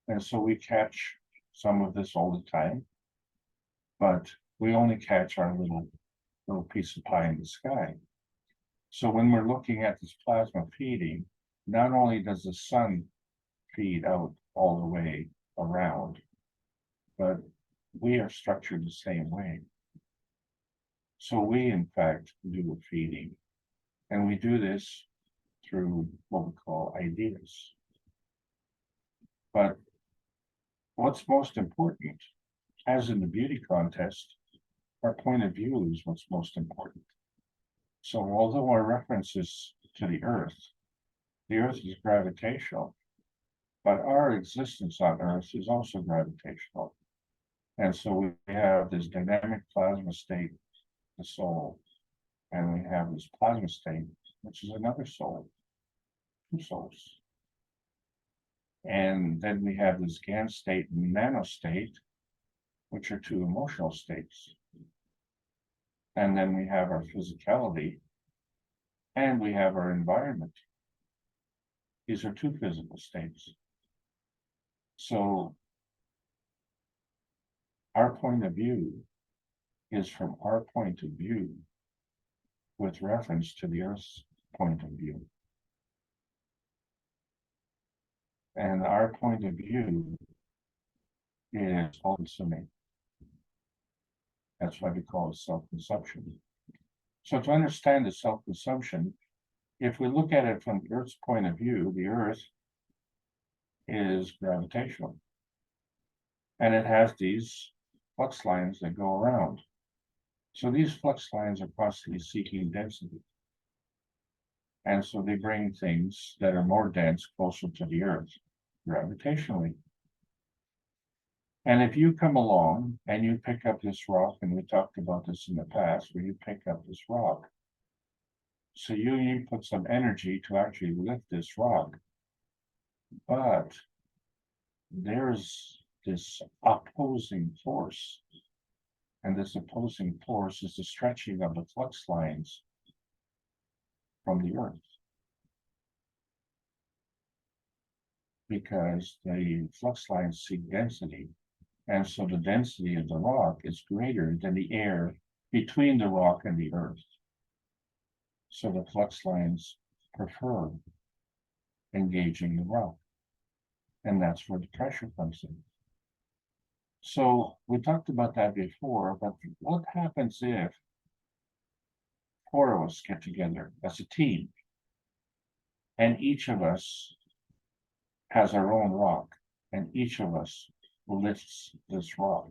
and so we catch some of this all the time, but we only catch our little piece of pie in the sky. So when we're looking at this plasma feeding, not only does the sun feed out all the way around, but we are structured the same way. So we, in fact, do a feeding, and we do this through what we call ideas. But what's most important, as in the beauty contest, our point of view is what's most important. So although our reference is to the Earth is gravitational, but our existence on Earth is also gravitational. And so we have this dynamic plasma state, the soul, and we have this plasma state, which is another soul, two souls. And then we have this GAN state and nano state, which are two emotional states. And then we have our physicality, and we have our environment. These are two physical states. So our point of view is from our point of view with reference to the Earth's point of view. And our point of view is all-consuming. That's why we call it self-consumption. So to understand the self-consumption, if we look at it from the Earth's point of view, the Earth is gravitational. And it has these flux lines that go around. So these flux lines are constantly seeking density. And so they bring things that are more dense closer to the Earth, gravitationally. And if you come along and you pick up this rock, and we talked about this in the past, where you pick up this rock, so you put some energy to actually lift this rock, but there's this opposing force, and this opposing force is the stretching of the flux lines from the Earth, because the flux lines seek density. And so the density of the rock is greater than the air between the rock and the Earth. So the flux lines prefer engaging the rock. And that's where the pressure comes in. So we talked about that before, but what happens if 4 of us get together as a team, and each of us has our own rock, and each of us lifts this rock?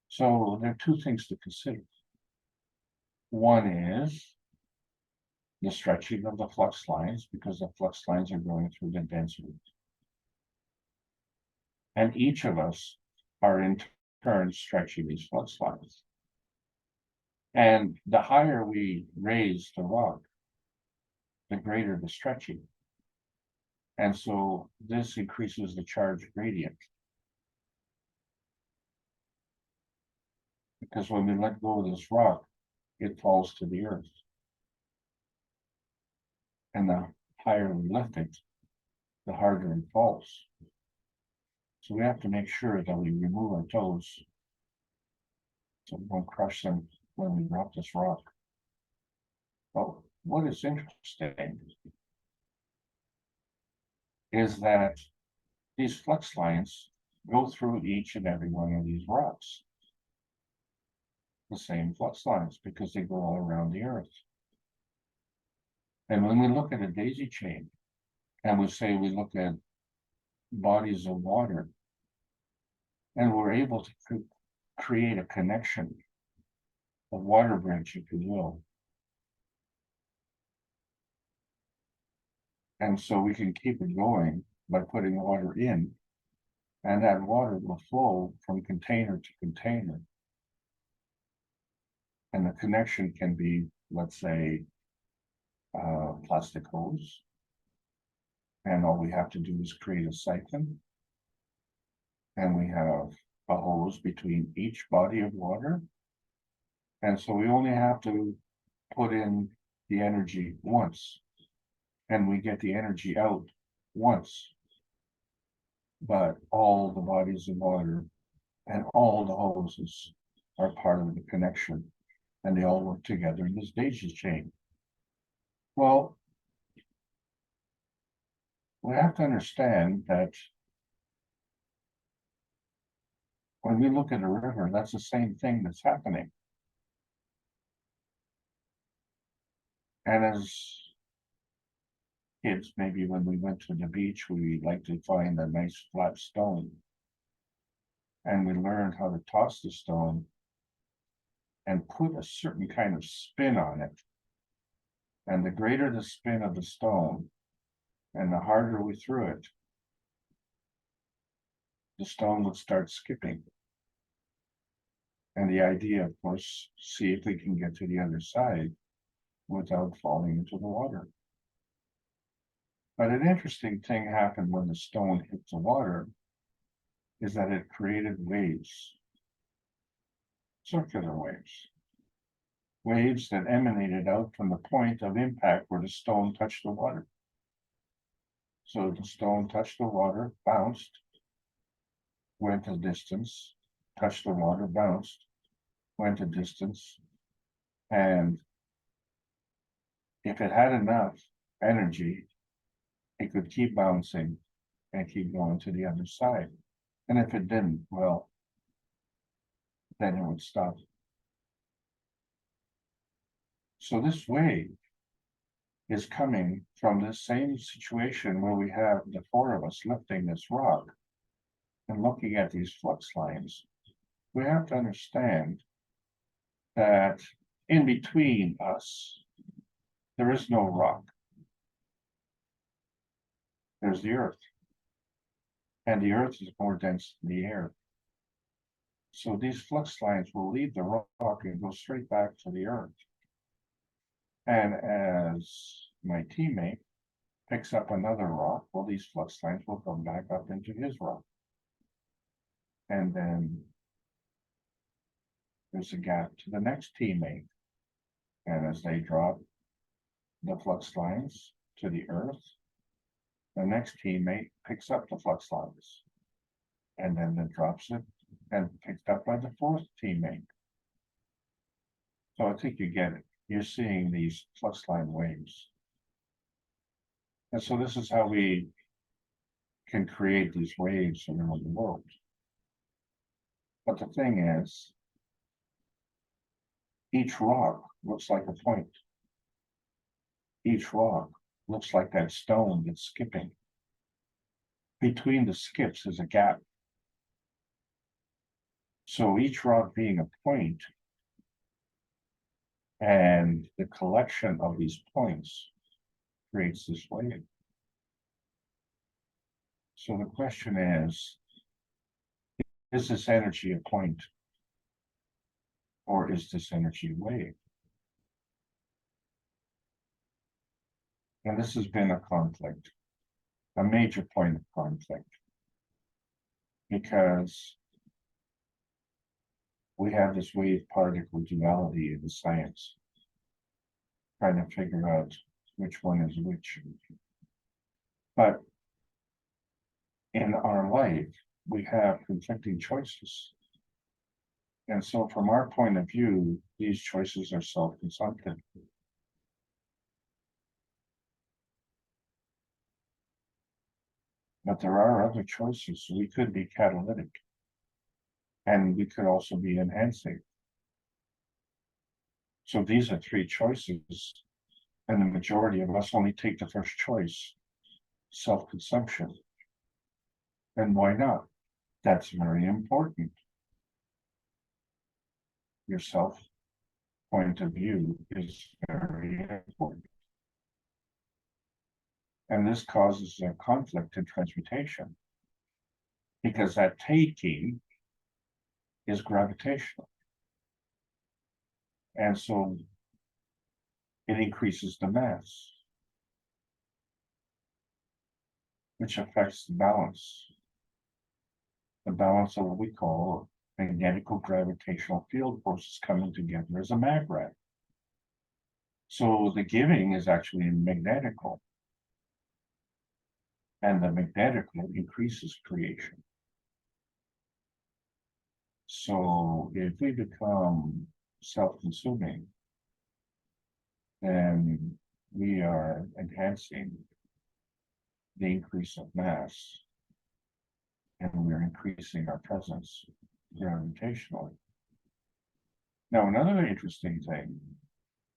So there are two things to consider. One is the stretching of the flux lines, because the flux lines are going through the density. And each of us are in turn stretching these flux lines. And the higher we raise the rock, the greater the stretching. And so this increases the charge gradient. Because when we let go of this rock, it falls to the Earth. And the higher we lift it, the harder it falls. So we have to make sure that we remove our toes so we don't crush them when we drop this rock. But what is interesting is that these flux lines go through each and every one of these rocks. The same flux lines, because they go all around the Earth. And when we look at a daisy chain, and we say we look at bodies of water, and we're able to create a connection, a water bridge, if you will, And so we can keep it going by putting water in, and that water will flow from container to container. And the connection can be, let's say, plastic hose. And all we have to do is create a siphon. And we have a hose between each body of water. And so we only have to put in the energy once, and we get the energy out once. But all the bodies of water and all the hoses are part of the connection, and they all work together in this daisy chain. Well, we have to understand that when we look at a river, that's the same thing that's happening. And as kids, maybe when we went to the beach, we like to find a nice flat stone. And we learned how to toss the stone and put a certain kind of spin on it. And the greater the spin of the stone, and the harder we threw it, the stone would start skipping. And the idea, of course, see if we can get to the other side without falling into the water. But an interesting thing happened when the stone hit the water, is that it created waves, circular waves. Waves that emanated out from the point of impact where the stone touched the water. So the stone touched the water, bounced, went a distance, touched the water, bounced, went a distance, and if it had enough energy, it could keep bouncing and keep going to the other side. And if it didn't, well, then it would stop. So this wave is coming from this same situation where we have the four of us lifting this rock and looking at these flux lines. We have to understand that in between us, there is no rock. There's the earth. And the earth is more dense than the air. So these flux lines will leave the rock and go straight back to the earth. And as my teammate picks up another rock, well, these flux lines will come back up into his rock. And then there's a gap to the next teammate. And as they drop the flux lines to the earth, the next teammate picks up the flux lines. And then it drops it and picked up by the fourth teammate. So I think you get it. You're seeing these flux line waves. And so this is how we can create these waves around the world. But the thing is, each rock looks like a point. Each rock looks like that stone that's skipping. Between the skips is a gap. So each rock being a point, and the collection of these points creates this wave. So the question is this energy a point, or is this energy a wave? And this has been a conflict, a major point of conflict, because we have this wave particle duality in the science, trying to figure out which one is which. But in our life, we have conflicting choices. And so from our point of view, these choices are self-consumptive. But there are other choices. We could be catalytic, and we could also be enhancing. So these are three choices, and the majority of us only take the first choice, self-consumption. And why not? That's very important. Your self point of view is very important. And this causes a conflict in transmutation because that taking is gravitational. And so it increases the mass, which affects the balance of what we call magnetical gravitational field forces coming together as a magrat. So the giving is actually magnetical, and the magnetical increases creation. So if we become self-consuming, then we are enhancing the increase of mass, and we're increasing our presence gravitationally. Now, another interesting thing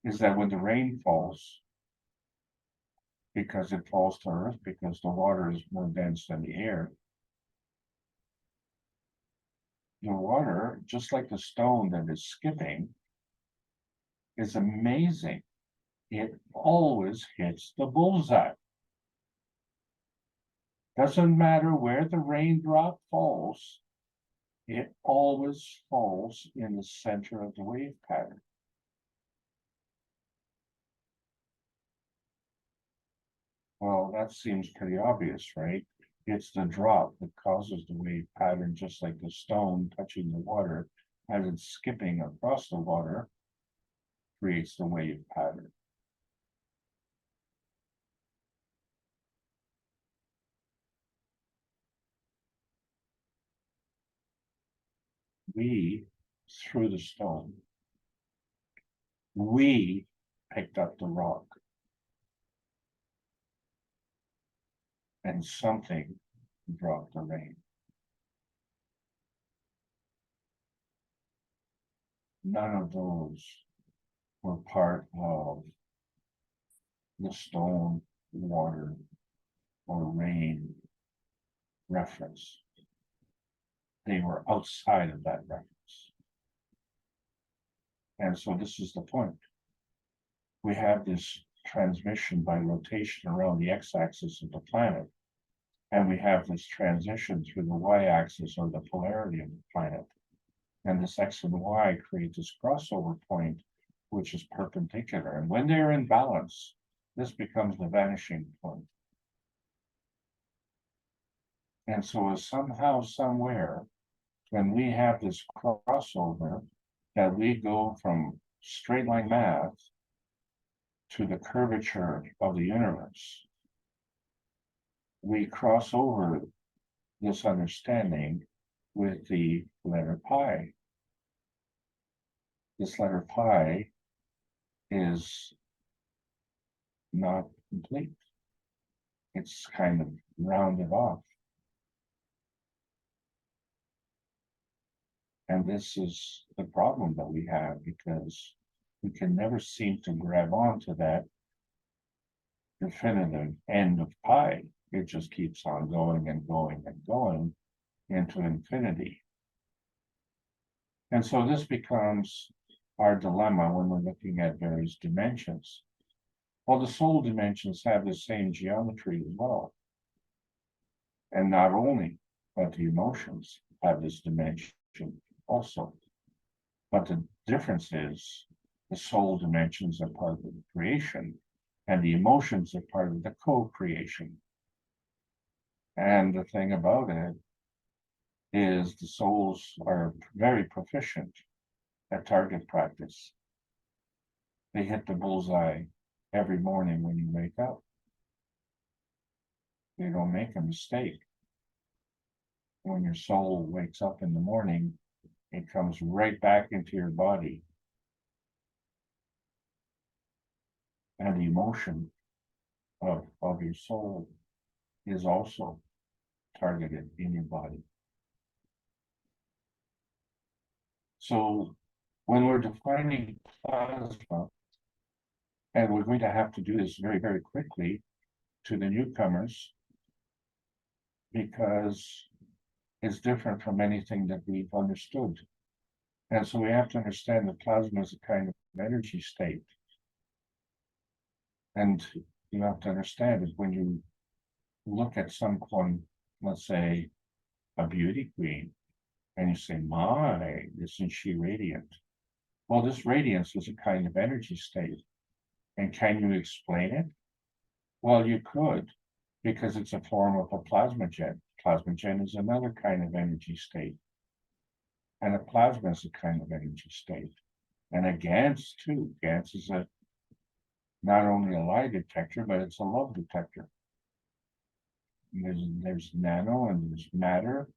is that when the rain falls, because it falls to Earth, because the water is more dense than the air, the water, just like the stone that is skipping, is amazing. It always hits the bullseye. Doesn't matter where the raindrop falls, it always falls in the center of the wave pattern. Well, that seems pretty obvious, right? It's the drop that causes the wave pattern, just like the stone touching the water as it's skipping across the water creates the wave pattern. We threw the stone. We picked up the rock. And something dropped the rain. None of those were part of the stone, water, or rain reference. They were outside of that reference. And so this is the point. We have this transmission by rotation around the x-axis of the planet, and we have this transition through the y-axis or the polarity of the planet. And this x and y create this crossover point, which is perpendicular. And when they're in balance, this becomes the vanishing point. And so somehow, somewhere, when we have this crossover, that we go from straight line math to the curvature of the universe, we cross over this understanding with the letter pi. This letter pi is not complete. It's kind of rounded off. And this is the problem that we have, because we can never seem to grab onto that definitive end of pi. It just keeps on going and going and going into infinity. And so this becomes our dilemma when we're looking at various dimensions. Well, the soul dimensions have the same geometry as well. And not only, but the emotions have this dimension also. But the difference is the soul dimensions are part of the creation, and the emotions are part of the co-creation. And the thing about it is the souls are very proficient at target practice. They hit the bullseye every morning when you wake up. They don't make a mistake. When your soul wakes up in the morning, it comes right back into your body. And the emotion of your soul is also targeted in your body. So when we're defining plasma, and we're going to have to do this very, very quickly to the newcomers, because it's different from anything that we've understood. And so we have to understand that plasma is a kind of energy state. And you have to understand is when you look at someone, let's say a beauty queen, and you say, my, isn't she radiant? Well, this radiance is a kind of energy state. And can you explain it? Well, you could, because it's a form of a plasmagen. Plasmagen is another kind of energy state. And a plasma is a kind of energy state. And a GANS too. GANS is not only a lie detector, but it's a love detector. And there's nano and there's matter.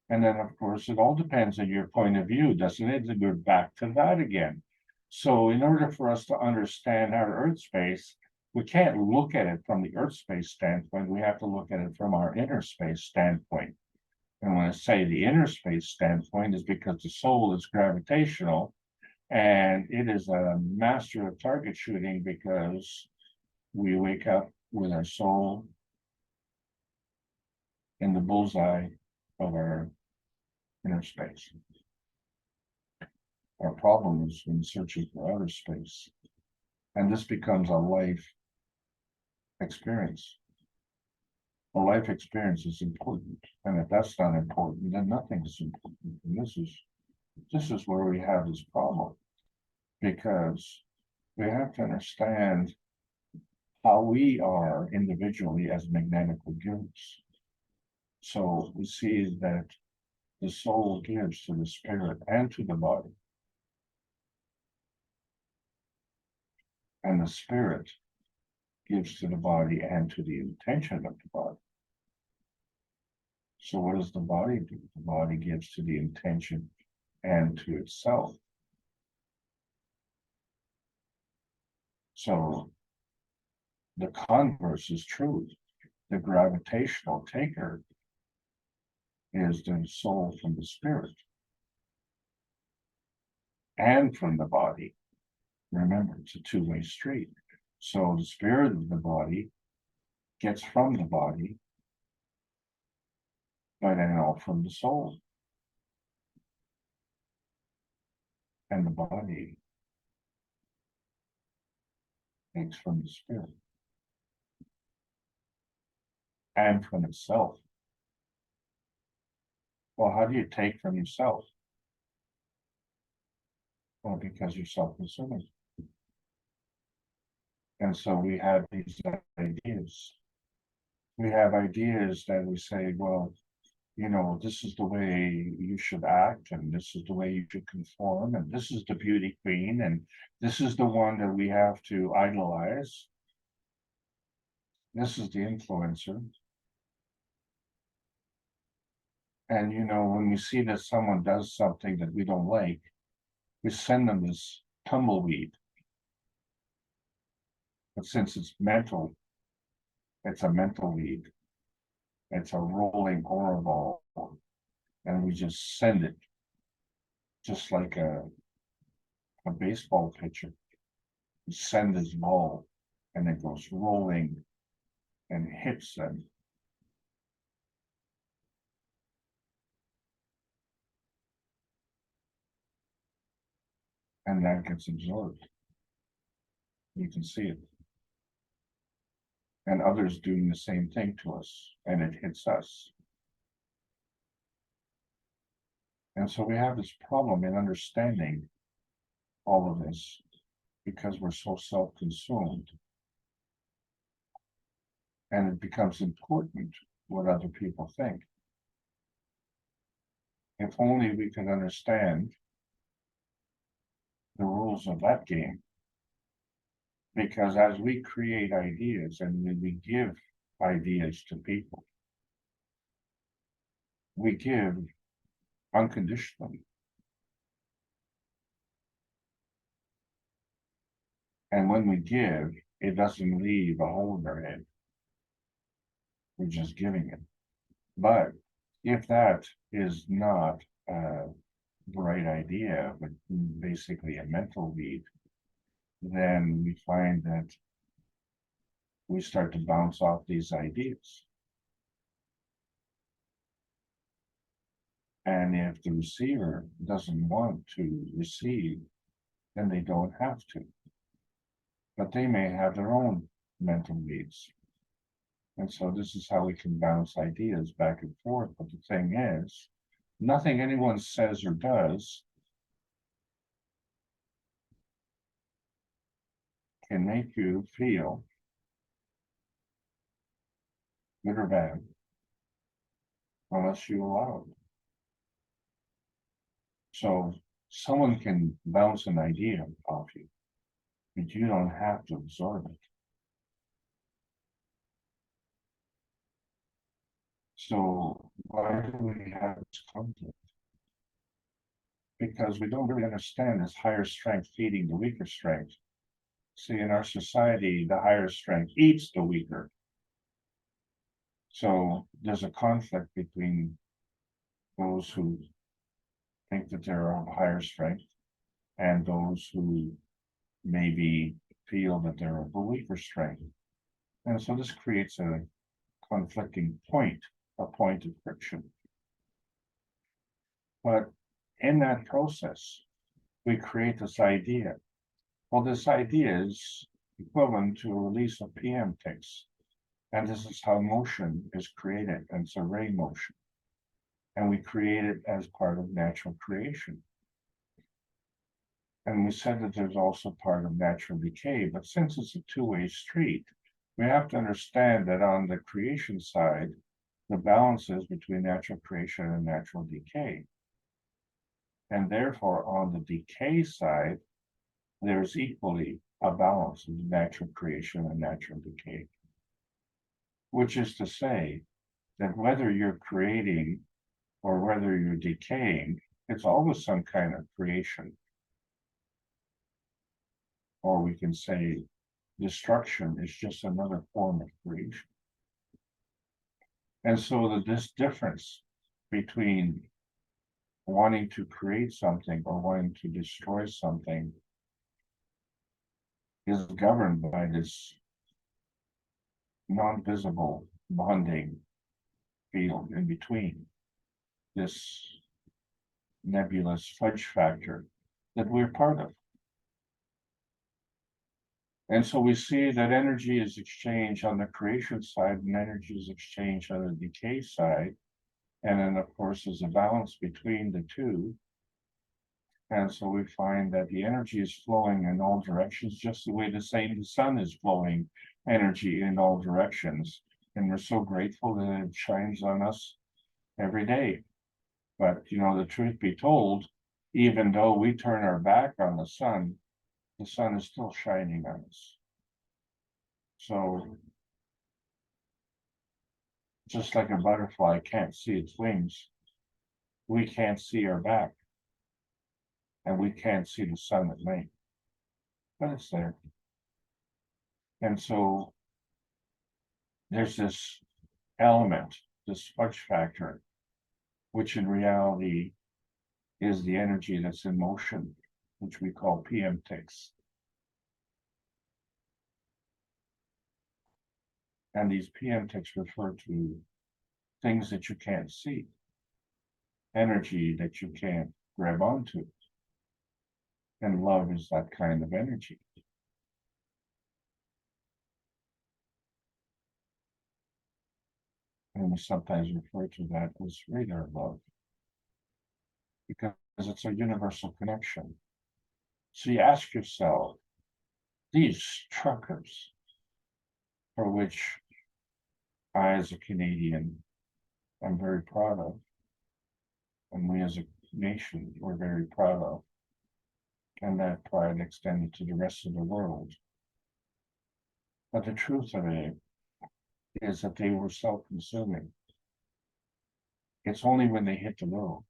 And then, of course, it all depends on your point of view, doesn't it? To go back to that again. So in order for us to understand our Earth space, we can't look at it from the Earth space standpoint. We have to look at it from our inner space standpoint. And when I say the inner space standpoint is because the soul is gravitational and it is a master of target shooting because we wake up with our soul in the bullseye of our inner space. Our problem is when searching for outer space. And this becomes a life experience. A life experience is important. And if that's not important, then nothing is important. And this is where we have this problem. Because we have to understand how we are individually as magnetical givers. So we see that the soul gives to the spirit and to the body. And the spirit gives to the body and to the intention of the body. So what does the body do? The body gives to the intention and to itself. So the converse is true. The gravitational taker is the soul from the spirit and from the body. Remember, it's a two-way street. So the spirit of the body gets from the body, but then all from the soul. And the body takes from the spirit and from itself. Well, how do you take from yourself? Well, because you're self-consuming. And so we have these ideas. We have ideas that we say, well, you know, this is the way you should act, and this is the way you should conform, and this is the beauty queen, and this is the one that we have to idolize. This is the influencer. And, you know, when we see that someone does something that we don't like, we send them this tumbleweed. But since it's mental, it's a mental weed. It's a rolling aura ball. And we just send it, just like a baseball pitcher. We send this ball, and it goes rolling and hits them. And that gets absorbed. You can see it. And others doing the same thing to us, and it hits us. And so we have this problem in understanding all of this because we're so self-consumed. And it becomes important what other people think. If only we could understand the rules of that game. Because as we create ideas and we give ideas to people, we give unconditionally. And when we give, it doesn't leave a hole in their head. We're just giving it. But if that is not a bright idea, but basically a mental lead, then we find that we start to bounce off these ideas. And if the receiver doesn't want to receive, then they don't have to. But they may have their own mental needs. And so this is how we can bounce ideas back and forth. But the thing is, nothing anyone says or does can make you feel good or bad unless you allow it. So someone can bounce an idea off you, but you don't have to absorb it. So why do we have this conflict? Because we don't really understand this higher strength feeding the weaker strength. See, in our society, the higher strength eats the weaker. So there's a conflict between those who think that they're of higher strength and those who maybe feel that they're of a weaker strength. And so this creates a conflicting point, a point of friction. But in that process, we create this idea. Well, this idea is equivalent to a release of PM ticks. And this is how motion is created, and it's a ray motion. And we create it as part of natural creation. And we said that there's also part of natural decay, but since it's a two-way street, we have to understand that on the creation side, the balance is between natural creation and natural decay. And therefore, on the decay side, there's equally a balance of natural creation and natural decay. Which is to say that whether you're creating or whether you're decaying, it's always some kind of creation. Or we can say destruction is just another form of creation. And so this difference between wanting to create something or wanting to destroy something is governed by this non-visible bonding field in between, this nebulous fudge factor that we're part of. And so we see that energy is exchanged on the creation side and energy is exchanged on the decay side. And then, of course, there's a balance between the two. And so we find that the energy is flowing in all directions, just the way the sun is flowing energy in all directions. And we're so grateful that it shines on us every day. But, you know, the truth be told, even though we turn our back on the sun is still shining on us. So, just like a butterfly can't see its wings, we can't see our back. And we can't see the sun at night. But it's there. And so, there's this element, this fudge factor, which in reality is the energy that's in motion, which we call PM ticks. And these PM ticks refer to things that you can't see, energy that you can't grab onto. And love is that kind of energy. And we sometimes refer to that as radar love, because it's a universal connection. So you ask yourself, these truckers, for which I, as a Canadian, am very proud of, and we as a nation, we're very proud of, and that pride extended to the rest of the world. But the truth of it is that they were self-consuming. It's only when they hit the road,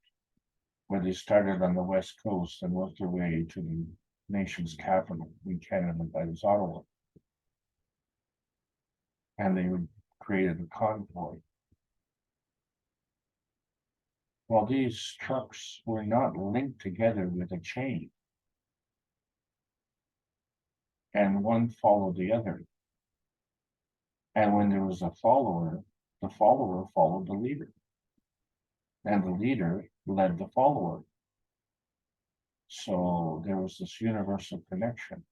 where they started on the West Coast and worked their way to the nation's capital in Canada, that is Ottawa, and they created a convoy. Well, these trucks were not linked together with a chain, and one followed the other. And when there was a follower, the follower followed the leader, and the leader led the follower. So there was this universal connection.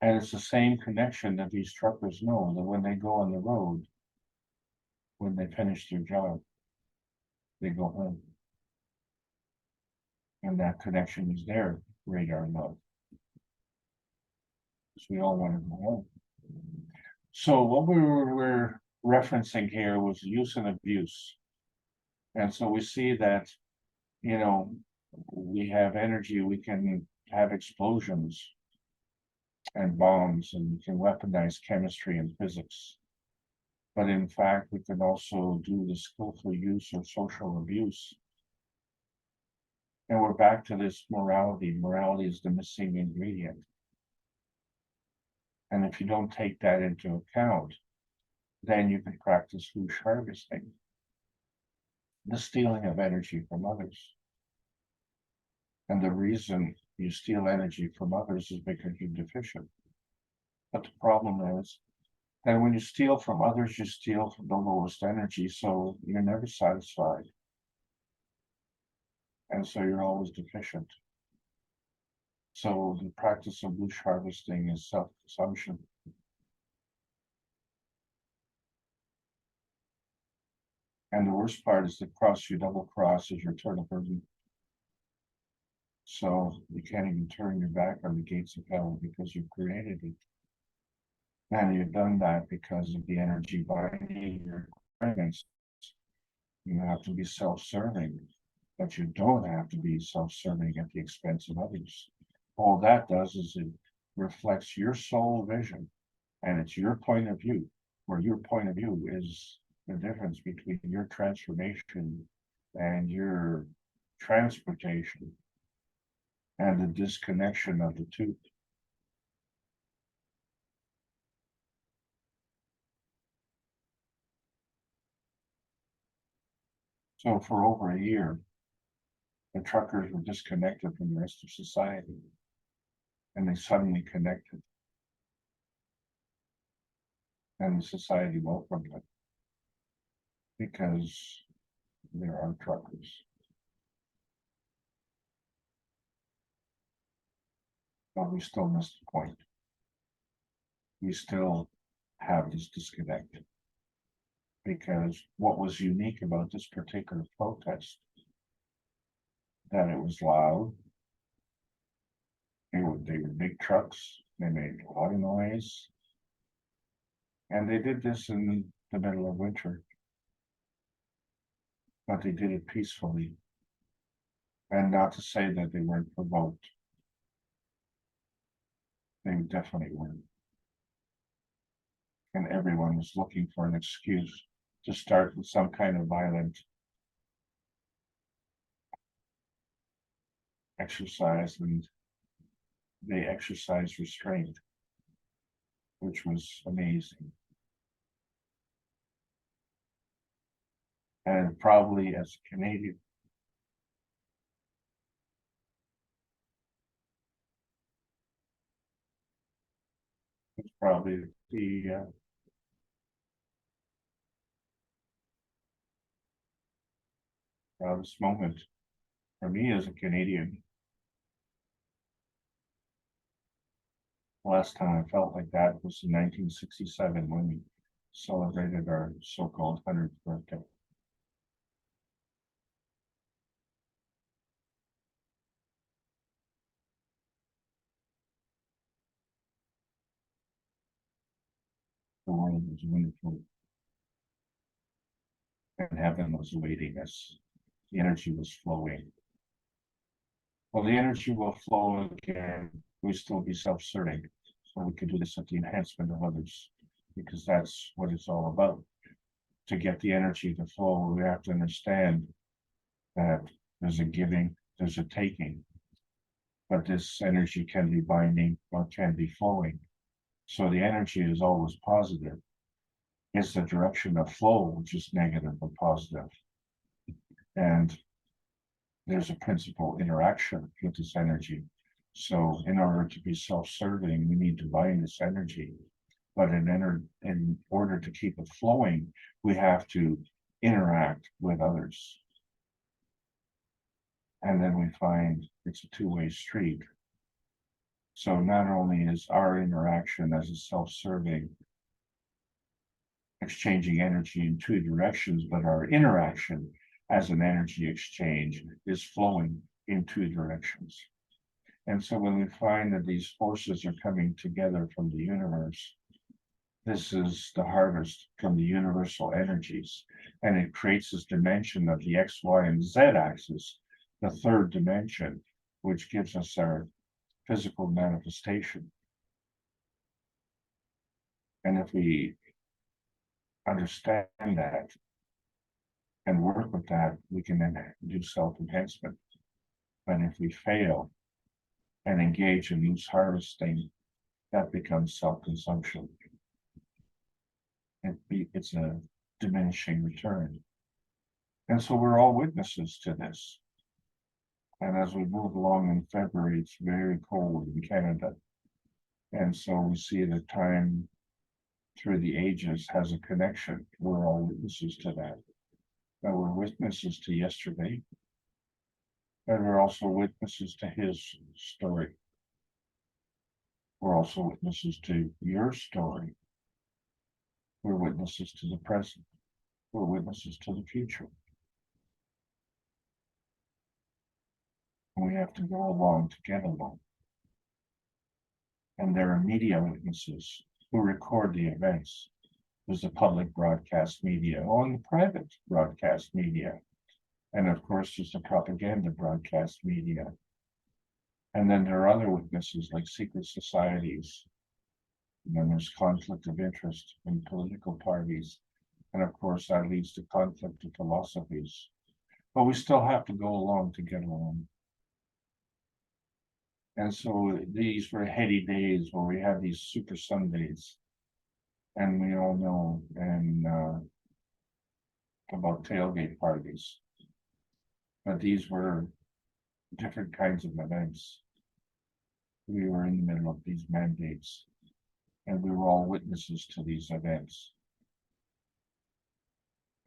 And it's the same connection that these truckers know that when they go on the road, when they finish their job, they go home. And that connection is their radar love. So we all want to go home. So what we were referencing here was use and abuse. And so we see that, you know, we have energy, we can have explosions and bombs, and we can weaponize chemistry and physics. But in fact, we can also do the skillful use of social abuse. And we're back to this morality. Morality is the missing ingredient. And if you don't take that into account, then you can practice whoosh harvesting, the stealing of energy from others. And the reason you steal energy from others is because you're deficient. But the problem is that when you steal from others, you steal from the lowest energy, so you're never satisfied. And so you're always deficient. So the practice of whoosh harvesting is self-consumption. And the worst part is the cross you double cross is your eternal burden. So you can't even turn your back on the gates of hell because you've created it. And you've done that because of the energy binding your requirements. You have to be self-serving, but you don't have to be self-serving at the expense of others. All that does is it reflects your soul vision, and it's your point of view, where your point of view is the difference between your transformation and your transportation, and the disconnection of the two. So for over a year, the truckers were disconnected from the rest of society, and they suddenly connected. And the society welcomed it because there are truckers. But we still missed the point. We still have this disconnect. Because what was unique about this particular protest, that it was loud, they were big trucks, they made a lot of noise, and they did this in the middle of winter, but they did it peacefully, and not to say that they weren't provoked. They definitely weren't. And everyone was looking for an excuse to start with some kind of violent exercise, and they exercised restraint, which was amazing. And probably as a Canadian, it's probably the proudest moment for me as a Canadian. Last time I felt like that was in 1967 when we celebrated our so-called 100th birthday. The world was wonderful, and heaven was awaiting us. The energy was flowing. Well, the energy will flow again. We still be self-serving, so we can do this at the enhancement of others, because that's what it's all about. To get the energy to flow, we have to understand that there's a giving, there's a taking, but this energy can be binding or can be flowing. So the energy is always positive. It's the direction of flow, which is negative or positive. And there's a principal interaction with this energy. So in order to be self-serving, we need to bind this energy. But in order to keep it flowing, we have to interact with others. And then we find it's a two-way street. So not only is our interaction as a self-serving, exchanging energy in two directions, but our interaction as an energy exchange is flowing in two directions. And so when we find that these forces are coming together from the universe, this is the harvest from the universal energies, and it creates this dimension of the X, Y, and Z axis, the third dimension, which gives us our physical manifestation. And if we understand that and work with that, we can then do self-enhancement. But if we fail and engage in loose harvesting, that becomes self-consumption. It's a diminishing return. And so we're all witnesses to this. And as we move along in February, it's very cold in Canada. And so we see that time through the ages has a connection. We're all witnesses to that. But we're witnesses to yesterday. And we're also witnesses to his story. We're also witnesses to your story. We're witnesses to the present. We're witnesses to the future. And we have to go along to get along. And there are media witnesses who record the events. There's the public broadcast media or the private broadcast media. And of course, there's the propaganda broadcast media. And then there are other witnesses like secret societies. And then there's conflict of interest in political parties. And of course, that leads to conflict of philosophies. But we still have to go along to get along. And so these were heady days where we had these super Sundays. And we all know about tailgate parties. But these were different kinds of events. We were in the middle of these mandates, and we were all witnesses to these events.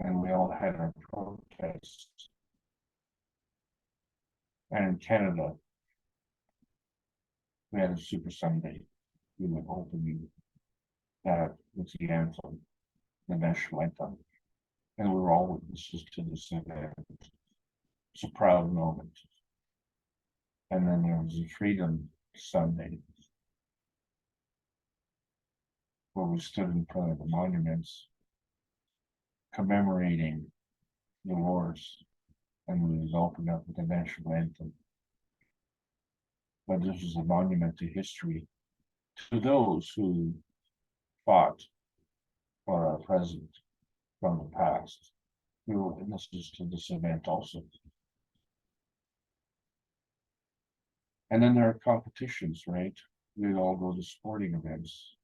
And we all had our protests. And in Canada, we had a Super Sunday. We were opening that with the anthem, the national anthem. And we were all witnesses to this event. It's a proud moment. And then there was a Freedom Sunday, where we stood in front of the monuments commemorating the wars, and we was opened up with the national anthem. But this is a monument to history, to those who fought for our present from the past. We were witnesses to this event also. And then there are competitions, right? We all go to sporting events.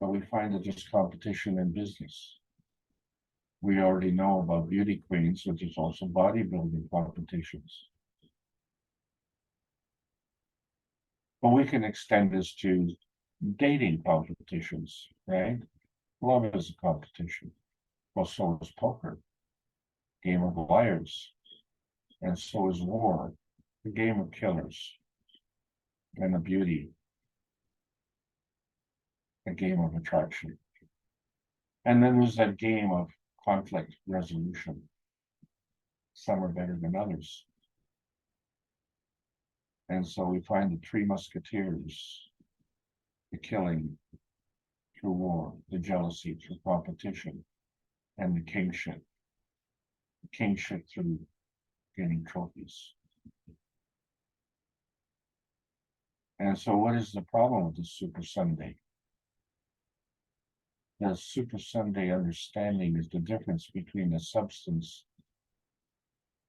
But we find that there's competition in business. We already know about beauty queens, which is also bodybuilding competitions. But we can extend this to dating competitions, right? Love is a competition. Well, so is poker, game of liars, and so is war, the game of killers, and the beauty, a game of attraction. And then there's that game of conflict resolution. Some are better than others. And so we find the Three Musketeers, the killing through war, the jealousy through competition, and the kingship. The kingship through getting trophies. And so what is the problem with the Super Sunday? The Super Sunday understanding is the difference between the substance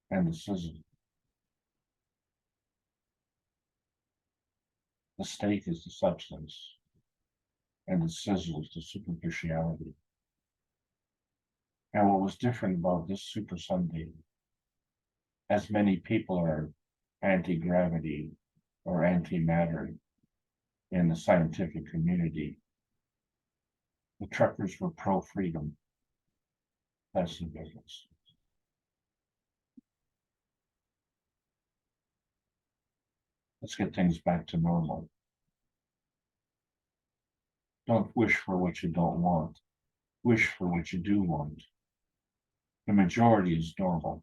and the sizzle. The steak is the substance, and the sizzle is the superficiality. And what was different about this Super Sunday, as many people are anti-gravity or anti-matter in the scientific community, the truckers were pro-freedom. That's the difference. Let's get things back to normal. Don't wish for what you don't want. Wish for what you do want. The majority is normal,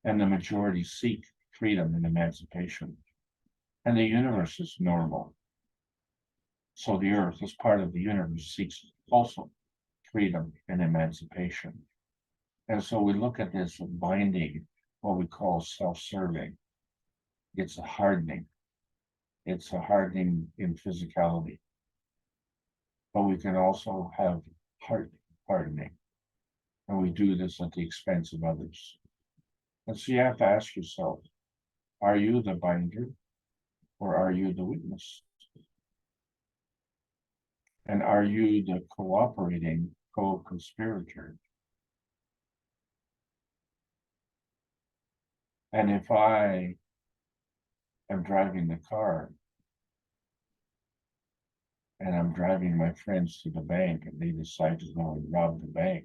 and the majority seek freedom and emancipation. And the universe is normal. So the earth, as part of the universe, seeks also freedom and emancipation. And so we look at this binding, what we call self-serving. It's a hardening. It's a hardening in physicality. But we can also have heart hardening. And we do this at the expense of others. And so you have to ask yourself, are you the binder or are you the witness? And are you the cooperating co-conspirator? And if I am driving the car and I'm driving my friends to the bank and they decide to go and rob the bank,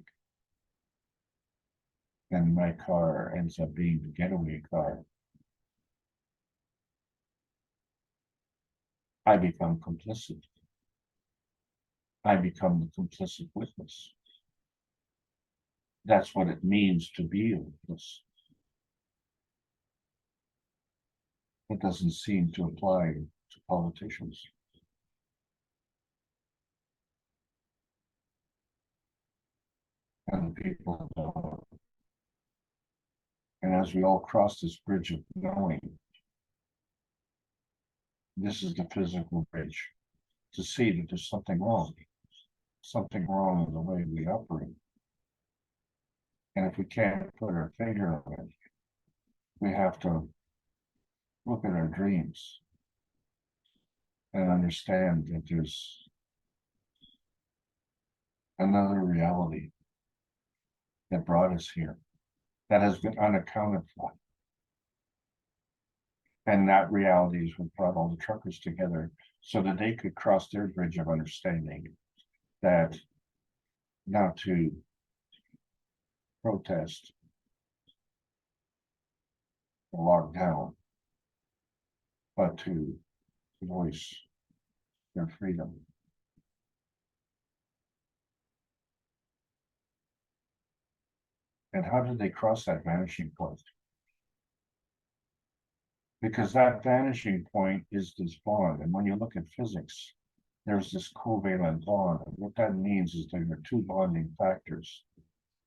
and my car ends up being the getaway car, I become complicit. I become the complicit witness. That's what it means to be a witness. It doesn't seem to apply to politicians. And the people don't. And as we all cross this bridge of knowing, this is the physical bridge, to see that there's something wrong in the way we operate. And if we can't put our finger on it, we have to look at our dreams and understand that there's another reality that brought us here that has been unaccounted for. And that reality is what brought all the truckers together so that they could cross their bridge of understanding that not to protest or lock down, but to voice their freedom. And how did they cross that vanishing point? Because that vanishing point is this bond. And when you look at physics, there's this covalent bond. And what that means is there are two bonding factors.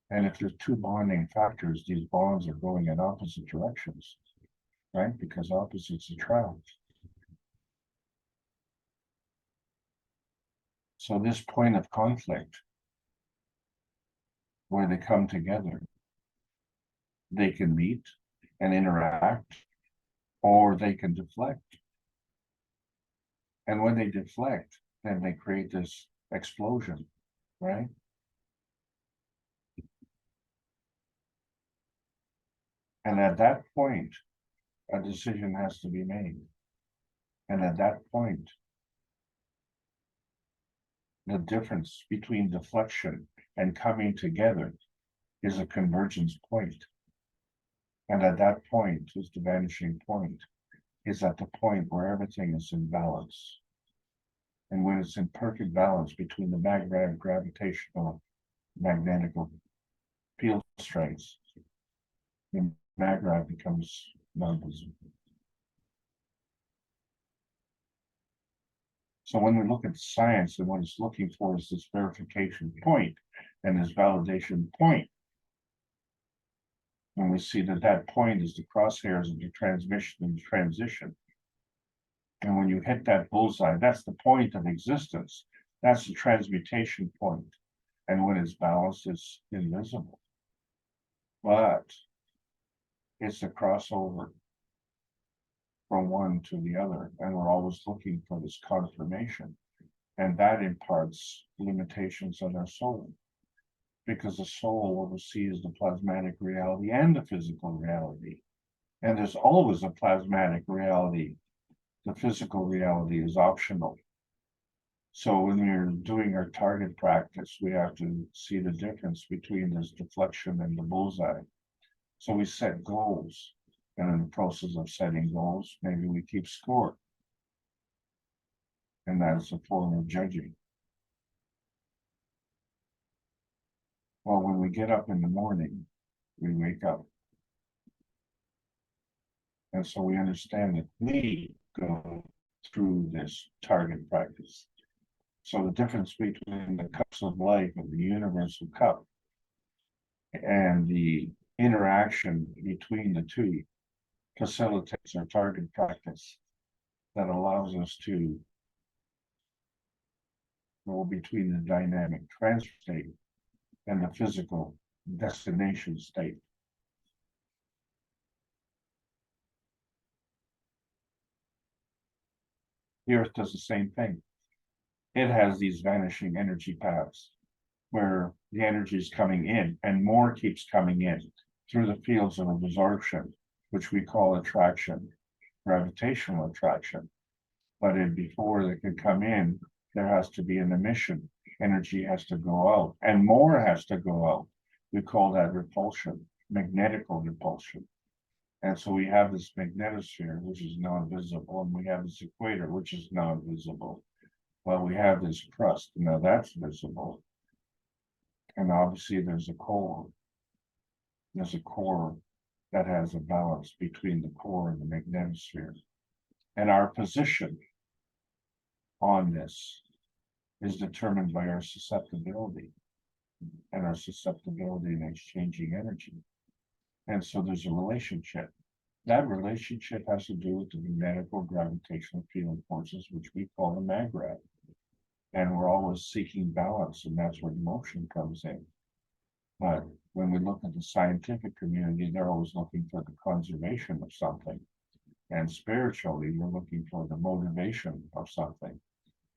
And if there's two bonding factors, these bonds are going in opposite directions, right? Because opposites attract. So this point of conflict, where they come together, they can meet and interact, or they can deflect. And when they deflect, then they create this explosion, right? And at that point, a decision has to be made. And at that point, the difference between deflection and coming together is a convergence point. And at that point is the vanishing point, is at the point where everything is in balance. And when it's in perfect balance between the magnetic, gravitational, magnetical field strengths, the magnet becomes non-visible. So when we look at science and what it's looking for is this verification point and this validation point, and we see that that point is the crosshairs of the transmission and the transition. And when you hit that bullseye, that's the point of existence. That's the transmutation point. And when it's balanced, it's invisible. But it's a crossover from one to the other. And we're always looking for this confirmation. And that imparts limitations on our soul. Because the soul oversees the plasmatic reality and the physical reality. And there's always a plasmatic reality. The physical reality is optional. So when we're doing our target practice, we have to see the difference between this deflection and the bullseye. So we set goals. And in the process of setting goals, maybe we keep score. And that's a form of judging. Well, when we get up in the morning, we wake up. And so we understand that we go through this target practice. So the difference between the cups of life and the universal cup and the interaction between the two facilitates our target practice that allows us to go between the dynamic transfer state and the physical destination state. The Earth does the same thing. It has these vanishing energy paths where the energy is coming in and more keeps coming in through the fields of absorption, which we call attraction, gravitational attraction. But before they can come in, there has to be an emission. Energy has to go out and more has to go out. We call that repulsion, magnetical repulsion. And so we have this magnetosphere, which is non-visible, and we have this equator, which is non-visible. Well, we have this crust, now that's visible. And obviously there's a core. There's a core that has a balance between the core and the magnetosphere. And our position on this is determined by our susceptibility and our susceptibility in exchanging energy. And so there's a relationship. That relationship has to do with the magnetical gravitational field forces, which we call the maggrav. And we're always seeking balance, and that's where emotion comes in. But when we look at the scientific community, they're always looking for the conservation of something. And spiritually, we're looking for the motivation of something.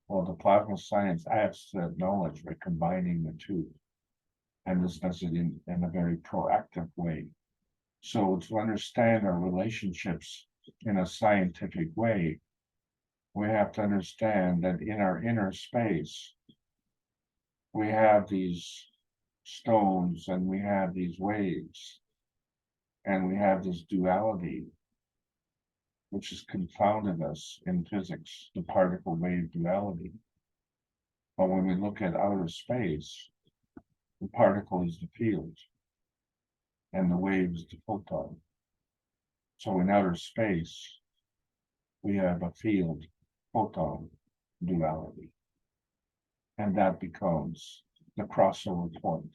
Well, the plasma science adds to that knowledge by combining the two. And this does it in a very proactive way. So to understand our relationships in a scientific way, we have to understand that in our inner space, we have these stones and we have these waves and we have this duality, which has confounded us in physics, the particle wave duality. But when we look at outer space, the particle is the field and the wave is the photon. So in outer space, we have a field photon duality. And that becomes the crossover point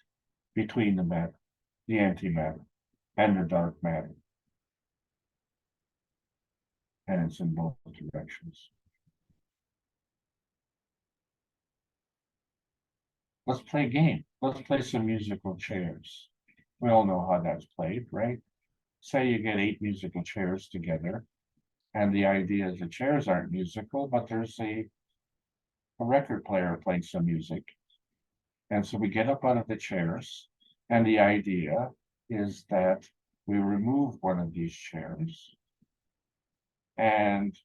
between the matter, the antimatter, and the dark matter. And it's in both directions. Let's play a game. Let's play some musical chairs. We all know how that's played, right? Say you get 8 musical chairs together, and the idea is the chairs aren't musical, but there's a record player playing some music. And so we get up out of the chairs, and the idea is that we remove one of these chairs. And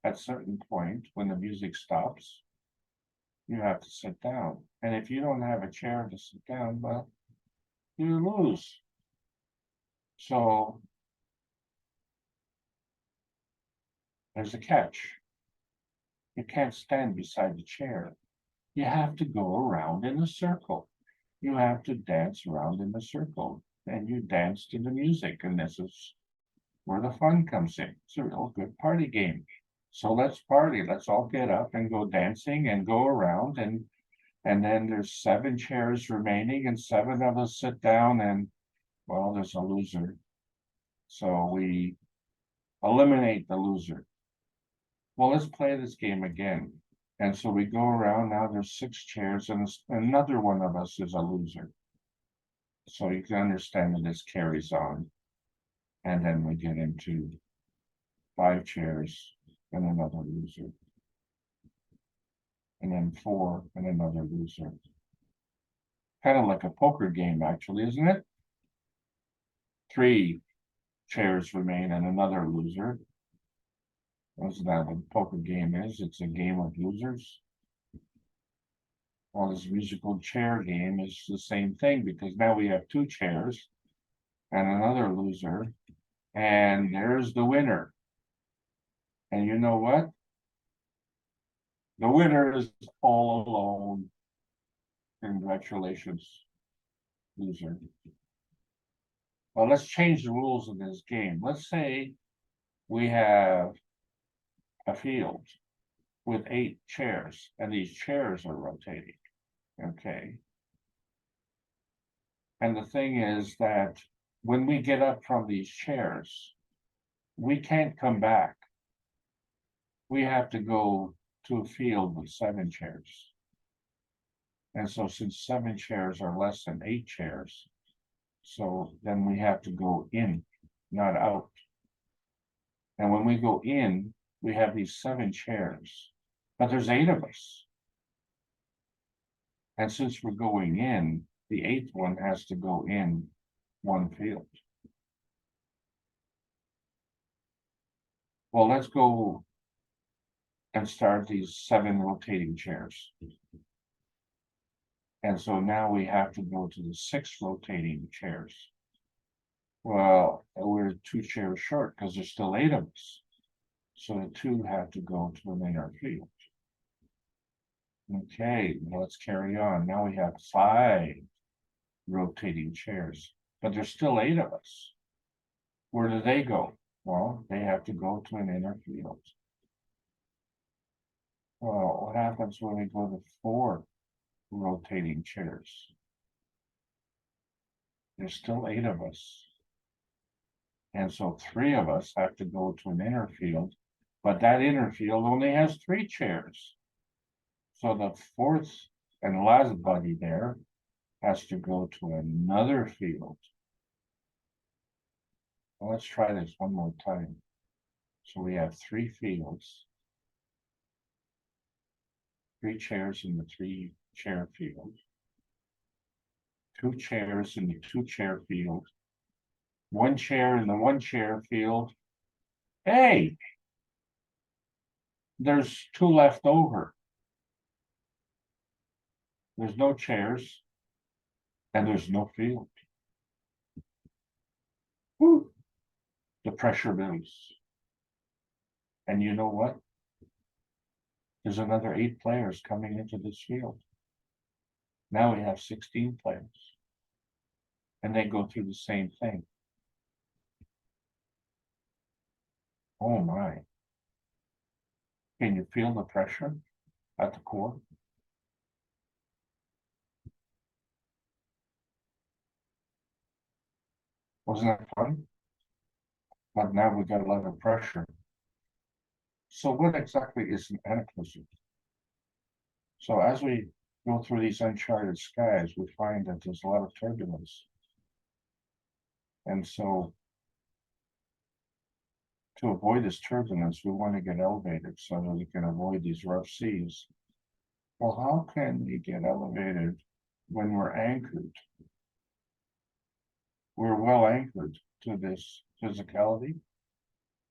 at a certain point, when the music stops, you have to sit down. And if you don't have a chair to sit down, well, you lose. So there's a catch. You can't stand beside the chair. You have to go around in a circle. You have to dance around in a circle. And you dance to the music. And this is where the fun comes in. It's a real good party game. So let's party. Let's all get up and go dancing and go around. And then there's 7 chairs remaining and 7 of us sit down and, well, there's a loser. So we eliminate the loser. Well, let's play this game again. And so we go around. Now there's 6 chairs and another one of us is a loser. So you can understand that this carries on. And then we get into 5 chairs and another loser. And then 4 and another loser. Kind of like a poker game, actually, isn't it? 3 chairs remain and another loser. Isn't that what a poker game is? It's a game of losers. Well, this musical chair game is the same thing because now we have 2 chairs and another loser. And there's the winner. And you know what? The winner is all alone. Congratulations, loser. Well, let's change the rules of this game. Let's say we have a field with 8 chairs, and these chairs are rotating. Okay. And the thing is that when we get up from these chairs, we can't come back. We have to go to a field with 7 chairs. And so since 7 chairs are less than 8 chairs, so then we have to go in, not out. And when we go in, we have these 7 chairs, but there's 8 of us. And since we're going in, the 8th one has to go in one field. Well, let's go and start these 7 rotating chairs. And so now we have to go to the 6 rotating chairs. Well, we're 2 chairs short because there's still 8 of us. So the 2 have to go to an inner field. Okay, well, let's carry on. Now we have 5 rotating chairs, but there's still 8 of us. Where do they go? Well, they have to go to an inner field. Well, what happens when we go to 4 rotating chairs? There's still 8 of us. And so 3 of us have to go to an inner field, but that inner field only has 3 chairs. So the 4th and last buddy there has to go to another field. Well, let's try this one more time. So we have 3 fields, 3 chairs in the 3 chair field, 2 chairs in the 2 chair field, 1 chair in the 1 chair field. Hey, there's 2 left over. There's no chairs and there's no field. Whew. The pressure builds. And you know what? There's another 8 players coming into this field. Now we have 16 players. And they go through the same thing. Oh my. Can you feel the pressure at the core? Wasn't that fun? But now we got a lot of pressure. So what exactly is an anaclysm? So as we go through these uncharted skies, we find that there's a lot of turbulence. And so to avoid this turbulence, we want to get elevated so that we can avoid these rough seas. Well, how can we get elevated when we're anchored? We're well anchored to this physicality,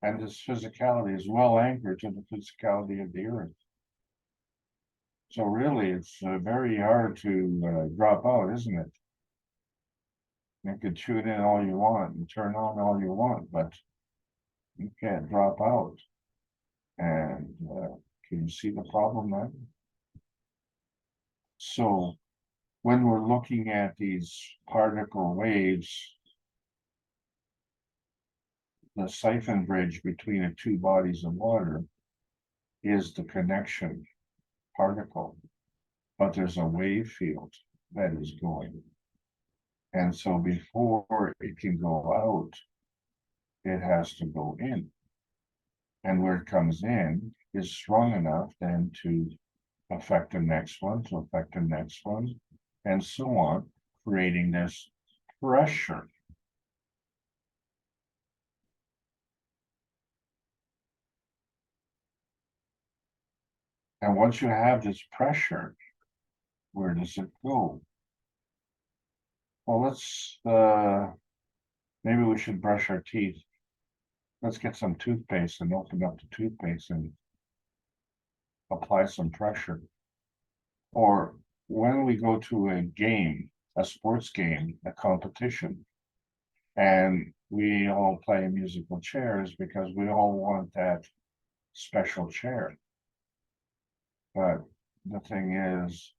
and this physicality is well anchored to the physicality of the earth. So really, it's very hard to drop out, isn't it? You can tune in all you want and turn on all you want, but you can't drop out. And can you see the problem then? So when we're looking at these particle waves, the siphon bridge between the 2 bodies of water is the connection particle, but there's a wave field that is going. And so before it can go out, it has to go in. And where it comes in is strong enough then to affect the next one, to affect the next one, and so on, creating this pressure. And once you have this pressure, where does it go? Well, let's, maybe we should brush our teeth. Let's get some toothpaste and open up the toothpaste and apply some pressure. Or when we go to a game, a sports game, a competition, and we all play musical chairs because we all want that special chair. But the thing is,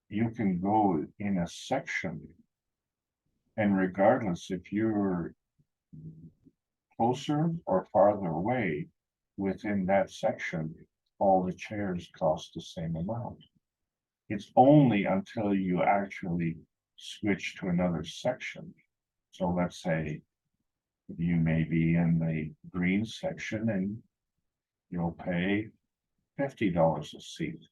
you can go in a section, and regardless if you're closer or farther away within that section, all the chairs cost the same amount. It's only until you actually switch to another section. So let's say you may be in the green section and you'll pay $50 a seat.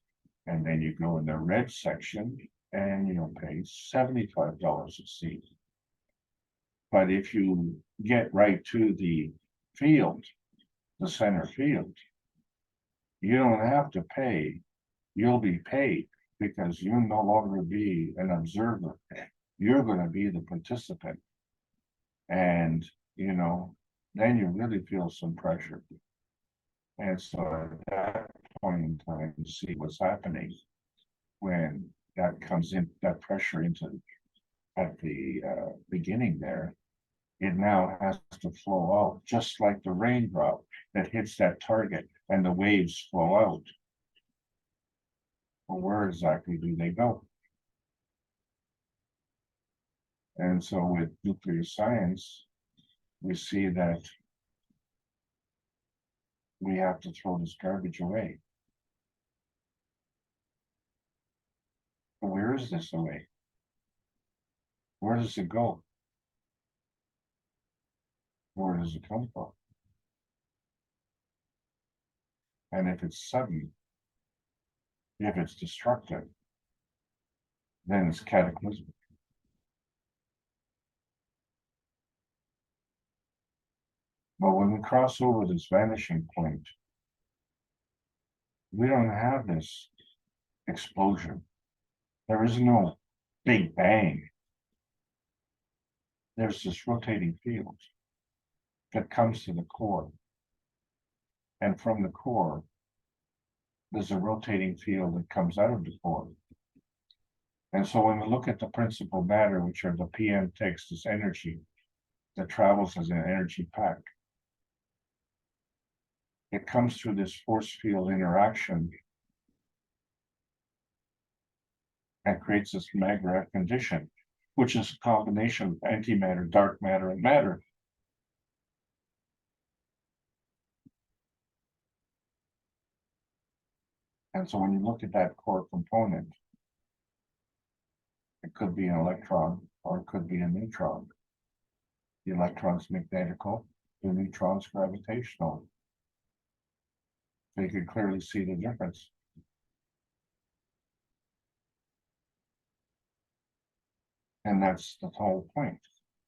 And then you go in the red section and you'll pay $75 a seat. But if you get right to the field, the center field, you don't have to pay. You'll be paid because you'll no longer be an observer. You're going to be the participant. And, you know, then you really feel some pressure. And so at that point in time, you see what's happening when that comes in, that pressure into at the beginning there. It now has to flow out, just like the raindrop that hits that target and the waves flow out. Well, where exactly do they go? And so with nuclear science, we see that we have to throw this garbage away. But where is this away? Where does it go? Where does it come from? And if it's sudden, if it's destructive, then it's cataclysmic. But when we cross over this vanishing point, we don't have this explosion. There is no big bang. There's this rotating field that comes to the core. And from the core, there's a rotating field that comes out of the core. And so when we look at the principal matter, which are the PM takes this energy that travels as an energy pack, it comes through this force field interaction and creates this magnetic condition, which is a combination of antimatter, dark matter, and matter. And so when you look at that core component, it could be an electron or it could be a neutron. The electron's magnetical, the neutron's gravitational. So you can clearly see the difference. And that's the whole point.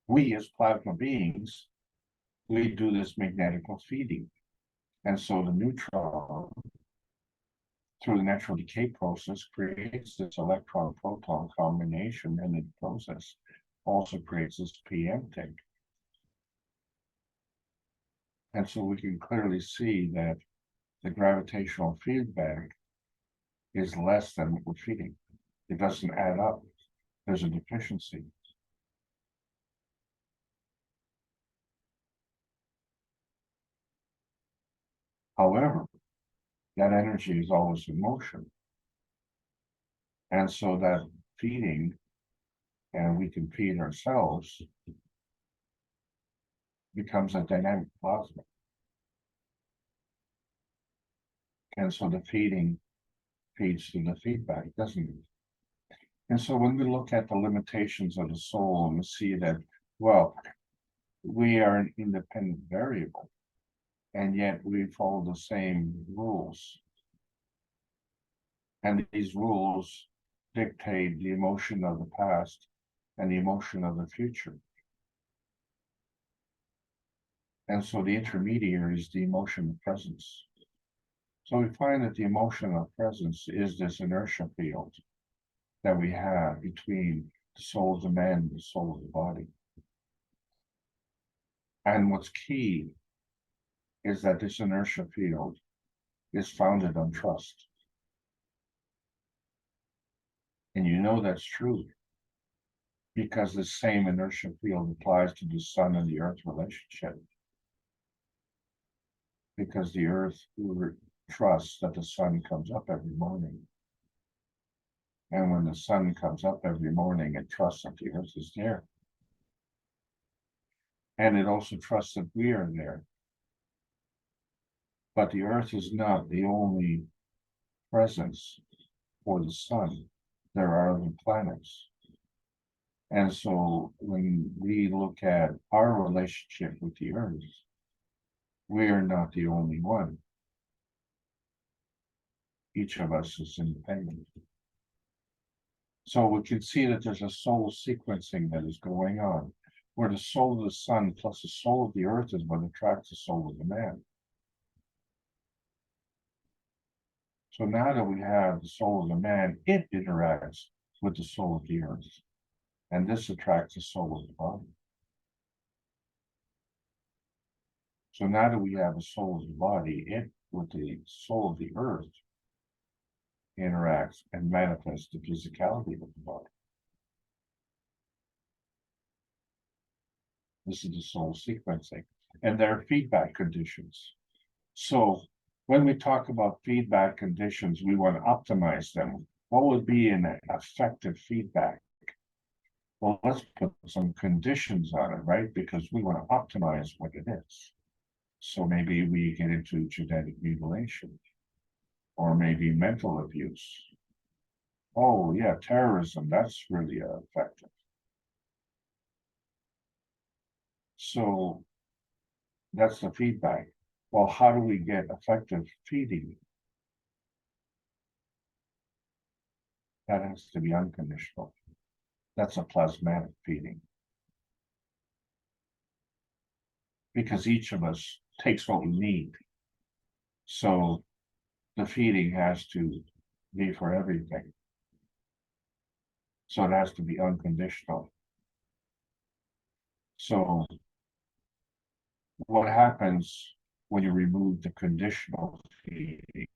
We as plasma beings, we do this magnetical feeding. And so the neutron, through the natural decay process, creates this electron-proton combination, and the process also creates this PM tank. And so we can clearly see that the gravitational feedback is less than what we're feeding. It doesn't add up. There's a deficiency. However, that energy is always in motion. And so that feeding, and we can feed ourselves, becomes a dynamic plasma. And so the feeding feeds to the feedback, doesn't it? And so when we look at the limitations of the soul and we see that, well, we are an independent variable, and yet we follow the same rules. And these rules dictate the emotion of the past and the emotion of the future. And so the intermediary is the emotion of presence. So we find that the emotion of presence is this inertia field that we have between the soul of the man and the soul of the body. And what's key is that this inertia field is founded on trust. And you know that's true because the same inertia field applies to the sun and the earth relationship. Because the earth, trust that the sun comes up every morning. And when the sun comes up every morning, it trusts that the earth is there. And it also trusts that we are there. But the earth is not the only presence for the sun. There are other planets. And so when we look at our relationship with the earth, we are not the only one. Each of us is independent. So we can see that there's a soul sequencing that is going on, where the soul of the sun plus the soul of the earth is what attracts the soul of the man. So now that we have the soul of the man, it interacts with the soul of the earth. And this attracts the soul of the body. So now that we have the soul of the body, it with the soul of the earth interacts and manifests the physicality of the body. This is the soul sequencing. And there are feedback conditions. So when we talk about feedback conditions, we want to optimize them. What would be an effective feedback? Well, let's put some conditions on it, right? Because we want to optimize what it is. So maybe we get into genetic mutilation, or maybe mental abuse. Oh yeah, terrorism, that's really effective. So that's the feedback. Well, how do we get effective feeding? That has to be unconditional. That's a plasmatic feeding. Because each of us takes what we need. So the feeding has to be for everything. So it has to be unconditional. So what happens when you remove the conditional feeding?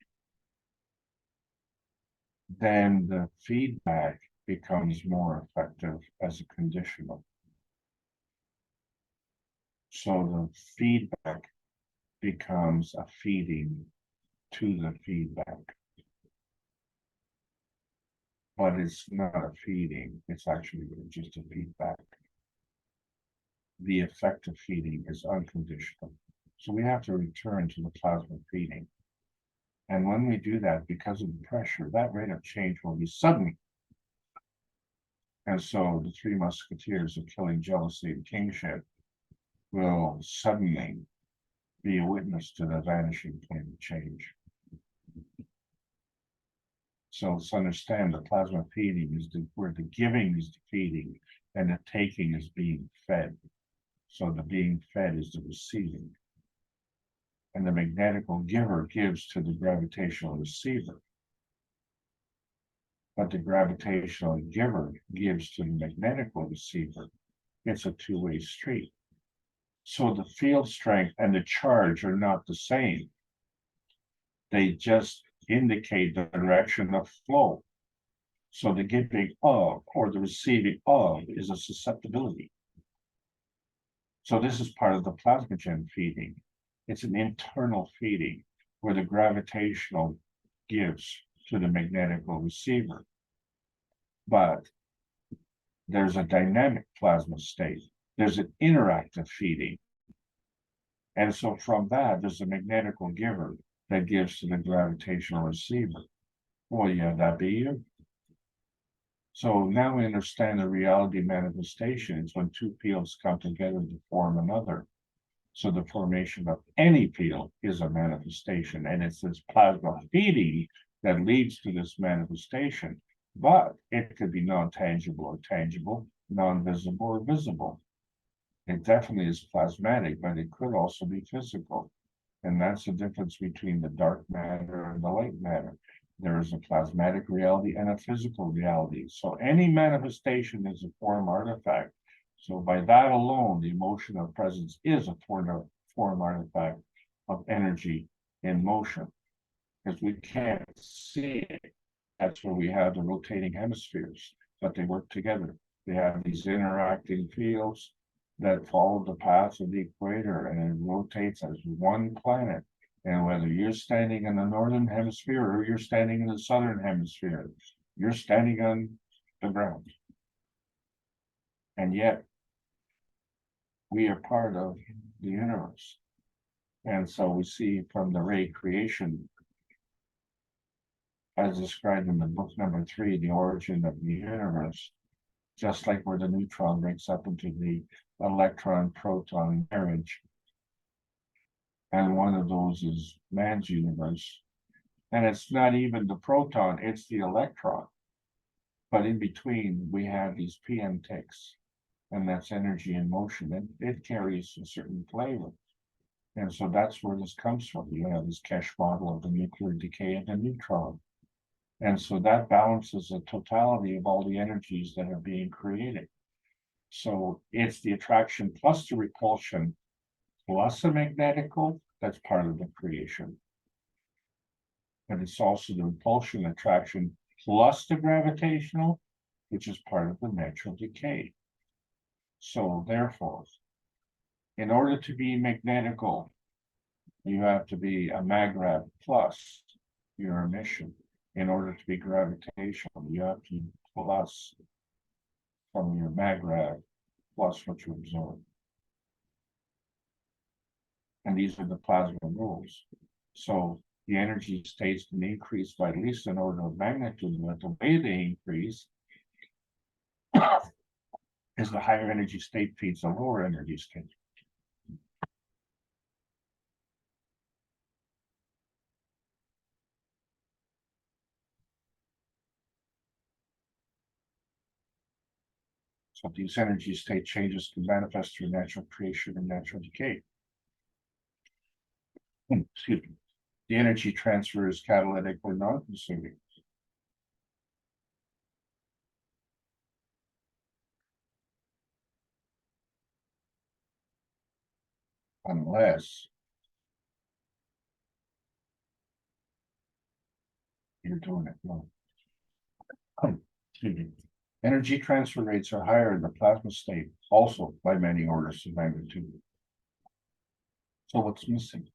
Then the feedback becomes more effective as a conditional. So the feedback becomes a feeding to the feedback. But it's not a feeding, it's actually just a feedback. The effective feeding is unconditional. So we have to return to the plasma feeding. And when we do that, because of the pressure, that rate of change will be sudden. And so the three musketeers of killing, jealousy, and kingship will suddenly be a witness to the vanishing point of change. So let's understand the plasma feeding is where the giving is the feeding and the taking is being fed. So the being fed is the receiving. And the magnetical giver gives to the gravitational receiver. But the gravitational giver gives to the magnetical receiver. It's a two-way street. So the field strength and the charge are not the same. They just indicate the direction of flow. So the giving of or the receiving of is a susceptibility. So this is part of the plasmagen feeding. It's an internal feeding where the gravitational gives to the magnetical receiver. But there's a dynamic plasma state. There's an interactive feeding. And so from that, there's a magnetical giver that gives to the gravitational receiver. Well, yeah, that be you. So now we understand the reality manifestation is when two fields come together to form another. So the formation of any field is a manifestation, and it's this plasma feeding that leads to this manifestation. But it could be non-tangible or tangible, non-visible or visible. It definitely is plasmatic, but it could also be physical. And that's the difference between the dark matter and the light matter. There is a plasmatic reality and a physical reality. So any manifestation is a form artifact. So by that alone, the emotion of presence is a form artifact of energy in motion. Because we can't see it. That's where we have the rotating hemispheres, but they work together. They have these interacting fields that follow the path of the equator, and it rotates as one planet. And whether you're standing in the northern hemisphere or you're standing in the southern hemisphere, you're standing on the ground. And yet, we are part of the universe. And so we see from the ray creation, as described in the book number 3, The Origin of the Universe, just like where the neutron breaks up into the electron-proton marriage. And one of those is man's universe. And it's not even the proton, it's the electron. But in between, we have these PM ticks, and that's energy in motion. And it carries a certain flavor. And so that's where this comes from. You have this Keshe model of the nuclear decay of the neutron. And so that balances the totality of all the energies that are being created. So it's the attraction plus the repulsion plus the magnetical that's part of the creation. But it's also the repulsion attraction plus the gravitational, which is part of the natural decay. So therefore, in order to be magnetical, you have to be a maggrav plus your emission. In order to be gravitational, you have to plus from your maggrav plus what you absorb. And these are the plasma rules. So the energy states can increase by at least an order of magnitude, but the way they increase is the higher energy state feeds the lower energy state. So these energy state changes can manifest through natural creation and natural decay. Excuse me. The energy transfer is catalytic or non-consuming. Unless you're doing it wrong. Excuse me. Energy transfer rates are higher in the plasma state, also by many orders of magnitude. So what's missing?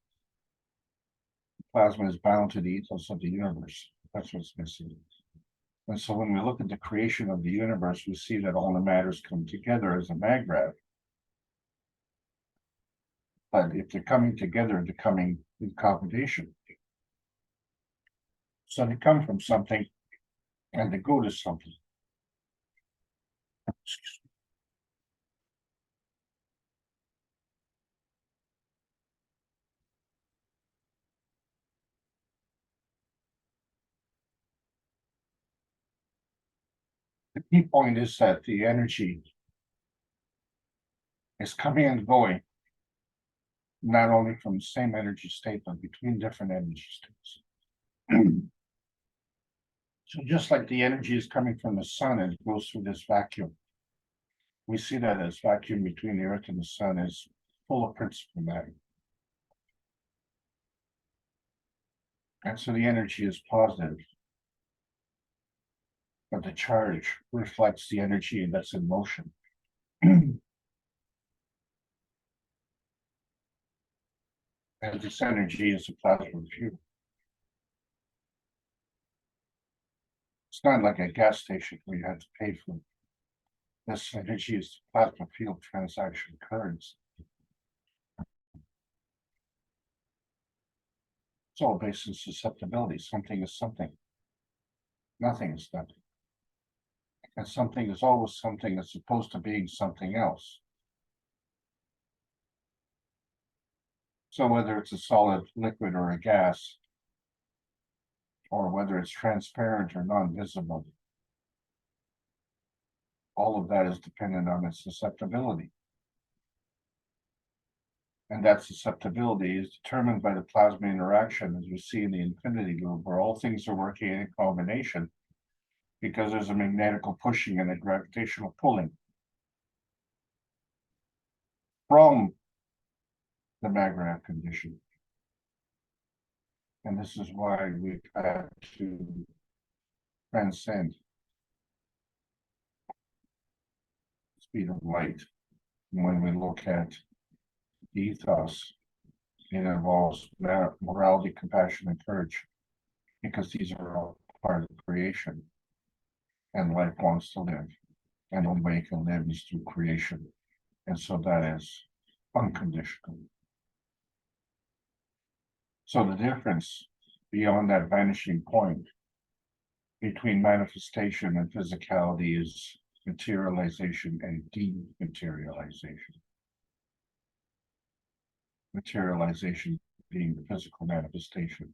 Plasma is bound to the ethos of the universe. That's what's missing. And so when we look at the creation of the universe, we see that all the matters come together as a maggrav. But if they're coming together, they're coming in combination. So they come from something and they go to something. The key point is that the energy is coming and going, not only from the same energy state, but between different energy states. So just like the energy is coming from the sun and it goes through this vacuum, we see that this vacuum between the earth and the sun is full of principal matter. And so the energy is positive, but the charge reflects the energy that's in motion. And this energy is a plasma fuel. It's not like a gas station where you have to pay for it. This energy is plasma field transaction currents. It's all based on susceptibility. Something is something. Nothing is nothing. And something is always something as opposed to being something else. So whether it's a solid, liquid, or a gas, or whether it's transparent or non-visible, all of that is dependent on its susceptibility. And that susceptibility is determined by the plasma interaction, as we see in the infinity loop, where all things are working in combination because there's a magnetical pushing and a gravitational pulling from the maggrav condition. And this is why we've had to transcend speed of light. And when we look at the ethos It involves morality, compassion, and courage, because these are all part of creation. And life wants to live. And the only way it can live is through creation. And so that is unconditional. So the difference beyond that vanishing point between manifestation and physicality is materialization and dematerialization. Materialization being the physical manifestation,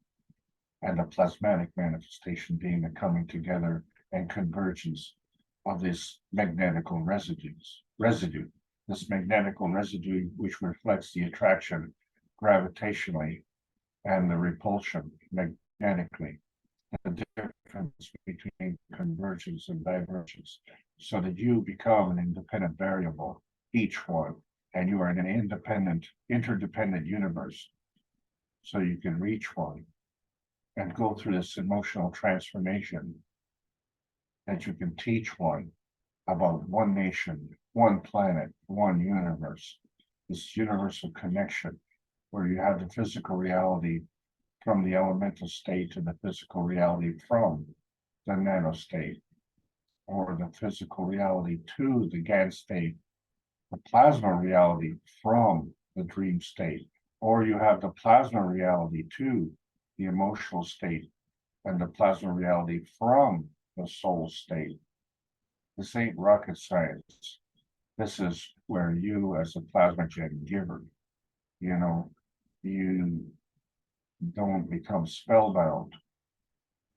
and the plasmatic manifestation being the coming together and convergence of this magnetical residue. This magnetical residue which reflects the attraction gravitationally and the repulsion magnetically. The difference between convergence and divergence, so that you become an independent variable, each one, and you are in an independent, interdependent universe. So you can reach one and go through this emotional transformation, that you can teach one about one nation, one planet, one universe, this universal connection where you have the physical reality from the elemental state to the physical reality from the nano state, or the physical reality to the GAN state, the plasma reality from the dream state, or you have the plasma reality to the emotional state and the plasma reality from the soul state. This ain't rocket science. This is where you, as a plasmagen giver, you don't become spellbound.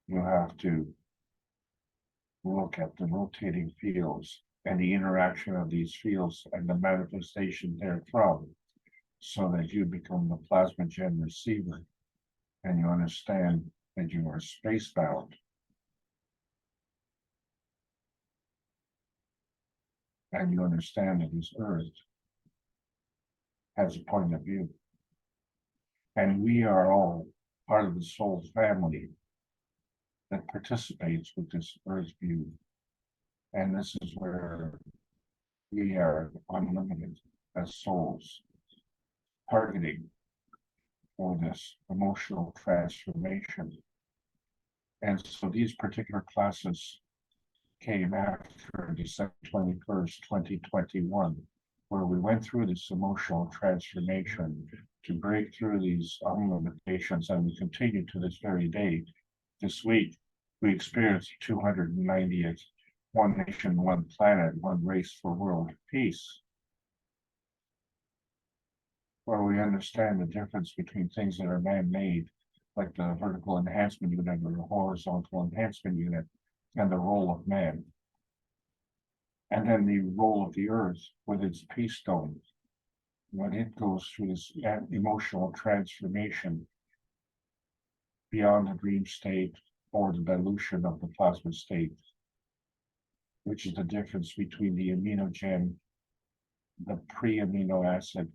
You have to look at the rotating fields and the interaction of these fields and the manifestation therefrom, so that you become the plasmagen receiver and you understand that you are spacebound. And you understand that this earth has a point of view. And we are all part of the soul family that participates with this earth view. And this is where we are unlimited as souls, targeting for this emotional transformation. And so these particular classes came after December 21st, 2021, where we went through this emotional transformation to break through these limitations, and we continue to this very day. This week, we experienced 290th One Nation, One Planet, One Race for World Peace, where we understand the difference between things that are man-made, like the vertical enhancement unit or the horizontal enhancement unit, and the role of man. And then the role of the earth with its peace stone, when it goes through this emotional transformation beyond the dream state or the dilution of the plasma state, which is the difference between the aminogen, the pre-amino acid,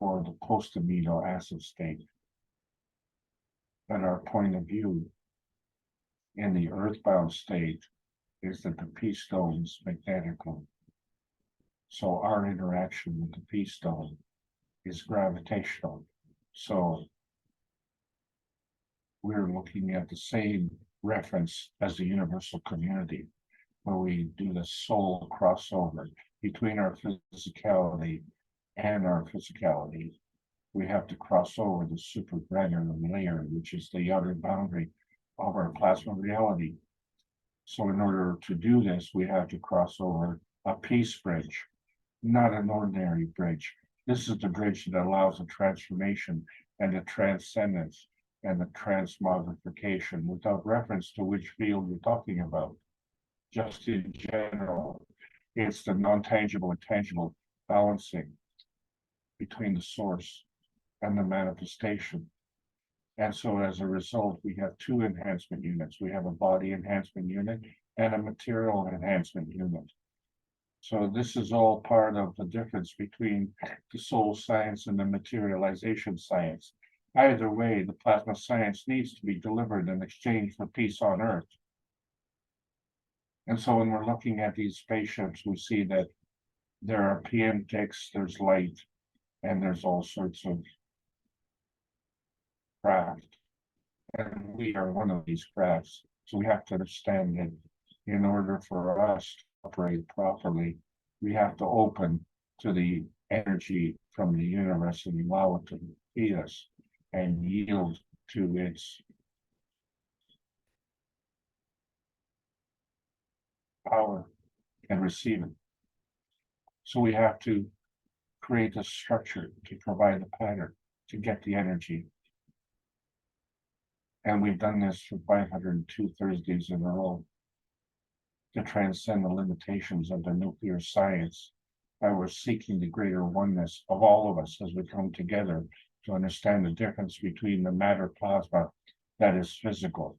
or the post-amino acid state. But our point of view in the earthbound state is that the peace stone is magnetical. So our interaction with the peace stone is gravitational. So we're looking at the same reference as the universal community, where we do the soul crossover between our physicality and our physicality. We have to cross over the supragranular layer, which is the outer boundary of our plasma reality. So in order to do this, we have to cross over a peace bridge, not an ordinary bridge. This is the bridge that allows the transformation and the transcendence and the transmogrification without reference to which field you're talking about. Just in general, it's the non-tangible and tangible balancing between the source and the manifestation. And so as a result, we have two enhancement units. We have a body enhancement unit and a material enhancement unit. So this is all part of the difference between the soul science and the materialization science. Either way, the plasma science needs to be delivered in exchange for peace on Earth. And so when we're looking at these spaceships, we see that there are PM ticks, there's light, and there's all sorts of craft. And we are one of these crafts. So we have to understand that in order for us to operate properly, we have to open to the energy from the universe and allow it to feed us and yield to its power and receive it. So we have to create a structure to provide the pattern to get the energy. And we've done this for 502 Thursdays in a row to transcend the limitations of the nuclear science. And we're seeking the greater oneness of all of us as we come together to understand the difference between the matter plasma that is physical,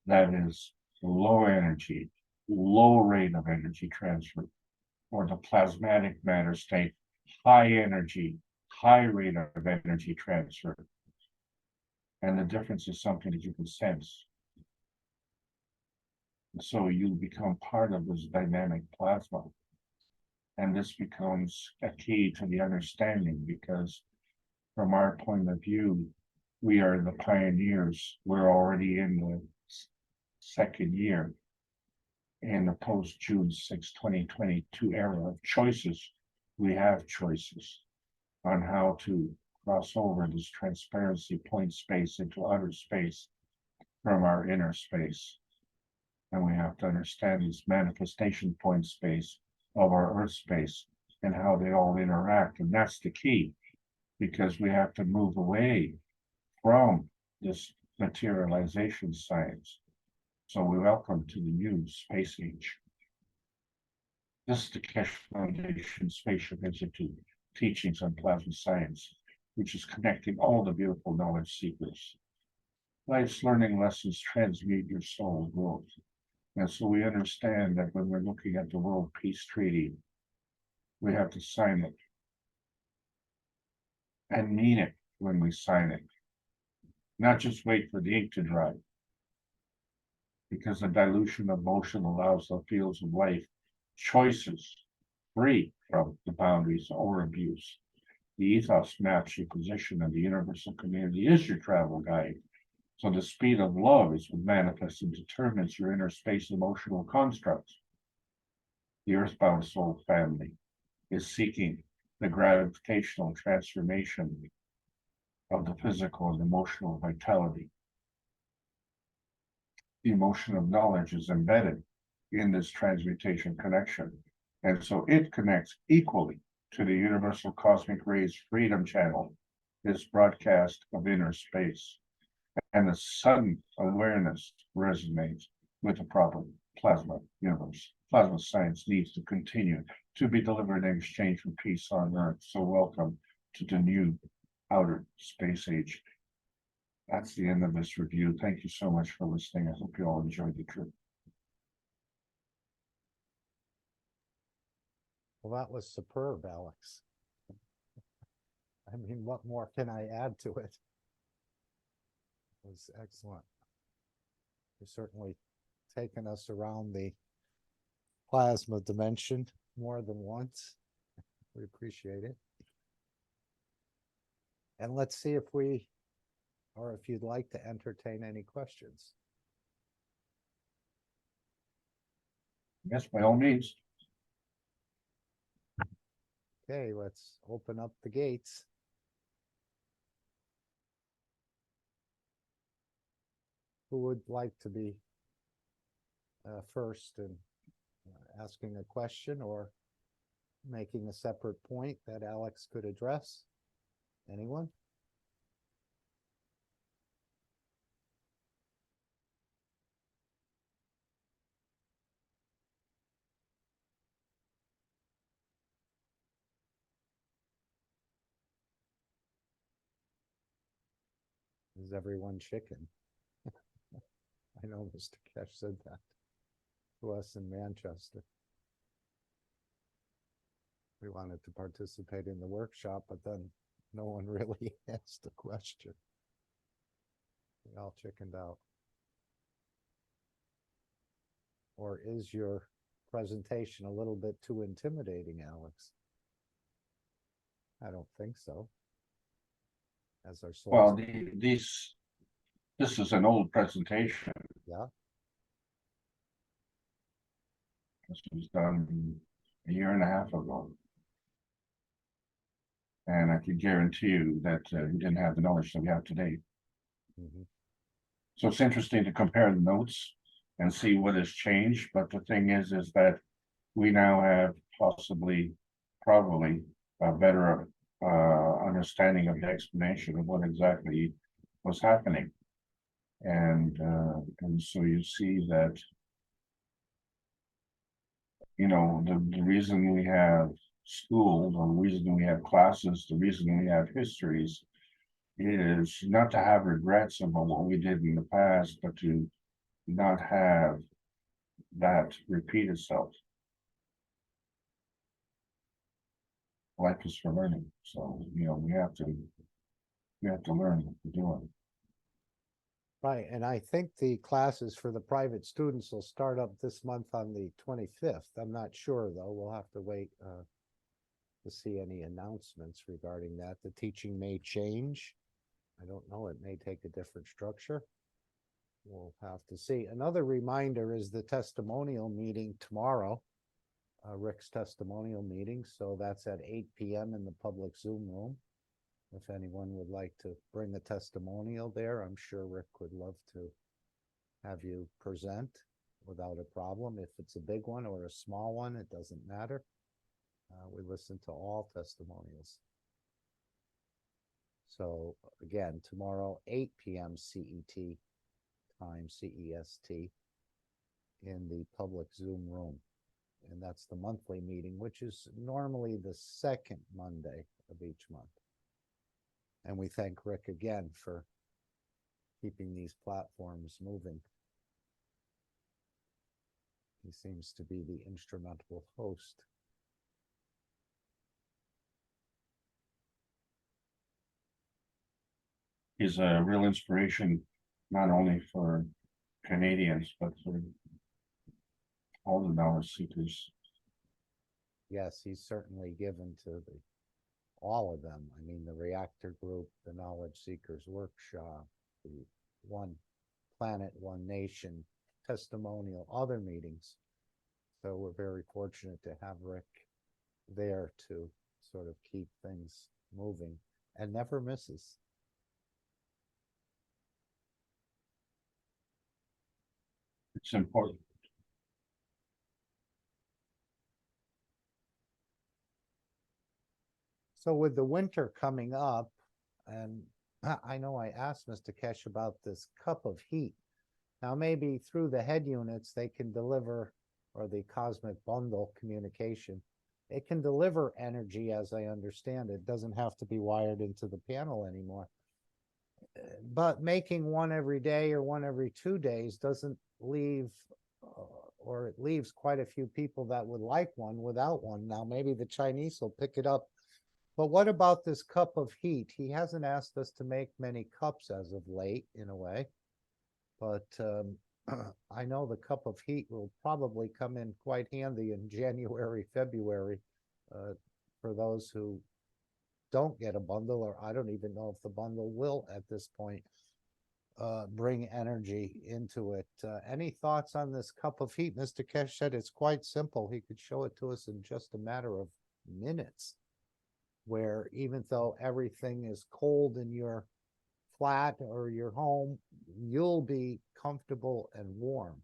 that is low energy, low rate of energy transfer, or the plasmatic matter state, high energy, high rate of energy transfer. And the difference is something that you can sense. So you become part of this dynamic plasma. And this becomes a key to the understanding, because from our point of view, we are the pioneers. We're already in the second year in the post-June 6, 2022 era of choices. We have choices on how to cross over this transparency point space into outer space from our inner space. And we have to understand this manifestation point space of our earth space and how they all interact. And that's the key, because we have to move away from this materialization science. So we welcome to the new space age. This is the Keshe Foundation Spaceship Institute teachings on plasma science, which is connecting all the beautiful knowledge seekers. Life's learning lessons transmute your soul growth. And so we understand that when we're looking at the World Peace Treaty, we have to sign it and mean it when we sign it. Not just wait for the ink to dry, because the dilution of motion allows the fields of life choices free from the boundaries or abuse. The ethos maps your position, and the universal community is your travel guide. So the speed of love is what manifests and determines your inner space emotional constructs. The earthbound soul family is seeking the gravitational transformation of the physical and emotional vitality. The emotion of knowledge is embedded in this transmutation connection. And so it connects equally to the universal cosmic rays freedom channel, this broadcast of inner space. And the sudden awareness resonates with the proper plasma universe. Plasma science needs to continue to be delivered in exchange for peace on Earth. So welcome to the new outer space age. That's the end of this review. Thank you so much for listening. I hope you all enjoyed the trip. Well, that was superb, Alex. I mean, what more can I add to it? It was excellent. You've certainly taken us around the plasma dimension more than once. We appreciate it. And let's see if if you'd like to entertain any questions. Yes, by all means. Okay, let's open up the gates. Who would like to be first in asking a question or making a separate point that Alex could address? Anyone? Is everyone chicken? I know Mr. Keshe said that to us in Manchester. We wanted to participate in the workshop, but then no one really asked a question. We all chickened out. Or is your presentation a little bit too intimidating, Alex? I don't think so. As our Well, source. these This is an old presentation. Yeah. This was done a year and a half ago. And I can guarantee you that we didn't have the knowledge that we have today. Mhm. So it's interesting to compare the notes and see what has changed. But the thing is that we now have probably a better understanding of the explanation of what exactly was happening. And so you see that, you know, the reason we have school, the reason we have classes, the reason we have histories is not to have regrets about what we did in the past, but to not have that repeat itself. Life is for learning, so you know we have to learn what we're doing. Right, and I think the classes for the private students will start up this month on the 25th. I'm not sure, though. We'll have to wait to see any announcements regarding that. The teaching may change. I don't know. It may take a different structure. We'll have to see. Another reminder is the testimonial meeting tomorrow, Rick's testimonial meeting. So that's at 8 p.m. in the public Zoom room. If anyone would like to bring a testimonial there, I'm sure Rick would love to have you present without a problem. If it's a big one or a small one, it doesn't matter. We listen to all testimonials. So again, tomorrow, 8 p.m. CET time, CEST, in the public Zoom room. And that's the monthly meeting, which is normally the second Monday of each month. And we thank Rick again for keeping these platforms moving. He seems to be the instrumental host. He's a real inspiration, not only for Canadians, but for all the knowledge seekers. Yes, he's certainly given to all of them. I mean, the Reactor Group, the Knowledge Seekers Workshop, the One Planet, One Nation, testimonial, other meetings. So we're very fortunate to have Rick there to sort of keep things moving and never misses. It's important. So with the winter coming up, and I know I asked Mr. Keshe about this cup of heat. Now, maybe through the head units, they can deliver, or the cosmic bundle communication, it can deliver energy, as I understand it. It doesn't have to be wired into the panel anymore. But making one every day or one every 2 days doesn't leave, or it leaves quite a few people that would like one without one. Now, maybe the Chinese will pick it up. But what about this cup of heat? He hasn't asked us to make many cups as of late, in a way. But I know the cup of heat will probably come in quite handy in January, February, for those who don't get a bundle, or I don't even know if the bundle will at this point bring energy into it. Any thoughts on this cup of heat? Mr. Keshe said it's quite simple. He could show it to us in just a matter of minutes, where even though everything is cold in your flat or your home, you'll be comfortable and warm.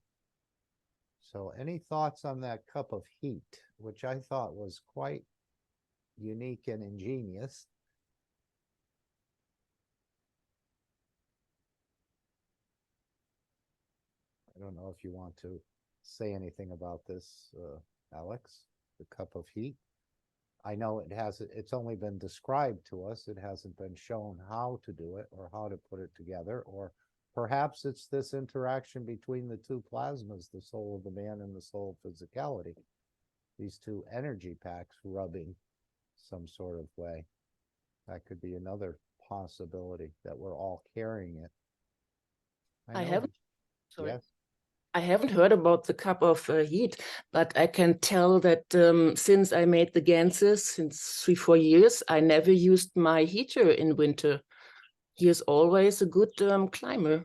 So any thoughts on that cup of heat, which I thought was quite unique and ingenious? I don't know if you want to say anything about this, Alex, the cup of heat. I know it's only been described to us. It hasn't been shown how to do it or how to put it together, or perhaps it's this interaction between the two plasmas, the soul of the man and the soul of physicality. These two energy packs rubbing some sort of way. That could be another possibility, that we're all carrying it. I haven't heard about the cup of heat, but I can tell that since I made the Ganses, since 3-4 years, I never used my heater in winter. He is always a good climber.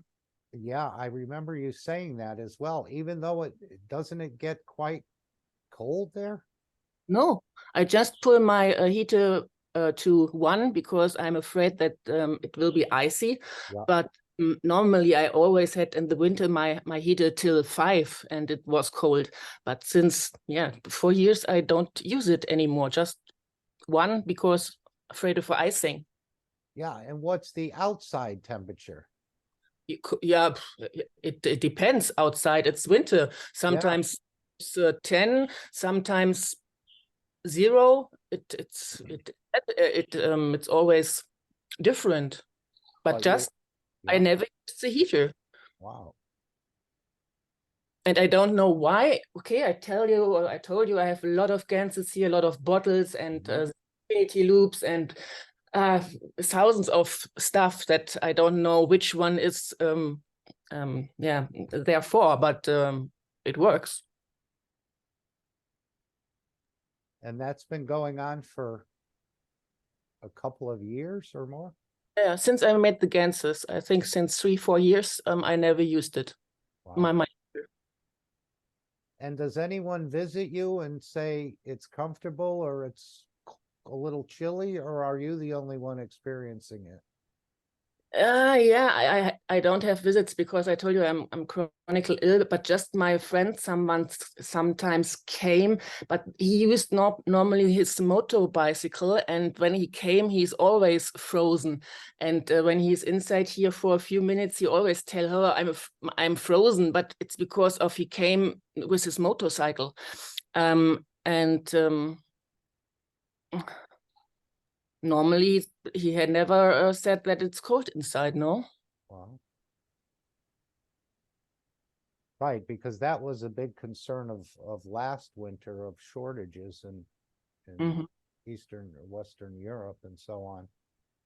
Yeah, I remember you saying that as well, even though doesn't it get quite cold there? No, I just pull my heater to 1 because I'm afraid that it will be icy. Yeah. But normally I always had in the winter my heater till 5 and it was cold. But since 4 years I don't use it anymore. Just 1 because afraid of icing. Yeah, and what's the outside temperature? Yeah, it depends. Outside it's winter. Sometimes it's 10, sometimes 0. It's always different. But just I never used the heater. Wow. And I don't know why. Okay, I told you I have a lot of ganses here, a lot of bottles and infinity loops and thousands of stuff that I don't know which one is therefore, but it works. And that's been going on for a couple of years or more? Yeah, since I made the ganses, I think since 3-4 years, I never used it. Wow. And does anyone visit you and say it's comfortable or it's a little chilly, or are you the only one experiencing it? Yeah, I don't have visits because I told you I'm chronically ill, but just my friend sometimes came, but he used normally his motor bicycle, and when he came, he's always frozen. And when he's inside here for a few minutes, he always tell her I'm frozen, but it's because of he came with his motorcycle. Normally, he had never said that it's cold inside, no? Wow. Right, because that was a big concern of last winter, of shortages in Eastern or Western Europe and so on.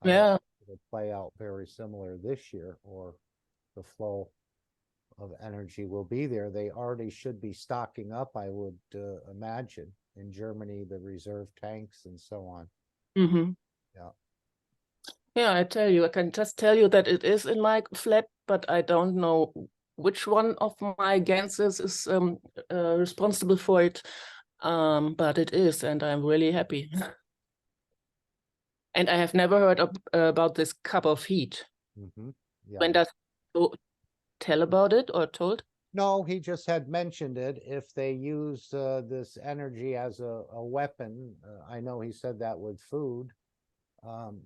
Yeah. It'll play out very similar this year, or the flow of energy will be there. They already should be stocking up, I would imagine, in Germany, the reserve tanks and so on. Yeah. Yeah, I can just tell you that it is in my flat, but I don't know which one of my ganses is responsible for it. But it is, and I'm really happy. And I have never heard about this cup of heat. Yeah. When does he tell about it or told? No, he just had mentioned it. If they use this energy as a weapon, I know he said that with food,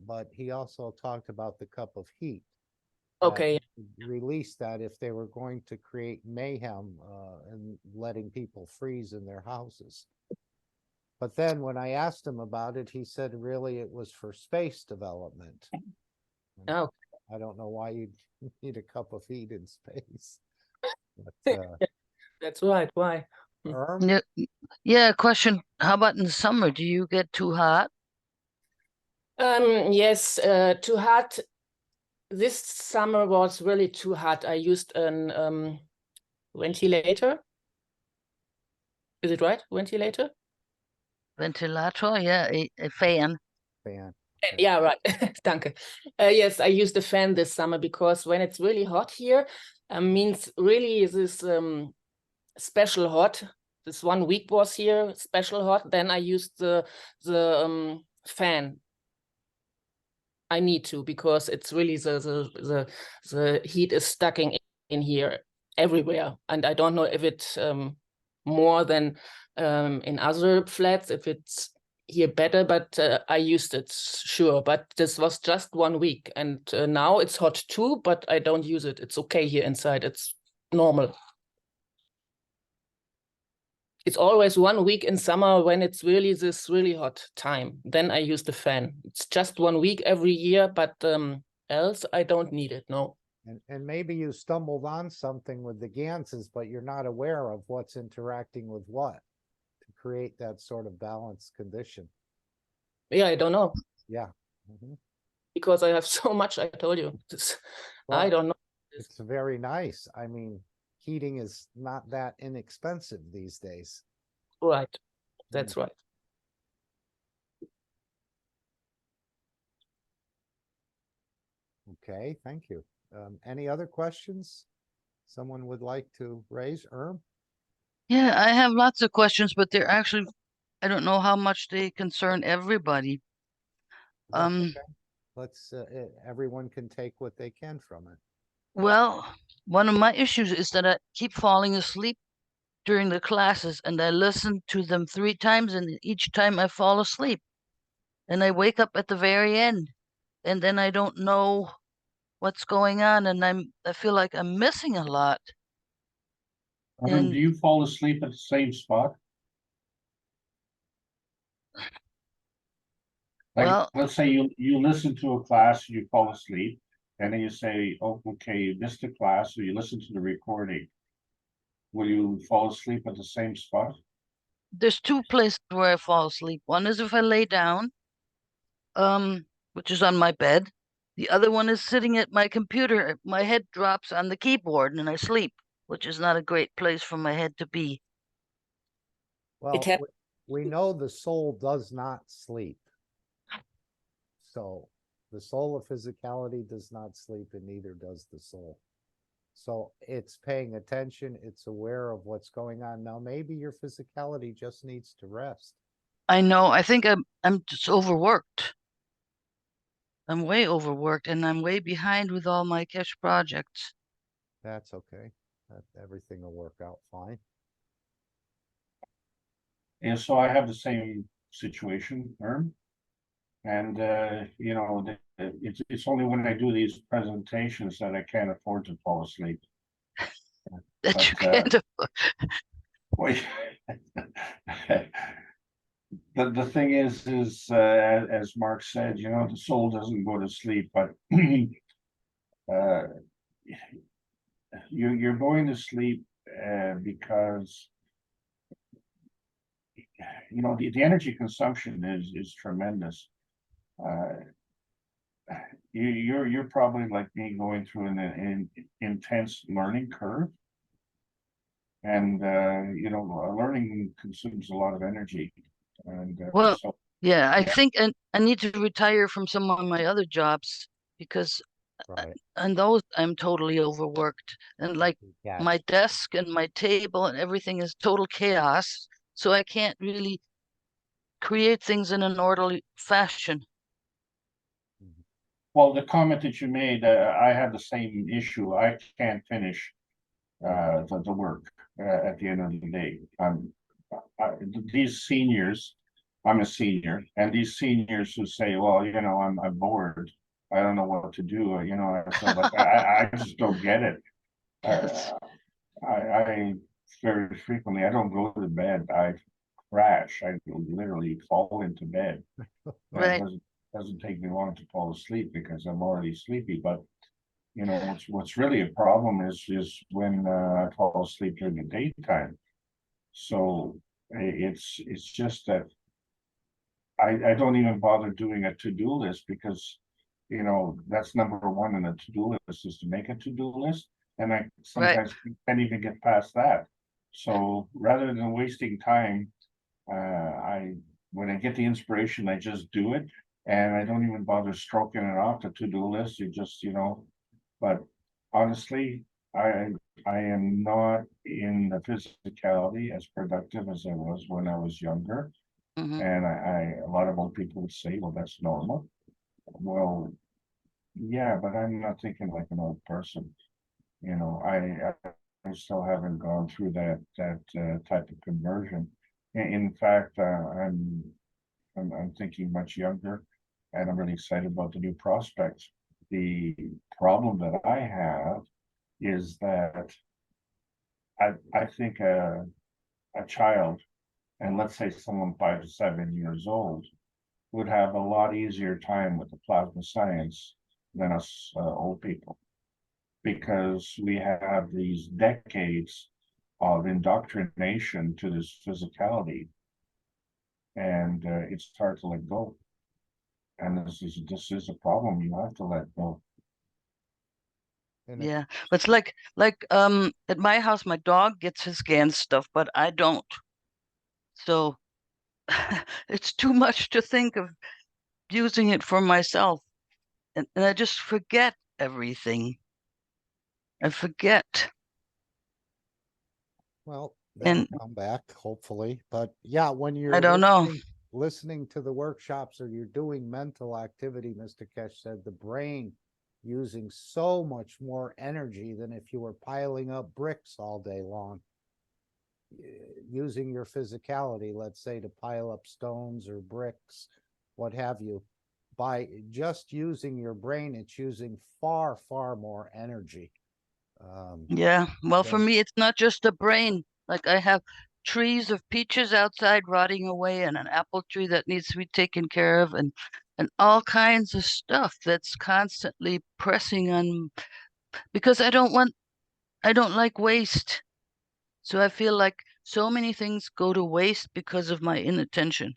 but he also talked about the cup of heat. Okay. Release that if they were going to create mayhem and letting people freeze in their houses. But then when I asked him about it, he said really it was for space development. Oh. I don't know why you'd need a cup of heat in space. But, that's right. Why? Yeah, question. How about in the summer? Do you get too hot? Yes, too hot. This summer was really too hot. I used an ventilator. Is it right? Ventilator? Ventilator, yeah, a fan. Fan. Yeah, right. Danke. Yes, I used a fan this summer because when it's really hot here, means really this special hot. This 1 week was here special hot. Then I used the fan. I need to because it's really the heat is stuck in here everywhere, and I don't know if it's more than in other flats, if it's here better, but I used it, sure. But this was just 1 week, and now it's hot too, but I don't use it. It's okay here inside. It's normal. It's always 1 week in summer when it's really this really hot time. Then I use the fan. It's just 1 week every year, but else I don't need it, no. And maybe you stumbled on something with the ganses, but you're not aware of what's interacting with what to create that sort of balanced condition. Yeah, I don't know. Yeah. Because I have so much, I told you. Well, I don't know. It's very nice. I mean, heating is not that inexpensive these days. Right. That's right. Okay, thank you. Any other questions someone would like to raise? Yeah, I have lots of questions, but they're actually, I don't know how much they concern everybody. That's okay. Let's, everyone can take what they can from it. Well, one of my issues is that I keep falling asleep during the classes, and I listen to them 3 times, and each time I fall asleep. And I wake up at the very end, and then I don't know what's going on, and I feel like I'm missing a lot. Do you fall asleep at the same spot? Like, well, let's say you listen to a class, you fall asleep, and then you say, oh, okay, you missed the class, so you listen to the recording. Will you fall asleep at the same spot? there's 2 places where I fall asleep. One is if I lay down, which is on my bed. The other one is sitting at my computer. My head drops on the keyboard and I sleep, which is not a great place for my head to be. Well, we know the soul does not sleep. So the soul of physicality does not sleep, and neither does the soul. So it's paying attention, it's aware of what's going on. Now, maybe your physicality just needs to rest. I know. I think I'm just overworked. I'm way overworked, and I'm way behind with all my Keshe projects. That's okay. Everything will work out fine. And so I have the same situation, Herm. And you know, it's only when I do these presentations that I can't afford to fall asleep. That you can't wait. The thing is as Mark said, you know, the soul doesn't go to sleep, but you're going to sleep because you know the energy consumption is tremendous. You're probably like me, going through an intense learning curve, and you know, learning consumes a lot of energy. And well, so, yeah, I think I need to retire from some of my other jobs because on those I'm totally overworked, and like my desk and my table and everything is total chaos. So I can't really create things in an orderly fashion. well, the comment that you made, I have the same issue. I can't finish the work at the end of the day. These seniors, I'm a senior, and these seniors who say, well, you know, I'm bored, I don't know what to do, you know, I just don't get it. I very frequently, I don't go to bed, I crash, I literally fall into bed. Right. It doesn't take me long to fall asleep because I'm already sleepy, but you know, what's really a problem is when I fall asleep during the daytime. So it's just that I don't even bother doing a to-do list because, you know, that's number one in a to-do list, is to make a to-do list. And I sometimes can't even get past that. So rather than wasting time, when I get the inspiration, I just do it. And I don't even bother stroking it off the to-do list. You just, you know, but honestly, I am not in the physicality as productive as I was when I was younger. And a lot of old people would say, well, that's normal. Well, yeah, but I'm not thinking like an old person. You know, I still haven't gone through that type of conversion. In fact, I'm thinking much younger, and I'm really excited about the new prospects. The problem that I have is that I think a child, and let's say someone 5 to 7 years old, would have a lot easier time with the plasma science than us old people, because we have these decades of indoctrination to this physicality, and it's hard to let go. And this is a problem you have to let go. Yeah, but it's like at my house, my dog gets his GAN stuff, but I don't. So it's too much to think of using it for myself, and I just forget everything. I forget. Well, that'll And come back, hopefully. But yeah, when you're I don't know. listening to the workshops or you're doing mental activity, Mr. Keshe said, the brain using so much more energy than if you were piling up bricks all day long. Using your physicality, let's say, to pile up stones or bricks, what have you. By just using your brain, it's using far, far more energy. Yeah, well, for than- me, it's not just the brain. Like I have trees of peaches outside rotting away, and an apple tree that needs to be taken care of, and all kinds of stuff that's constantly pressing on, because I don't like waste. So I feel like so many things go to waste because of my inattention.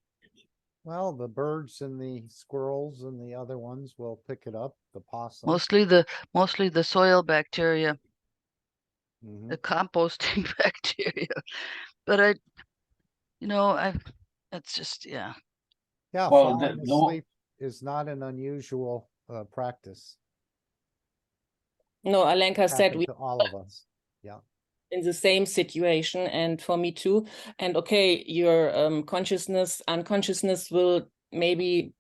Well, the birds and the squirrels and the other ones will pick it up, the possums. Mostly the soil bacteria, Mhm. the composting bacteria. But it's just, yeah. Yeah, Well, falling asleep is not an unusual practice. No, Alenka said Happened we to all of us. Yeah. in the same situation, and for me too. And okay, your unconsciousness will maybe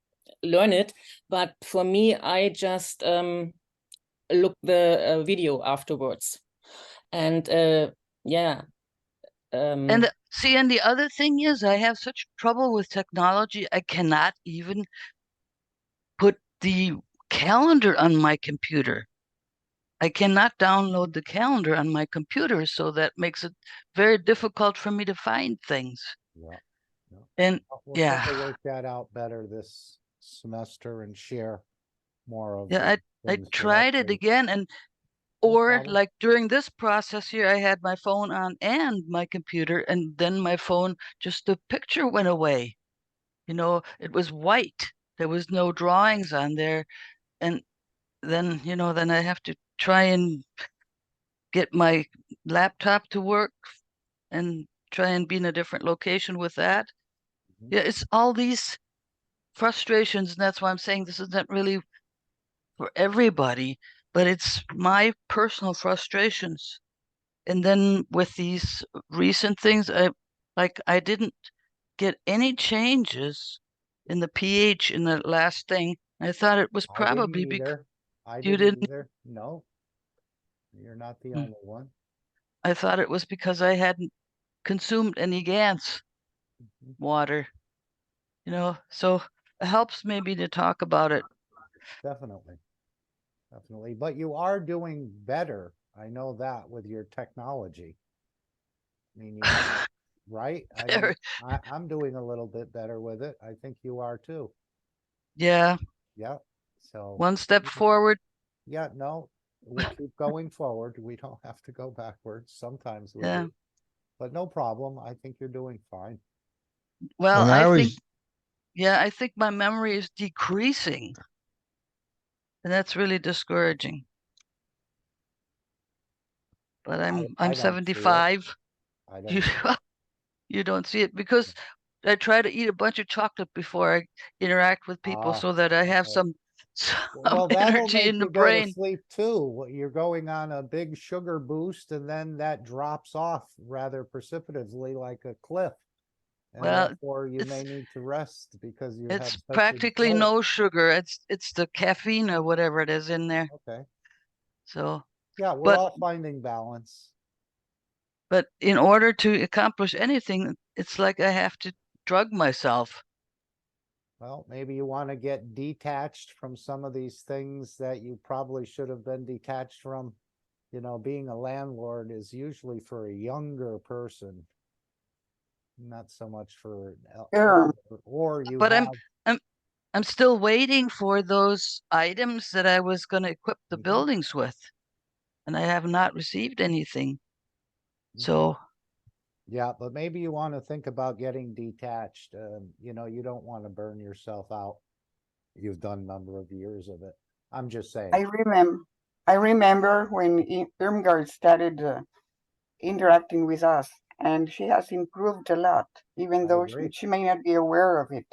learn it, but for me, I just look the video afterwards, and yeah. And see, and the other thing is, I have such trouble with technology. I cannot even put the calendar on my computer. I cannot download the calendar on my computer, so that makes it very difficult for me to find things. Yeah. And We'll try to work that out better this semester and share more of yeah, I things tried it directly. again, and No or problem. like during this process here, I had my phone on and my computer, and then my phone, just the picture went away. It was white. There was no drawings on there. And then, then I have to try and get my laptop to work and try and be in a different location with that. Mhm. Yeah, it's all these frustrations, and that's why I'm saying this isn't really for everybody, but it's my personal frustrations. And then with these recent things, I didn't get any changes in the pH in the last thing. I thought it was I didn't probably because either. I you didn't didn't. either. No, you're not the Hmm. only one. I thought it was because I hadn't consumed any GANS Mhm. water, so it helps maybe to talk about it. Definitely. Definitely. But you are doing better. I know that with your technology. I mean, you have, right? I mean, Very- I'm doing a little bit better with it. I think you are too. Yeah, Yeah. So one step forward. yeah, no, we'll keep going forward. We don't have to go backwards. Sometimes we Yeah. do, but no problem. I think you're doing fine. Well, When I I think, was yeah, I think my memory is decreasing, and that's really discouraging. But I I'm don't see it. 75. I You don't see it. you don't see it because I try to eat a bunch of chocolate before I interact with people, Ah, so that I have okay. some Well, that'll energy make in the you go to brain. sleep too. You're going on a big sugar boost and then that drops off rather precipitously like a cliff. And Well, therefore you may need to rest because you have it's such a practically jolt. no sugar. It's the caffeine or whatever it is in there. Okay. So, Yeah, we're but all finding balance. but in order to accomplish anything, it's like I have to drug myself. Well, maybe you want to get detached from some of these things that you probably should have been detached from. Being a landlord is usually for a younger person, not so much for older, or you But have I'm still waiting for those items that I was going to equip the Mhm. buildings with, and I have not received anything. Mhm. So, Yeah, but maybe you want to think about getting detached. You don't want to burn yourself out. You've done a number of years of it. I'm just saying. I remember when Irmgard started interacting with us, and she has improved a lot, even though she may not be aware of it.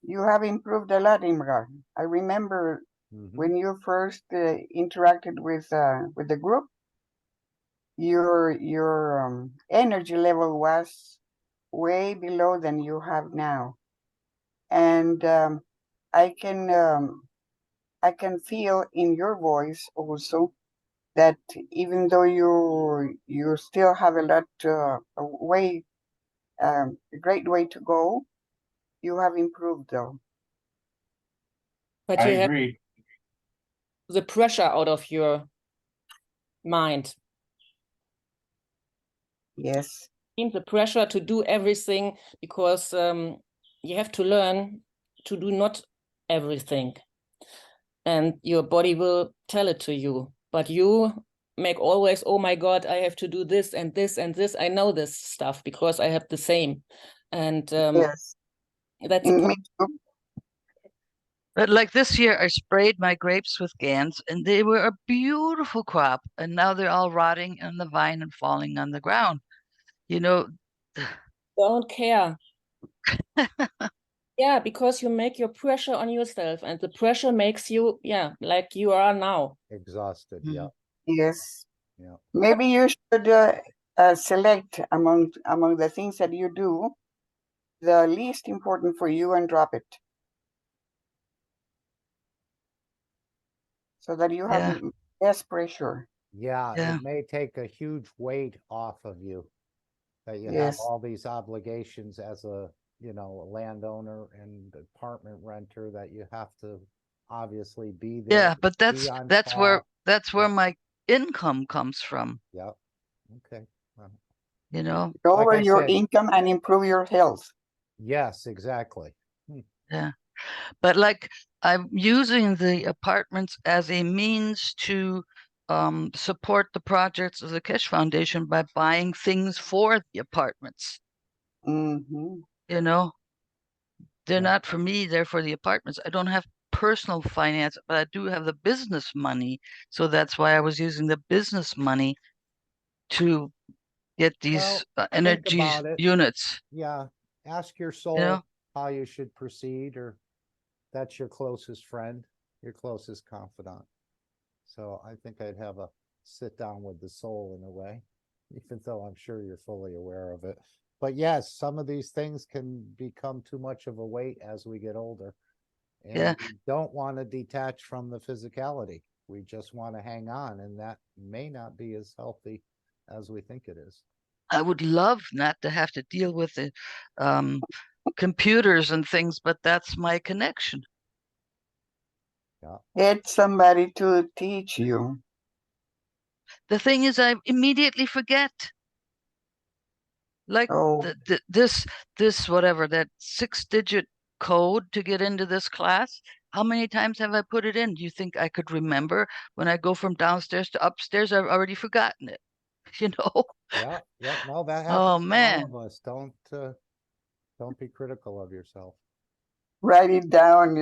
You have improved a lot, Irmgard. I remember when you first interacted with the group, your energy level was way below than you have now, and I can feel in your voice also that even though you still have a lot a great way to go, you have improved though. But I you have agree. the pressure out of your mind. Yes. The pressure to do everything, because you have to learn to do not everything, and your body will tell it to you, but you make always, oh my God, I have to do this and this and this. I know this stuff because I have the same, and Yes. that's But like this year, I sprayed my grapes with GANs, and they were a beautiful crop. And now they're all rotting in the vine and falling on the ground. You know, don't care. Yeah, because you make your pressure on yourself, and the pressure makes you, yeah, like you are now. Exhausted. Yeah. Yes. Yeah. Maybe you should select among the things that you do the least important for you and drop it, so that you have less pressure. Yeah, Yeah. it may take a huge weight off of you that you have Yes. all these obligations as a, you know, a landowner and apartment renter that you have to obviously be there. Yeah, but be on that's where call. my income comes from. Yep. Okay. Well, You know. Lower like I your said, income and improve your health. yes, exactly. Yeah. But like I'm using the apartments as a means to support the projects of the Keshe Foundation by buying things for the apartments. Mm-hmm. You know, they're not for me, they're for the apartments. I don't have personal finance, but I do have the business money. So that's why I was using the business money to get these Well, think energy about it. units. Yeah. Ask your soul You know? how you should proceed, or that's your closest friend, your closest confidant. So I think I'd have a sit down with the soul in a way, even though I'm sure you're fully aware of it. But yes, some of these things can become too much of a weight as we get older. And Yeah. we don't want to detach from the physicality. We just want to hang on, and that may not be as healthy as we think it is. I would love not to have to deal with the computers and things, but that's my connection. Yeah. Get somebody to teach you. The thing is, I immediately forget. Like this whatever, that 6-digit code to get into this class. How many times have I put it in? Do you think I could remember when I go from downstairs to upstairs? I've already forgotten it. You know? Yeah. Yep. No, that happens Oh to man. all of us. Don't be critical of yourself. Write it down.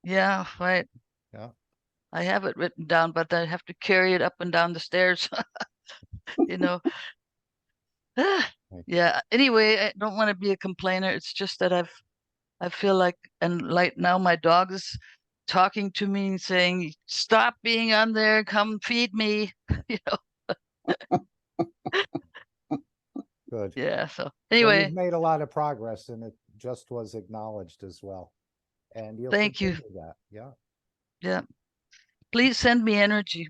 Yeah, right. Yeah. I have it written down, but I have to carry it up and down the stairs. You know. Yeah. Anyway, I don't want to be a complainer. It's just that I feel like, and like now my dog is talking to me and saying, "Stop being on there. Come feed me." You know. Good. Yeah. So Well, anyway, you've made a lot of progress, and it just was acknowledged as well. And you'll thank you. continue that. Yeah. Yeah. Please send me energy.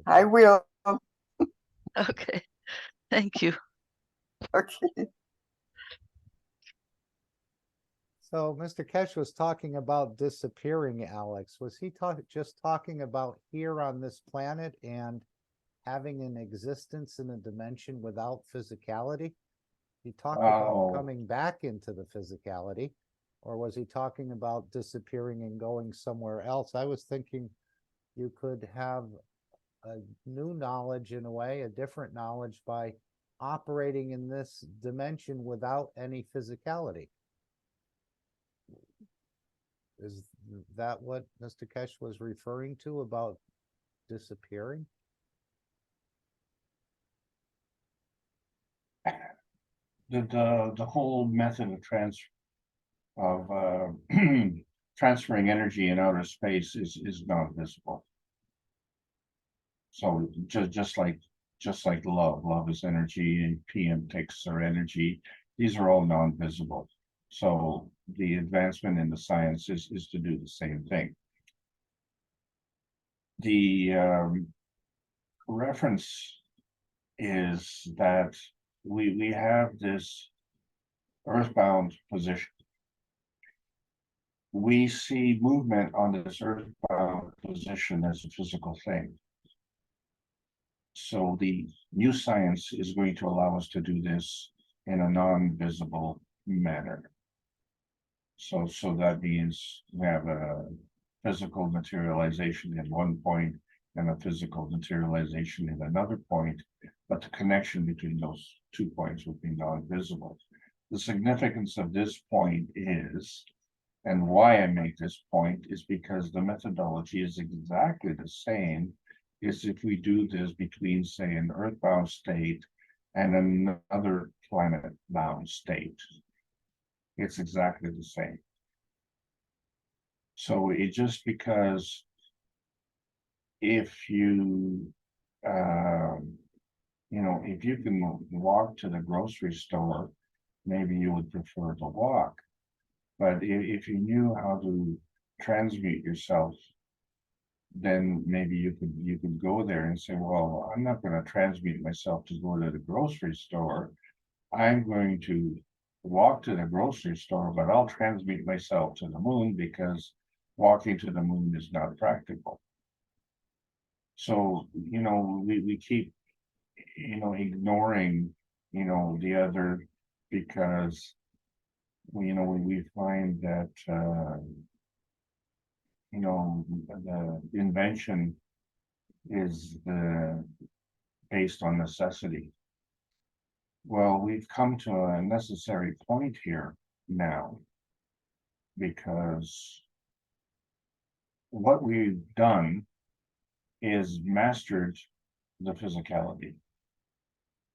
I will. Okay. Thank you. Okay. So Mr. Keshe was talking about disappearing, Alex. Was he just talking about here on this planet and having an existence in a dimension without physicality? He talked about coming back into the physicality, or was he talking about disappearing and going somewhere else? I was thinking you could have a new knowledge in a way, a different knowledge by operating in this dimension without any physicality. Is that what Mr. Keshe was referring to about disappearing? The whole method of transferring energy in outer space is not visible. So just like love is energy, and PM ticks are energy. These are all non-visible. So the advancement in the science is to do the same thing. The reference is that we have this earthbound position. We see movement on this earthbound position as a physical thing. So the new science is going to allow us to do this in a non-visible manner. So that means we have a physical materialization in one point and a physical materialization in another point, but the connection between those 2 points would be non-visible. The significance of this point is, and why I make this point, is because the methodology is exactly the same as if we do this between, say, an earthbound state and another planet-bound state. It's exactly the same. So it just because if you, if you can walk to the grocery store, maybe you would prefer to walk. But if you knew how to transmute yourself, then maybe you could go there and say, well, I'm not going to transmute myself to go to the grocery store. I'm going to walk to the grocery store, but I'll transmute myself to the moon because walking to the moon is not practical. So, we keep, ignoring, the other because, we find that, the invention is based on necessity. Well, we've come to a necessary point here now because what we've done is mastered the physicality.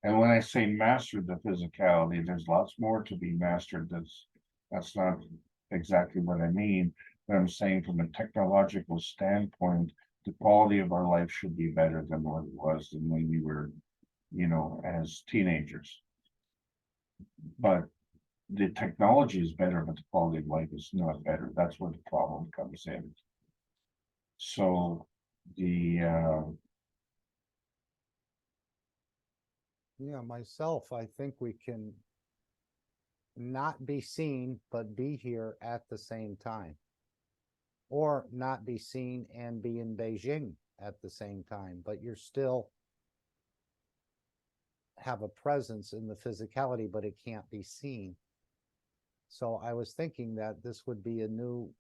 And when I say mastered the physicality, there's lots more to be mastered. That's not exactly what I mean, but I'm saying from a technological standpoint, the quality of our life should be better than what it was than when we were, as teenagers. But the technology is better, but the quality of life is not better. That's where the problem comes in. So myself, I think we can not be seen, but be here at the same time. Or not be seen and be in Beijing at the same time, but you're still have a presence in the physicality, but it can't be seen. So I was thinking that this would be a new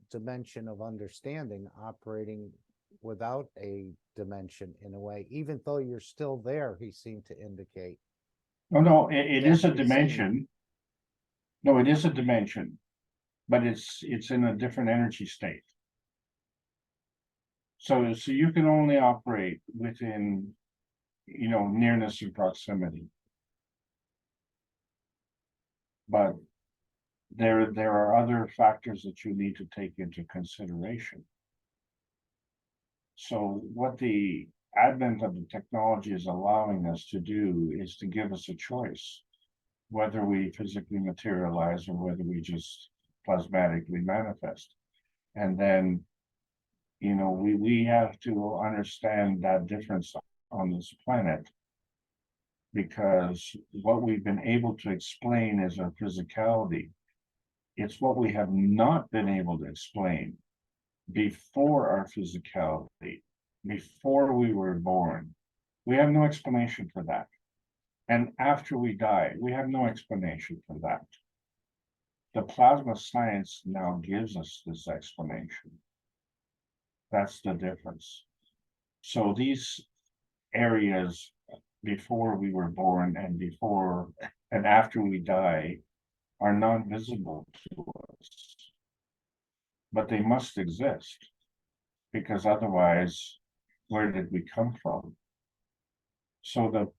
dimension of understanding, operating without a dimension in a way, even though you're still there, he seemed to indicate. No, it is a dimension. No, it is a dimension, but it's in a different energy state. So you can only operate within, nearness and proximity. But there are other factors that you need to take into consideration. So what the advent of the technology is allowing us to do is to give us a choice, whether we physically materialize or whether we just plasmatically manifest. And then, we have to understand that difference on this planet, because what we've been able to explain is our physicality. It's what we have not been able to explain before our physicality, before we were born. We have no explanation for that. And after we die, we have no explanation for that. The plasma science now gives us this explanation. That's the difference. So these areas before we were born and before and after we die are not visible to us, but they must exist, because otherwise, where did we come from? So the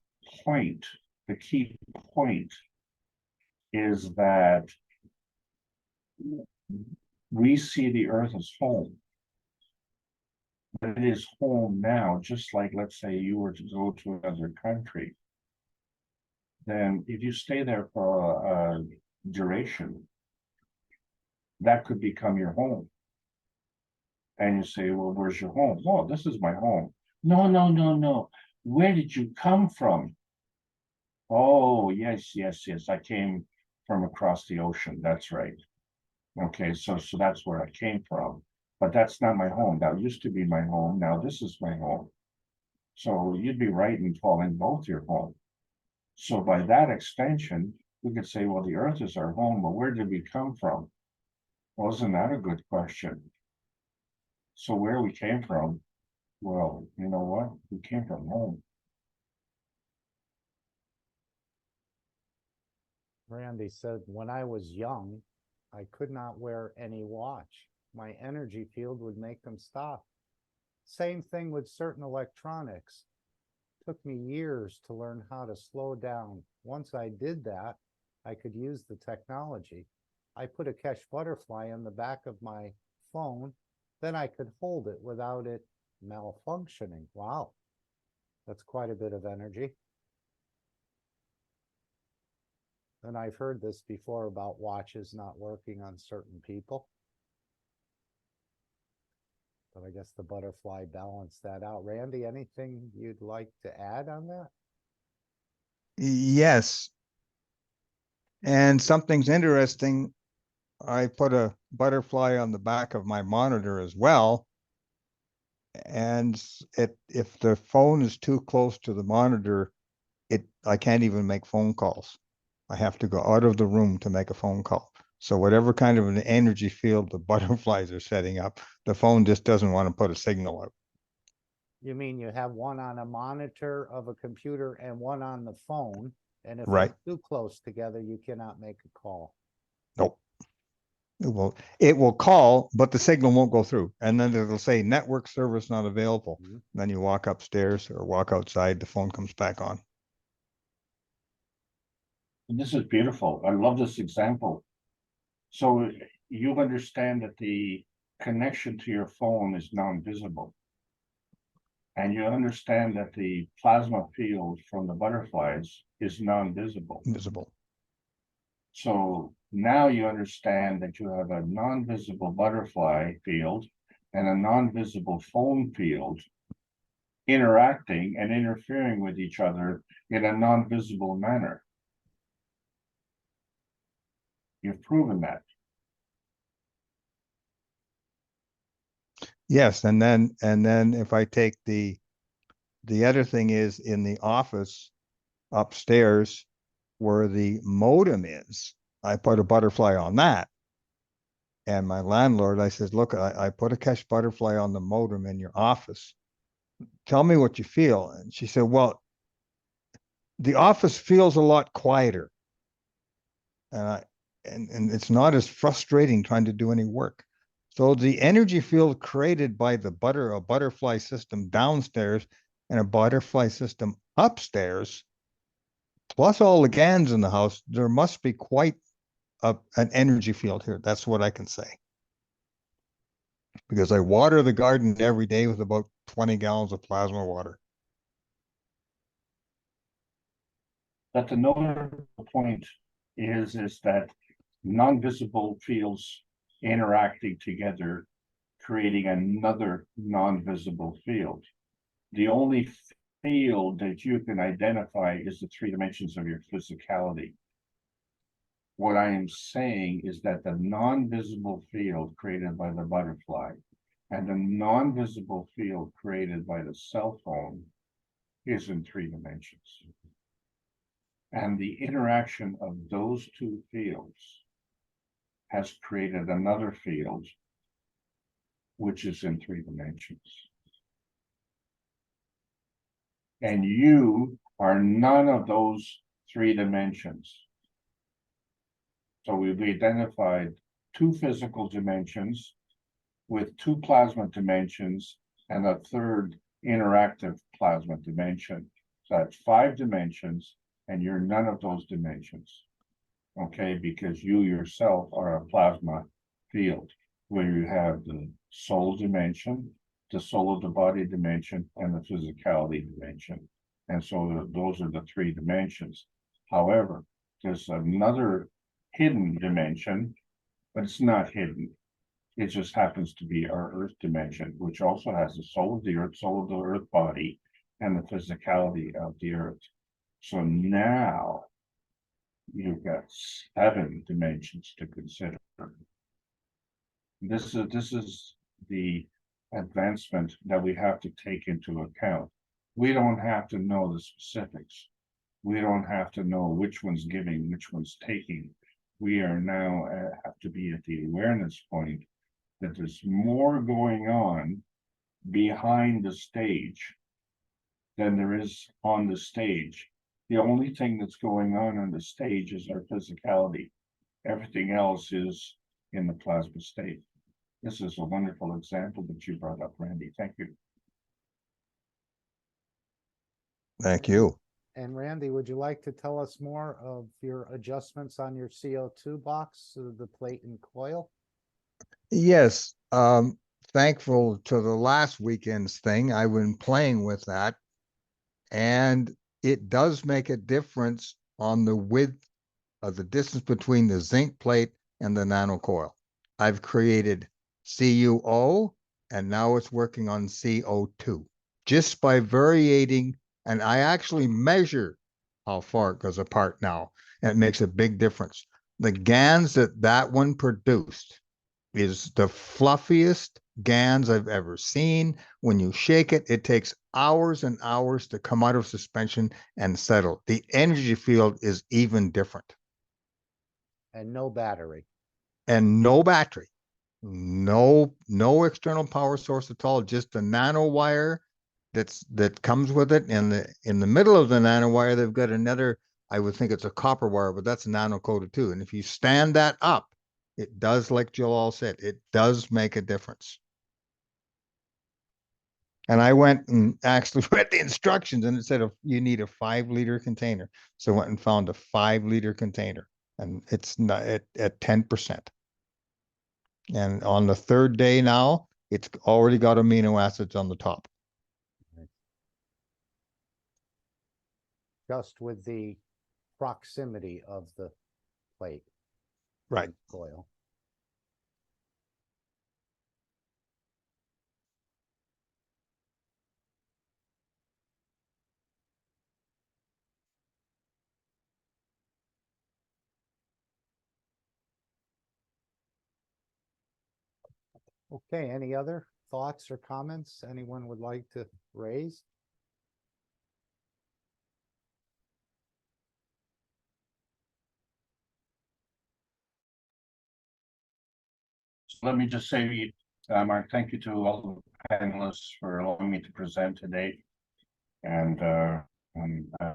key point is that We see the earth as home. But it is home now, just like, let's say you were to go to another country. Then if you stay there for a duration, that could become your home. And you say, well, where's your home? Well, this is my home. No, no, no, no. Where did you come from? Oh, yes, yes, yes. I came from across the ocean. That's right. Okay, so that's where I came from. But that's not my home. That used to be my home. Now this is my home. So you'd be right in calling both your home. So by that extension, we could say, well, the earth is our home, but where did we come from? Well, isn't that a good question? So where we came from, well, you know what? We came from home. Randy said, when I was young, I could not wear any watch. My energy field would make them stop. Same thing with certain electronics. Took me years to learn how to slow down. Once I did that, I could use the technology. I put a Keshe butterfly on the back of my phone, then I could hold it without it malfunctioning. Wow, that's quite a bit of energy. And I've heard this before about watches not working on certain people. But I guess the butterfly balanced that out. Randy, anything you'd like to add on that? Yes. And something's interesting. I put a butterfly on the back of my monitor as well. And if the phone is too close to the monitor, I can't even make phone calls. I have to go out of the room to make a phone call. So whatever kind of an energy field the butterflies are setting up, the phone just doesn't want to put a signal out. You mean you have one on a monitor of a computer and one on the phone, and if Right. they're too close together, you cannot make a call. Nope. It will call, but the signal won't go through. And then it'll say network service not available. Mm-hmm. Then you walk upstairs or walk outside, the phone comes back on. And this is beautiful. I love this example. So you understand that the connection to your phone is non-visible. And you understand that the plasma field from the butterflies is non-visible. Visible. So now you understand that you have a non-visible butterfly field and a non-visible phone field interacting and interfering with each other in a non-visible manner. You've proven that. Yes, and then if I take the other thing is in the office upstairs where the modem is, I put a butterfly on that. And my landlord, I says, look, I put a Keshe butterfly on the modem in your office. Tell me what you feel. And she said, well, the office feels a lot quieter. And it's not as frustrating trying to do any work. So the energy field created by a butterfly system downstairs and a butterfly system upstairs, plus all the GANs in the house, there must be quite an energy field here. That's what I can say. Because I water the garden every day with about 20 gallons of plasma water. But the notable point is that non-visible fields interacting together, creating another non-visible field. The only field that you can identify is the 3 dimensions of your physicality. What I am saying is that the non-visible field created by the butterfly and the non-visible field created by the cell phone is in 3 dimensions. And the interaction of those 2 fields has created another field, which is in 3 dimensions. And you are none of those 3 dimensions. So we've identified 2 physical dimensions with 2 plasma dimensions and a 3rd interactive plasma dimension. So that's 5 dimensions, and you're none of those dimensions. Okay, because you yourself are a plasma field. where you have the soul dimension, the soul of the body dimension, and the physicality dimension. And so those are the three dimensions. However, there's another hidden dimension, but it's not hidden. It just happens to be our earth dimension, which also has the soul of the earth body, and the physicality of the earth. So now you've got 7 dimensions to consider. This is the advancement that we have to take into account. We don't have to know the specifics. We don't have to know which one's giving, which one's taking. We are now have to be at the awareness point that there's more going on behind the stage than there is on the stage. The only thing that's going on the stage is our physicality. Everything else is in the plasma state. This is a wonderful example that you brought up, Randy. Thank you. Thank you. And Randy, would you like to tell us more of your adjustments on your CO2 box, the plate and coil? Yes, thankful to the last weekend's thing. I've been playing with that, and it does make a difference on the width of the distance between the zinc plate and the nano coil. I've created CuO, and now it's working on CO2 just by varying. And I actually measure how far it goes apart now, and it makes a big difference. The GANs that one produced is the fluffiest GANs I've ever seen. When you shake it, it takes hours and hours to come out of suspension and settle. The energy field is even different. And no battery. And no battery. No external power source at all, just a nano wire that comes with it. And in the middle of the nanowire, they've got another, I would think it's a copper wire, but that's nano coated too. And if you stand that up, it does, like Joel said, it does make a difference. And I went and actually read the instructions, and it said you need a 5-liter container. So I went and found a 5-liter container, and it's not at 10%. And on the 3rd day now, it's already got amino acids on the top. Just with the proximity of the plate. Right. Coil. Okay, any other thoughts or comments anyone would like to raise? Let me just say, Mark, thank you to all the panelists for allowing me to present today. And I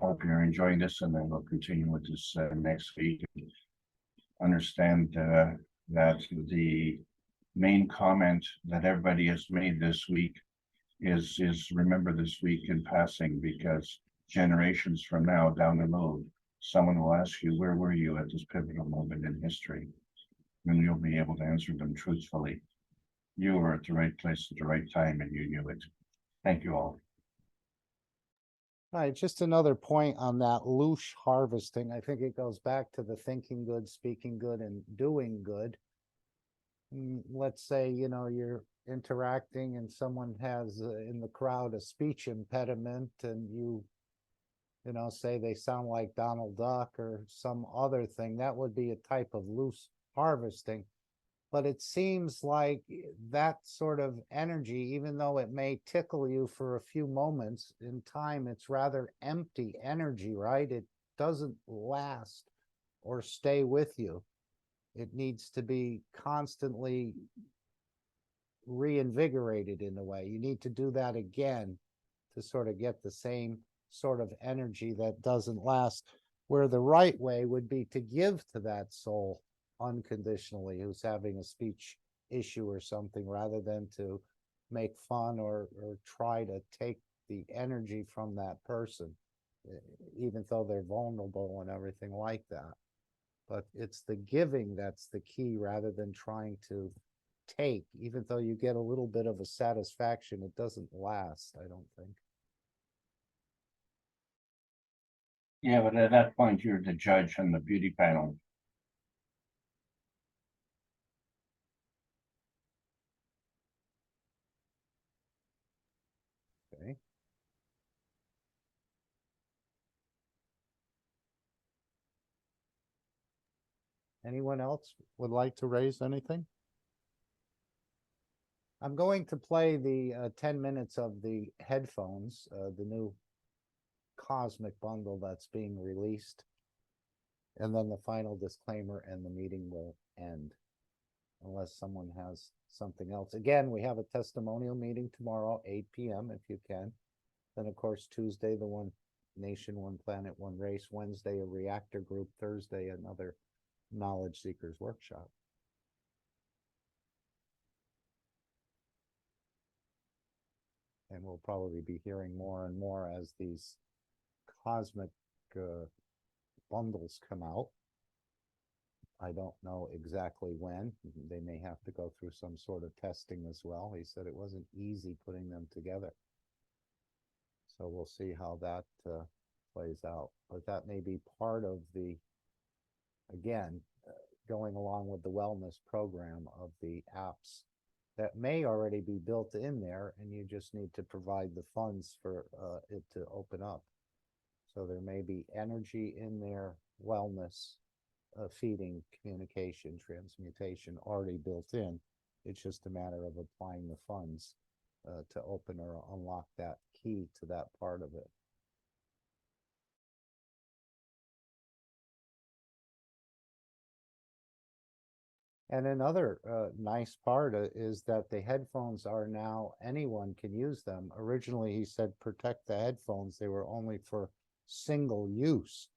hope you're enjoying this, and then we'll continue with this next week. Understand that the main comment that everybody has made this week is remember this week in passing, because generations from now down the road, someone will ask you, where were you at this pivotal moment in history? And you'll be able to answer them truthfully. You were at the right place at the right time, and you knew it. Thank you all. All right, just another point on that loose harvesting. I think it goes back to the thinking good, speaking good, and doing good. Let's say, you're interacting and someone has in the crowd a speech impediment, and you say they sound like Donald Duck or some other thing. That would be a type of loose harvesting. But it seems like that sort of energy, even though it may tickle you for a few moments in time, it's rather empty energy, right? It doesn't last or stay with you. It needs to be constantly reinvigorated in a way. You need to do that again to sort of get the same sort of energy that doesn't last, where the right way would be to give to that soul unconditionally who's having a speech issue or something, rather than to make fun or try to take the energy from that person, even though they're vulnerable and everything like that. But it's the giving that's the key, rather than trying to take, even though you get a little bit of a satisfaction, it doesn't last, I don't think. Yeah, but at that point, you're the judge on the beauty panel. Okay. Anyone else would like to raise anything? I'm going to play the 10 minutes of the headphones, the new Cosmic bundle that's being released. And then the final disclaimer and the meeting will end. Unless someone has something else. Again, we have a testimonial meeting tomorrow, 8 p.m. if you can. Then, of course, Tuesday, the One Nation, One Planet, One Race. Wednesday, a reactor group. Thursday, another Knowledge Seekers workshop. And we'll probably be hearing more and more as these cosmic bundles come out. I don't know exactly when. They may have to go through some sort of testing as well. He said it wasn't easy putting them together. So we'll see how that plays out. But that may be part of the, again, going along with the wellness program of the apps that may already be built in there, and you just need to provide the funds for it to open up. So there may be energy in there, wellness, feeding, communication, transmutation already built in. It's just a matter of applying the funds to open or unlock that key to that part of it. And another nice part is that the headphones are now, anyone can use them. Originally, he said protect the headphones. They were only for single use.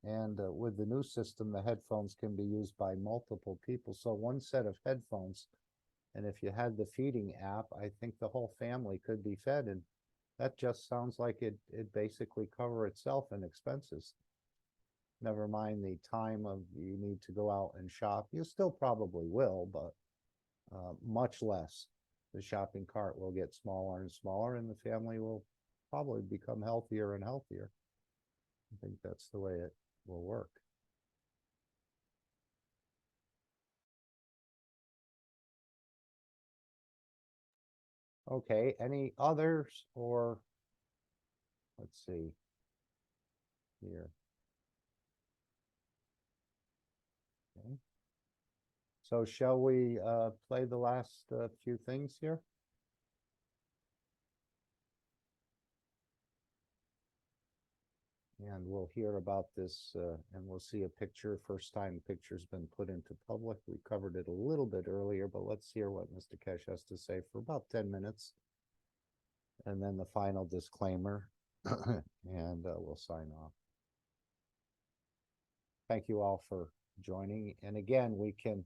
And with the new system, the headphones can be used by multiple people. So one set of headphones, and if you had the feeding app, I think the whole family could be fed. And that just sounds like it basically cover itself in expenses. Never mind the time of you need to go out and shop. You still probably will, but much less. The shopping cart will get smaller and smaller, and the family will probably become healthier and healthier. I think that's the way it will work. Okay, any others, or let's see here. Okay. So shall we play the last few things here? And we'll hear about this and we'll see a picture. First time the picture's been put into public. We covered it a little bit earlier, but let's hear what Mr. Keshe has to say for about 10 minutes. And then the final disclaimer, and we'll sign off. Thank you all for joining. And again, we can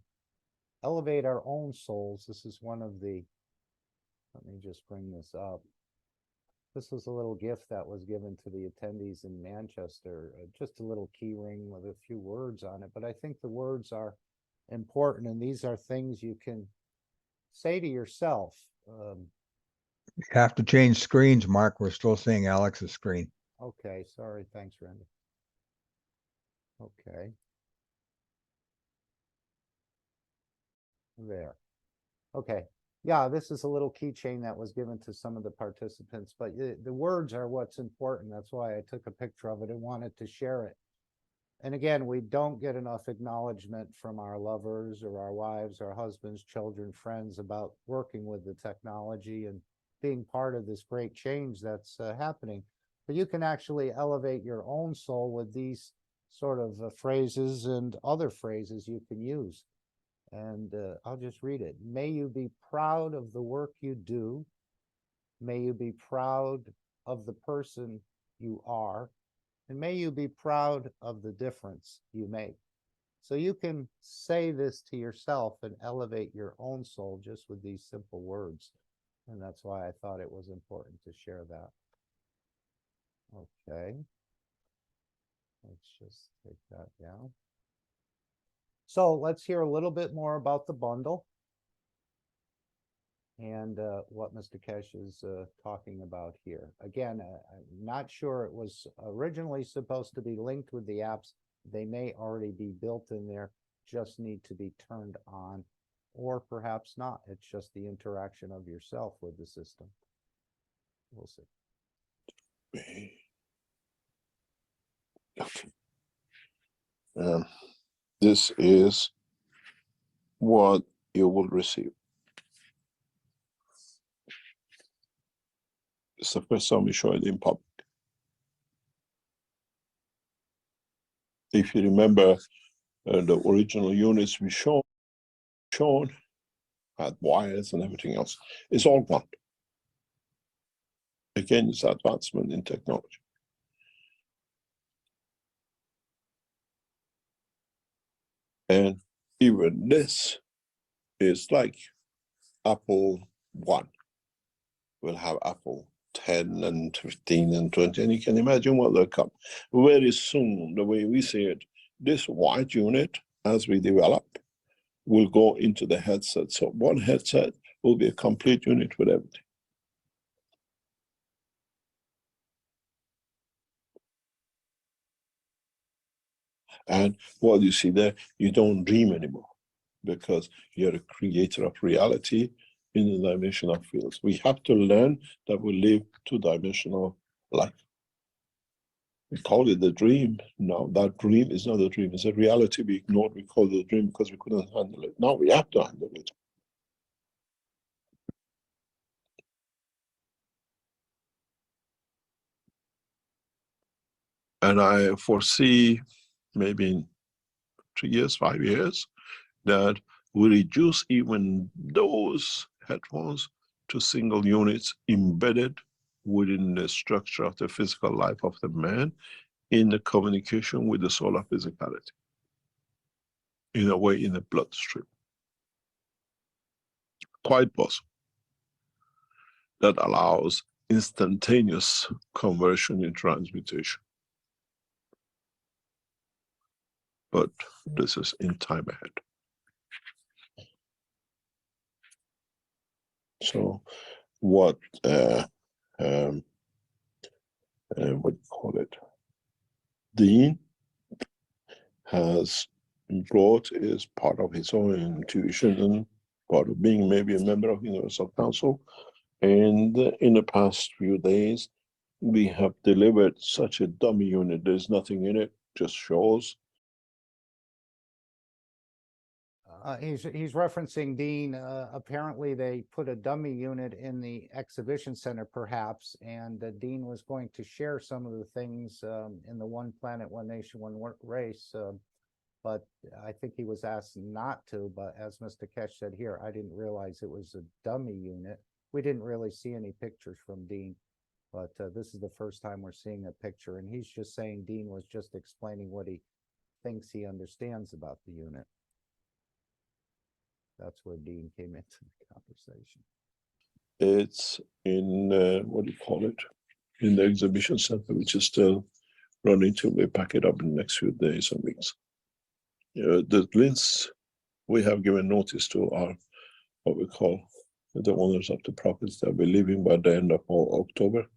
elevate our own souls. This is one of the, let me just bring this up. This was a little gift that was given to the attendees in Manchester, just a little key ring with a few words on it. But I think the words are important, and these are things you can say to yourself. You have to change screens, Mark. We're still seeing Alex's screen. Okay, sorry. Thanks, Randy. Okay. There. Okay. Yeah, this is a little keychain that was given to some of the participants, but the words are what's important. That's why I took a picture of it and wanted to share it. And again, we don't get enough acknowledgement from our lovers or our wives, our husbands, children, friends about working with the technology and being part of this great change that's happening. But you can actually elevate your own soul with these sort of phrases and other phrases you can use. And I'll just read it. May you be proud of the work you do. May you be proud of the person you are. And may you be proud of the difference you make. So you can say this to yourself and elevate your own soul just with these simple words. And that's why I thought it was important to share that. Okay. Let's just take that down. So let's hear a little bit more about the bundle. and what Mr. Keshe is talking about here. Again, I'm not sure it was originally supposed to be linked with the apps. They may already be built in there, just need to be turned on, or perhaps not. It's just the interaction of yourself with the system. We'll see. Okay. This is what you will receive. It's the first time we show it in public. If you remember, the original units we shown had wires and everything else. It's all gone. Again, it's advancement in technology. And even this is like Apple 1 will have Apple 10 and 15 and 20, and you can imagine what will come. Very soon, the way we see it, this white unit, as we develop, will go into the headset. So one headset will be a complete unit with everything. And what you see there, you don't dream anymore, because you're a creator of reality in the dimensional fields. We have to learn that we live two-dimensional life. We call it the dream. No, that dream is not a dream. It's a reality we ignored. We call it a dream because we couldn't handle it. Now we have to handle it. And I foresee maybe in 3 years, 5 years, that we reduce even those headphones to single units embedded within the structure of the physical life of the man in the communication with the solar physicality. In a way, in the bloodstream. Quite possible. That allows instantaneous conversion in transmutation. But this is in time ahead. So what do you call it? Dean has brought is part of his own intuition and part of being maybe a member of Universal Council. And in the past few days, we have delivered such a dummy unit. There's nothing in it, just shows. He's referencing Dean. Apparently, they put a dummy unit in the exhibition center, perhaps, and Dean was going to share some of the things in the One Planet, One Nation, One Race. But I think he was asked not to. But as Mr. Keshe said here, I didn't realize it was a dummy unit. We didn't really see any pictures from Dean, but this is the first time we're seeing a picture, and he's just saying Dean was just explaining what he thinks he understands about the unit. That's where Dean came into the conversation. It's in, what do you call it? In the exhibition center, which is still running till we pack it up in the next few days and weeks. The links we have given notice to are what we call the owners of the properties that we're leaving by the end of October.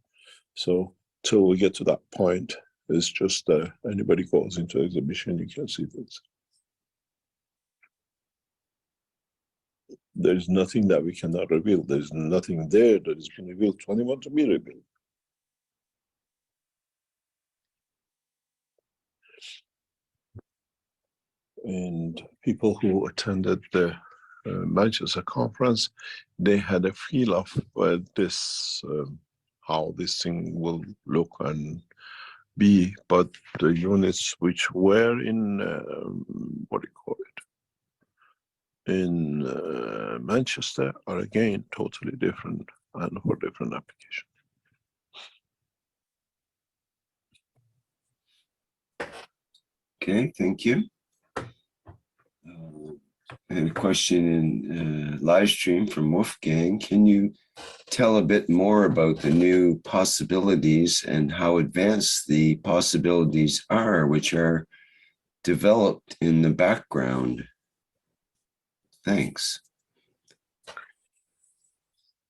So till we get to that point, it's just anybody goes into exhibition, you can see things. There's nothing that we cannot reveal. There's nothing there that has been revealed to anyone to be revealed. And people who attended the Manchester conference, they had a feel of this, how this thing will look and be, but the units which were in, what do you call it? In Manchester are again totally different and for different applications. Okay, thank you. And a question in live stream from Wolfgang. Can you tell a bit more about the new possibilities and how advanced the possibilities are, which are developed in the background? Thanks.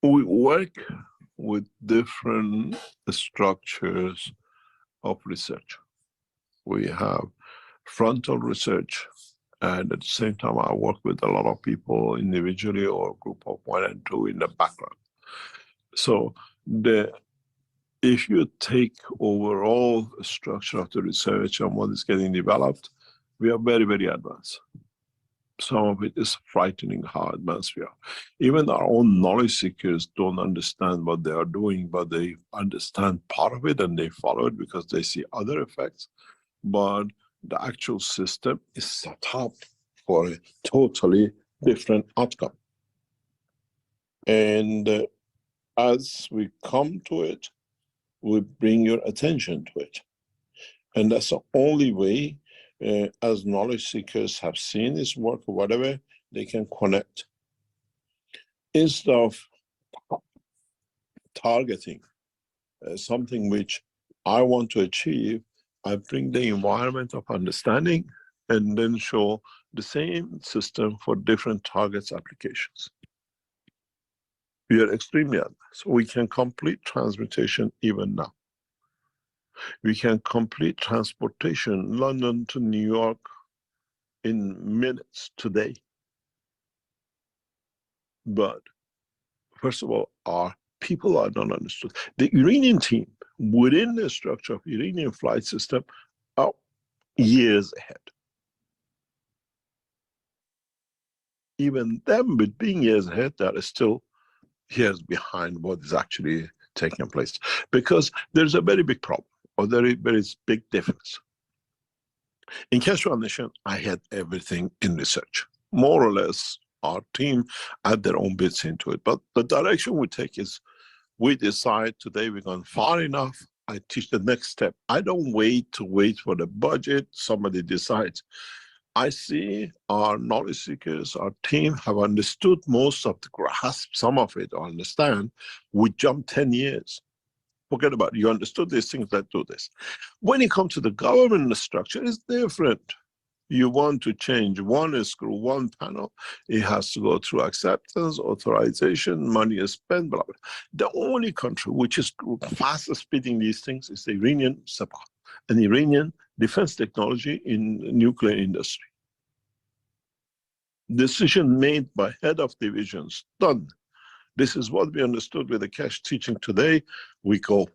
We work with different structures of research. We have frontal research, and at the same time, I work with a lot of people individually or a group of 1 and 2 in the background. So if you take overall structure of the research and what is getting developed, we are very, very advanced. Some of it is frightening how advanced we are. Even our own knowledge seekers don't understand what they are doing, but they understand part of it and they follow it because they see other effects. But the actual system is set up for a totally different outcome. And as we come to it, we bring your attention to it. And that's the only way, as knowledge seekers have seen this work or whatever, they can connect. Instead of targeting something which I want to achieve, I bring the environment of understanding and then show the same system for different targets applications. We are extremely advanced. We can complete transmutation even now. We can complete transportation London to New York in minutes today. But first of all, our people are not understood. The Iranian team within the structure of Iranian flight system are years ahead. Even them, with being years ahead, they are still years behind what is actually taking place. Because there's a very big problem, or there is big difference. In Keshe Foundation, I had everything in research. More or less, our team had their own bits into it. But the direction we take is, we decide today we've gone far enough, I teach the next step. I don't wait for the budget, somebody decides. I see our knowledge seekers, our team have understood most of the grasp, some of it, or understand. We jump 10 years. Forget about it. You understood these things, let's do this. When it comes to the government structure, it's different. You want to change one screw, one panel, it has to go through acceptance, authorization, money is spent, blah, blah. The only country which is fast speeding these things is the Iranian Sabah, an Iranian defense technology in nuclear industry. Decision made by head of divisions, done. This is what we understood with the Keshe teaching today. We go.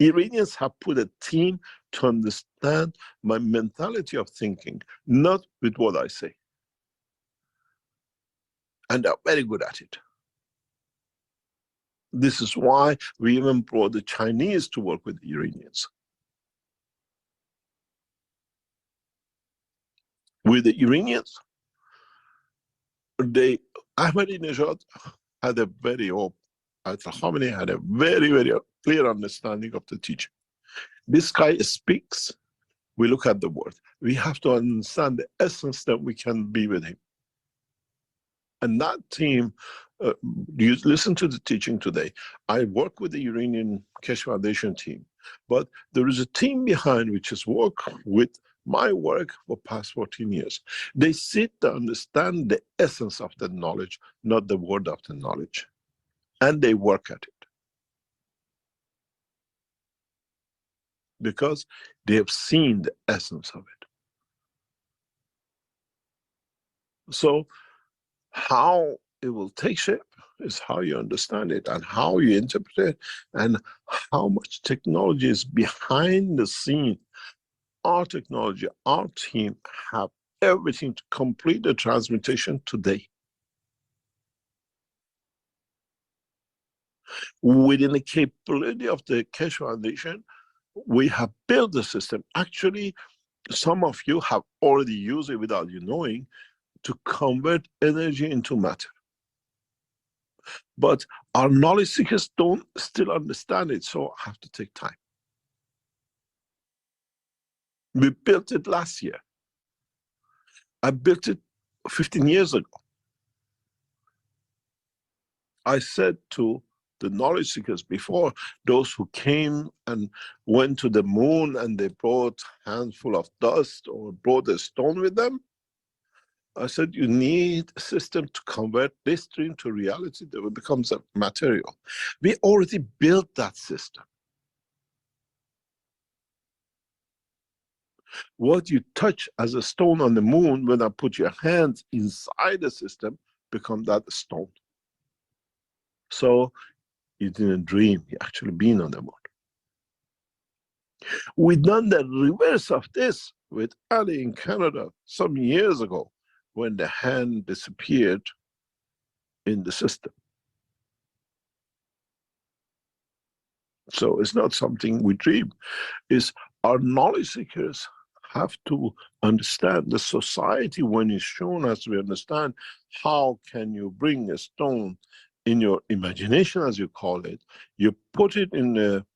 Iranians have put a team to understand my mentality of thinking, not with what I say. And they're very good at it. This is why we even brought the Chinese to work with the Iranians. With the Iranians, Ahmadinejad had a very, Khamenei had a very, very clear understanding of the teaching. This guy speaks, we look at the word. We have to understand the essence that we can be with him. And that team, you listen to the teaching today. I work with the Iranian Keshe Foundation team, but there is a team behind which has worked with my work for past 14 years. They sit to understand the essence of the knowledge, not the word of the knowledge. And they work at it. Because they have seen the essence of it. So how it will take shape is how you understand it and how you interpret it and how much technology is behind the scene. Our technology, our team have everything to complete the transmutation today. Within the capability of the Keshe Foundation, we have built the system. Actually, some of you have already used it without you knowing to convert energy into matter. But our knowledge seekers don't still understand it, so I have to take time. We built it last year. I built it 15 years ago. I said to the knowledge seekers before, those who came and went to the moon and they brought a handful of dust or brought a stone with them, I said, you need a system to convert this dream to reality that becomes a material. We already built that system. What you touch as a stone on the moon, when I put your hands inside the system, become that stone. So you didn't dream, you actually been on the moon. We done the reverse of this with Ali in Canada some years ago, when the hand disappeared in the system. So it's not something we dream. It's our knowledge seekers have to understand the society. When it's shown us, we understand how can you bring a stone in your imagination, as you call it, you put it in the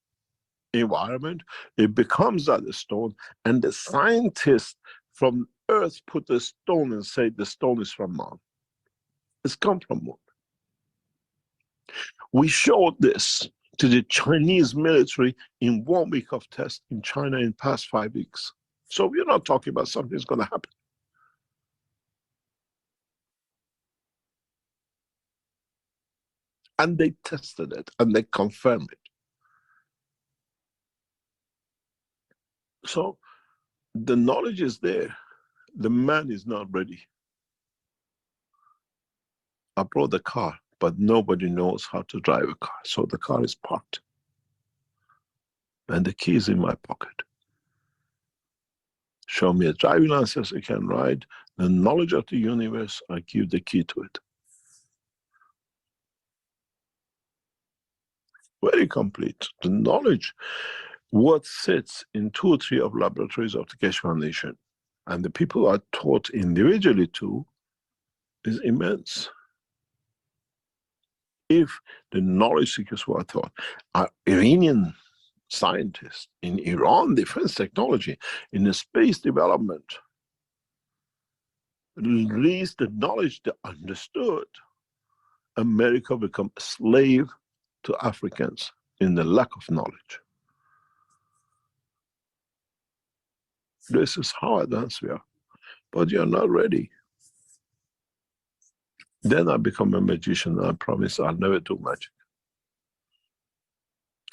environment, it becomes that stone, and the scientists from Earth put the stone and say the stone is from Mars. It's come from Moon. We showed this to the Chinese military in 1 week of tests in China in past 5 weeks. So we're not talking about something that's going to happen. And they tested it and they confirmed it. So the knowledge is there. The man is not ready. I brought the car, but nobody knows how to drive a car. So the car is parked. And the key is in my pocket. Show me a driving license I can ride. The knowledge of the universe, I give the key to it. Very complete. The knowledge, what sits in 2 or 3 of laboratories of the Keshe Foundation, and the people are taught individually to, is immense. If the knowledge seekers who are taught are Iranian scientists in Iran defense technology, in the space development, release the knowledge they understood, America become a slave to Africans in the lack of knowledge. This is how advanced we are. But you're not ready. Then I become a magician and I promise I'll never do magic.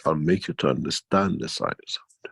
I'll make you to understand the science of it.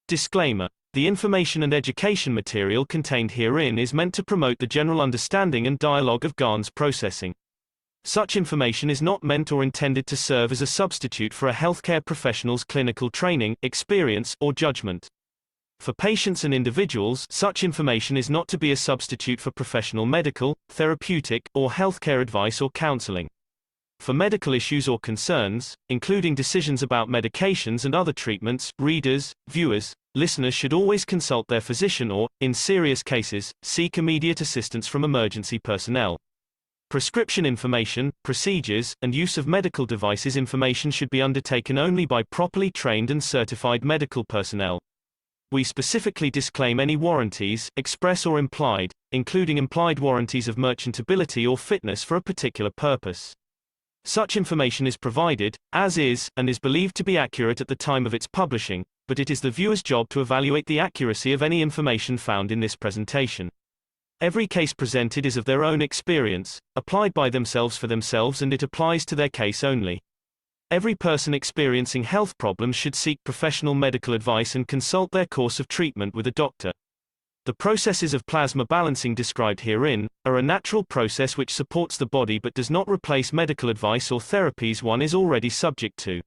Disclaimer: the information and education material contained herein is meant to promote the general understanding and dialogue of GAN's processing. Such information is not meant or intended to serve as a substitute for a healthcare professional's clinical training, experience, or judgment. For patients and individuals, such information is not to be a substitute for professional medical, therapeutic, or healthcare advice or counseling. For medical issues or concerns, including decisions about medications and other treatments, readers, viewers, listeners should always consult their physician or, in serious cases, seek immediate assistance from emergency personnel. Prescription information, procedures, and use of medical devices information should be undertaken only by properly trained and certified medical personnel. We specifically disclaim any warranties, express or implied, including implied warranties of merchantability or fitness for a particular purpose. Such information is provided, as is, and is believed to be accurate at the time of its publishing, but it is the viewer's job to evaluate the accuracy of any information found in this presentation. Every case presented is of their own experience, applied by themselves for themselves, and it applies to their case only. Every person experiencing health problems should seek professional medical advice and consult their course of treatment with a doctor. The processes of plasma balancing described herein are a natural process which supports the body but does not replace medical advice or therapies one is already subject to.